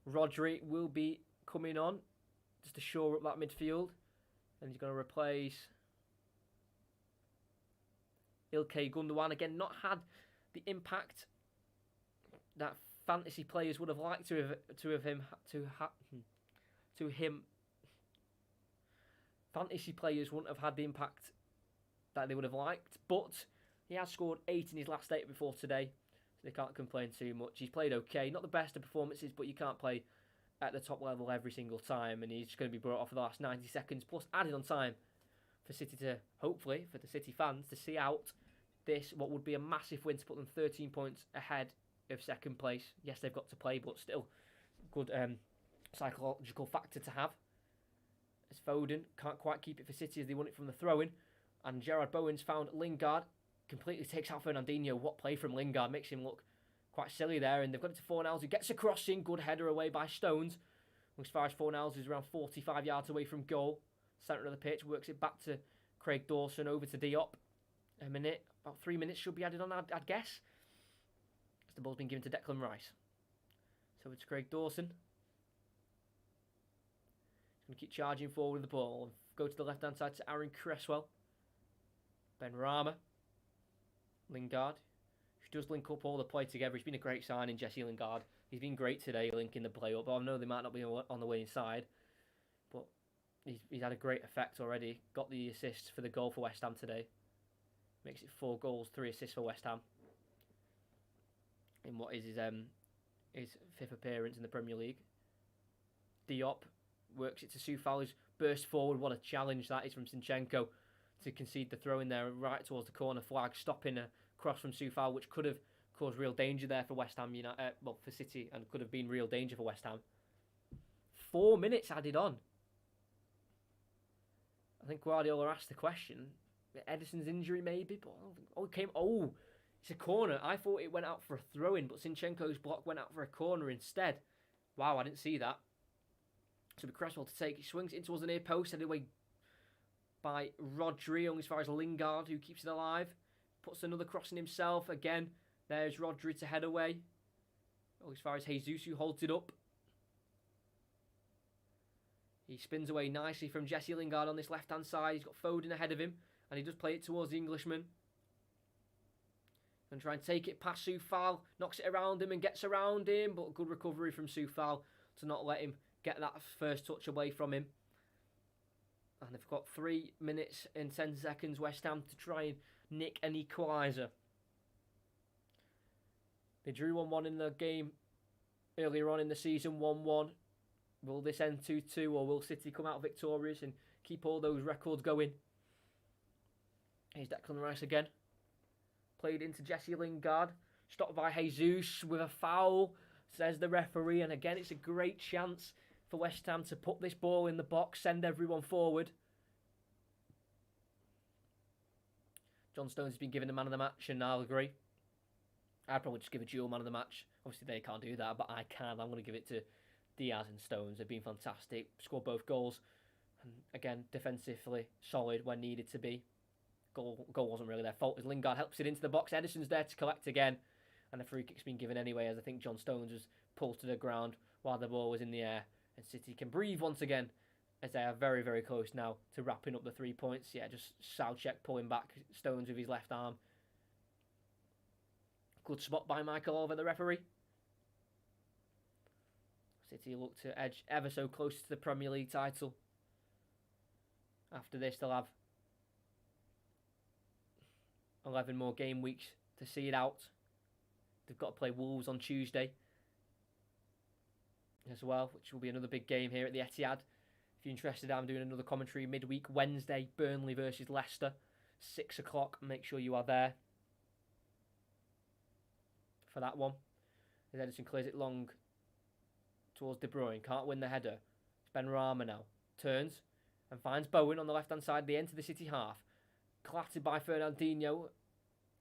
Rodri will be coming on just to shore up that midfield, and he's going to replace Ilkay Gundogan. Again, not had the impact that fantasy players would have liked Fantasy players wouldn't have had the impact that they would have liked, but he has scored 8 in his last 8 before today, so they can't complain too much. He's played okay, not the best of performances, but you can't play at the top level every single time, and he's just going to be brought off for the last 90 seconds, plus added on time for City to, hopefully, for the City fans, to see out this, what would be a massive win to put them 13 points ahead of second place. Yes, they've got to play, but still, good psychological factor to have. As Foden can't quite keep it for City as they won it from the throw-in, and Gerard Bowen's found Lingard, completely takes out Fernandinho. What play from Lingard, makes him look quite silly there, and they've got it to Fornals, who gets a crossing, good header away by Stones. As far as Fornals is around 45 yards away from goal, centre of the pitch, works it back to Craig Dawson, over to Diop. About 3 minutes should be added on, I'd guess. As the ball's been given to Declan Rice. So it's Craig Dawson. He's going to keep charging forward with the ball. Go to the left-hand side to Aaron Cresswell. Ben Rama. Lingard. Who does link up all the play together. He's been a great signing, Jesse Lingard. He's been great today, linking the play up. I know they might not be on the winning side, but he's had a great effect already. Got the assists for the goal for West Ham today. Makes it 4 goals, 3 assists for West Ham. In what is his 5th appearance in the Premier League. Diop works it to Soufal, who's burst forward. What a challenge that is from Zinchenko to concede the throw in there right towards the corner flag, stopping a cross from Soufal, which could have caused real danger there for West Ham United, for City, and could have been real danger for West Ham. 4 minutes added on. I think Guardiola asked the question. Ederson's injury maybe, but it's a corner. I thought it went out for a throw-in, but Zinchenko's block went out for a corner instead. Wow, I didn't see that. So Cresswell to take. He swings it in towards the near post, headed away by Rodri, only as far as Lingard, who keeps it alive. Puts another cross in himself. Again, there's Rodri to head away. Only as far as Jesus, who holds it up. He spins away nicely from Jesse Lingard on this left-hand side. He's got Foden ahead of him, and he does play it towards the Englishman. And try and take it past Soufal. Knocks it around him and gets around him, but good recovery from Soufal to not let him get that first touch away from him. And they've got 3 minutes and 10 seconds, West Ham, to try and nick an equaliser. They drew 1-1 in the game earlier on in the season, 1-1. Will this end 2-2, or will City come out victorious and keep all those records going? Here's Declan Rice again. Played into Jesse Lingard. Stopped by Jesus with a foul, says the referee. And again, it's a great chance for West Ham to put this ball in the box, send everyone forward. John Stones has been given the man of the match, and I'll agree. I'd probably just give a dual man of the match. Obviously, they can't do that, but I can. I'm going to give it to Diaz and Stones. They've been fantastic. Scored both goals. And again, defensively solid when needed to be. Goal wasn't really their fault, as Lingard helps it into the box. Ederson's there to collect again. And the free kick's been given anyway, as I think John Stones was pulled to the ground while the ball was in the air. And City can breathe once again, as they are very, very close now to wrapping up the 3 points. Yeah, just Soucek pulling back Stones with his left arm. Good spot by Michael Oliver, the referee. City look to edge ever so close to the Premier League title. After this, they'll have 11 more game weeks to see it out. They've got to play Wolves on Tuesday as well, which will be another big game here at the Etihad. If you're interested, I'm doing another commentary midweek Wednesday, Burnley versus Leicester, 6 o'clock. Make sure you are there for that one. As Ederson clears it long towards De Bruyne. Can't win the header. It's Ben Rama now. Turns and finds Bowen on the left-hand side. They enter the City half. Clattered by Fernandinho.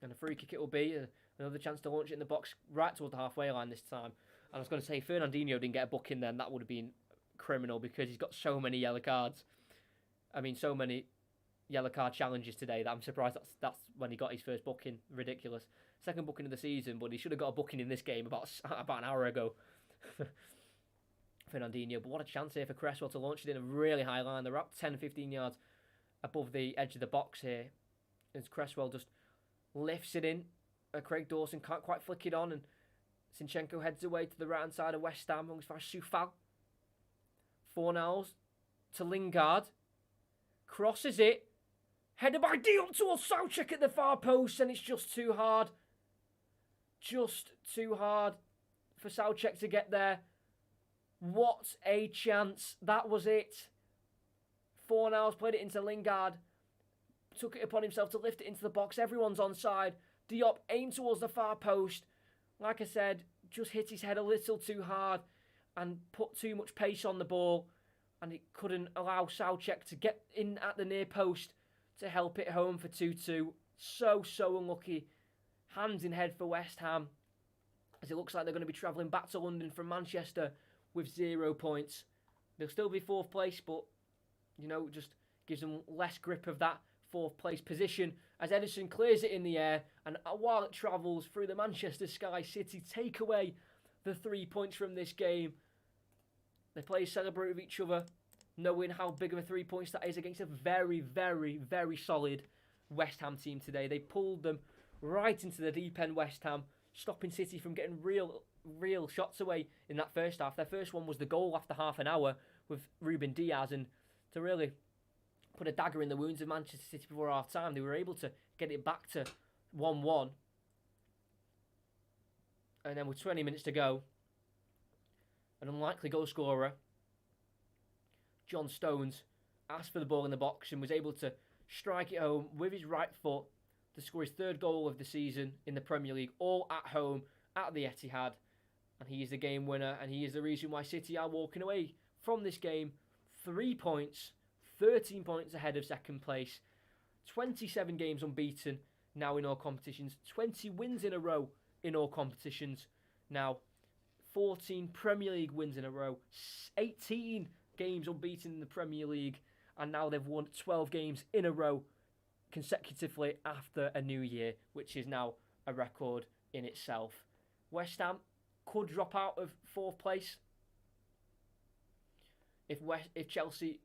And a free kick it will be. Another chance to launch it in the box right towards the halfway line this time. And I was going to say, Fernandinho didn't get a booking then. That would have been criminal because he's got so many yellow cards. I mean, so many yellow card challenges today that I'm surprised that's when he got his first booking. Ridiculous. Second booking of the season, but he should have got a booking in this game about an hour ago. Fernandinho, but what a chance here for Cresswell to launch it in a really high line. They're up 10-15 yards above the edge of the box here, as Cresswell just lifts it in. Craig Dawson can't quite flick it on, and Zinchenko heads away to the right hand side of West Ham. As far as Soufal, Fornals to Lingard, crosses it, headed by Dion towards Soucek at the far post, and it's just too hard. Just too hard for Soucek to get there. What a chance. That was it. Fornals played it into Lingard. Took it upon himself to lift it into the box. Everyone's onside. Diop aimed towards the far post. Like I said, just hit his head a little too hard and put too much pace on the ball. And it couldn't allow Soucek to get in at the near post to help it home for 2-2. So unlucky. Hands in head for West Ham, as it looks like they're going to be travelling back to London from Manchester with 0 points. They'll still be 4th place, but, you know, just gives them less grip of that 4th place position as Ederson clears it in the air, and while it travels through the Manchester Sky, City take away the 3 points from this game. They play celebrate with each other, knowing how big of a 3 points that is against a very solid West Ham team today. They pulled them right into the deep end, West Ham, stopping City from getting real shots away in that first half. Their first one was the goal after half an hour with Ruben Diaz, and to really put a dagger in the wounds of Manchester City before half time, they were able to get it back to 1-1. And then with 20 minutes to go, an unlikely goal scorer, John Stones, asked for the ball in the box and was able to strike it home with his right foot to score his 3rd goal of the season in the Premier League, all at home at the Etihad. And he is the game winner, and he is the reason why City are walking away from this game 3 points, 13 points ahead of second place, 27 games unbeaten now in all competitions, 20 wins in a row in all competitions now, 14 Premier League wins in a row, 18 games unbeaten in the Premier League, and now they've won 12 games in a row consecutively after a new year, which is now a record in itself. West Ham could drop out of 4th place if Chelsea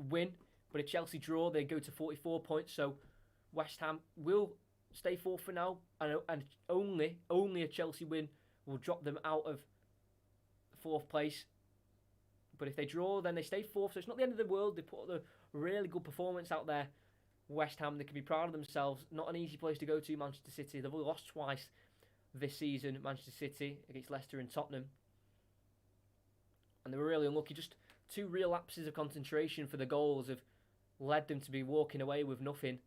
win, but if Chelsea draw, they go to 44 points. So West Ham will stay 4th for now, and only a Chelsea win will drop them out of 4th place. But if they draw, then they stay 4th, so it's not the end of the world. They put a really good performance out there. West Ham, they can be proud of themselves. Not an easy place to go to, Manchester City. They've only lost twice this season, Manchester City, against Leicester and Tottenham. And they were really unlucky. Just 2 real lapses of concentration for the goals have led them to be walking away with nothing.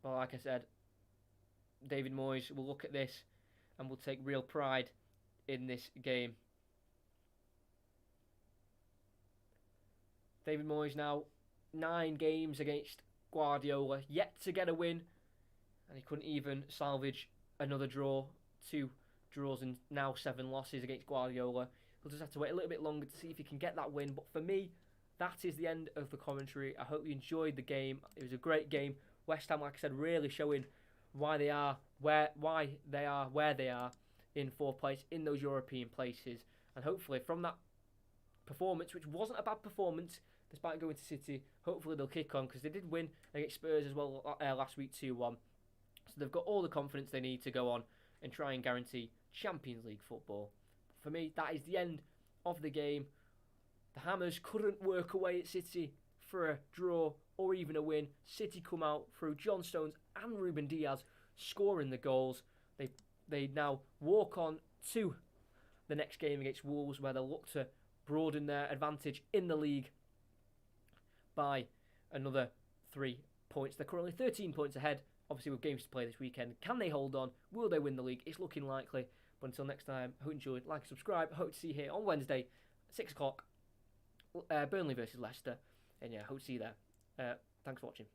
But like I said, David Moyes will look at this and will take real pride in this game. David Moyes now 9 games against Guardiola, yet to get a win, and he couldn't even salvage another draw. 2 draws and now 7 losses against Guardiola. He'll just have to wait a little bit longer to see if he can get that win. But for me, that is the end of the commentary. I hope you enjoyed the game. It was a great game. West Ham, like I said, really showing why they are where they are in 4th place in those European places. And hopefully from that performance, which wasn't a bad performance, despite going to City, hopefully they'll kick on, because they did win against Spurs as well last week 2-1. So they've got all the confidence they need to go on and try and guarantee Champions League football. For me, that is the end of the game. The Hammers couldn't work away at City for a draw or even a win. City come out through John Stones and Ruben Diaz scoring the goals. They now walk on to the next game against Wolves, where they'll look to broaden their advantage in the league by another 3 points. They're currently 13 points ahead, obviously with games to play this weekend. Can they hold on? Will they win the league? It's looking likely. But until next time, I hope you enjoyed. Like and subscribe. I hope to see you here on Wednesday, 6 o'clock, Burnley versus Leicester. And yeah, I hope to see you there. Thanks for watching.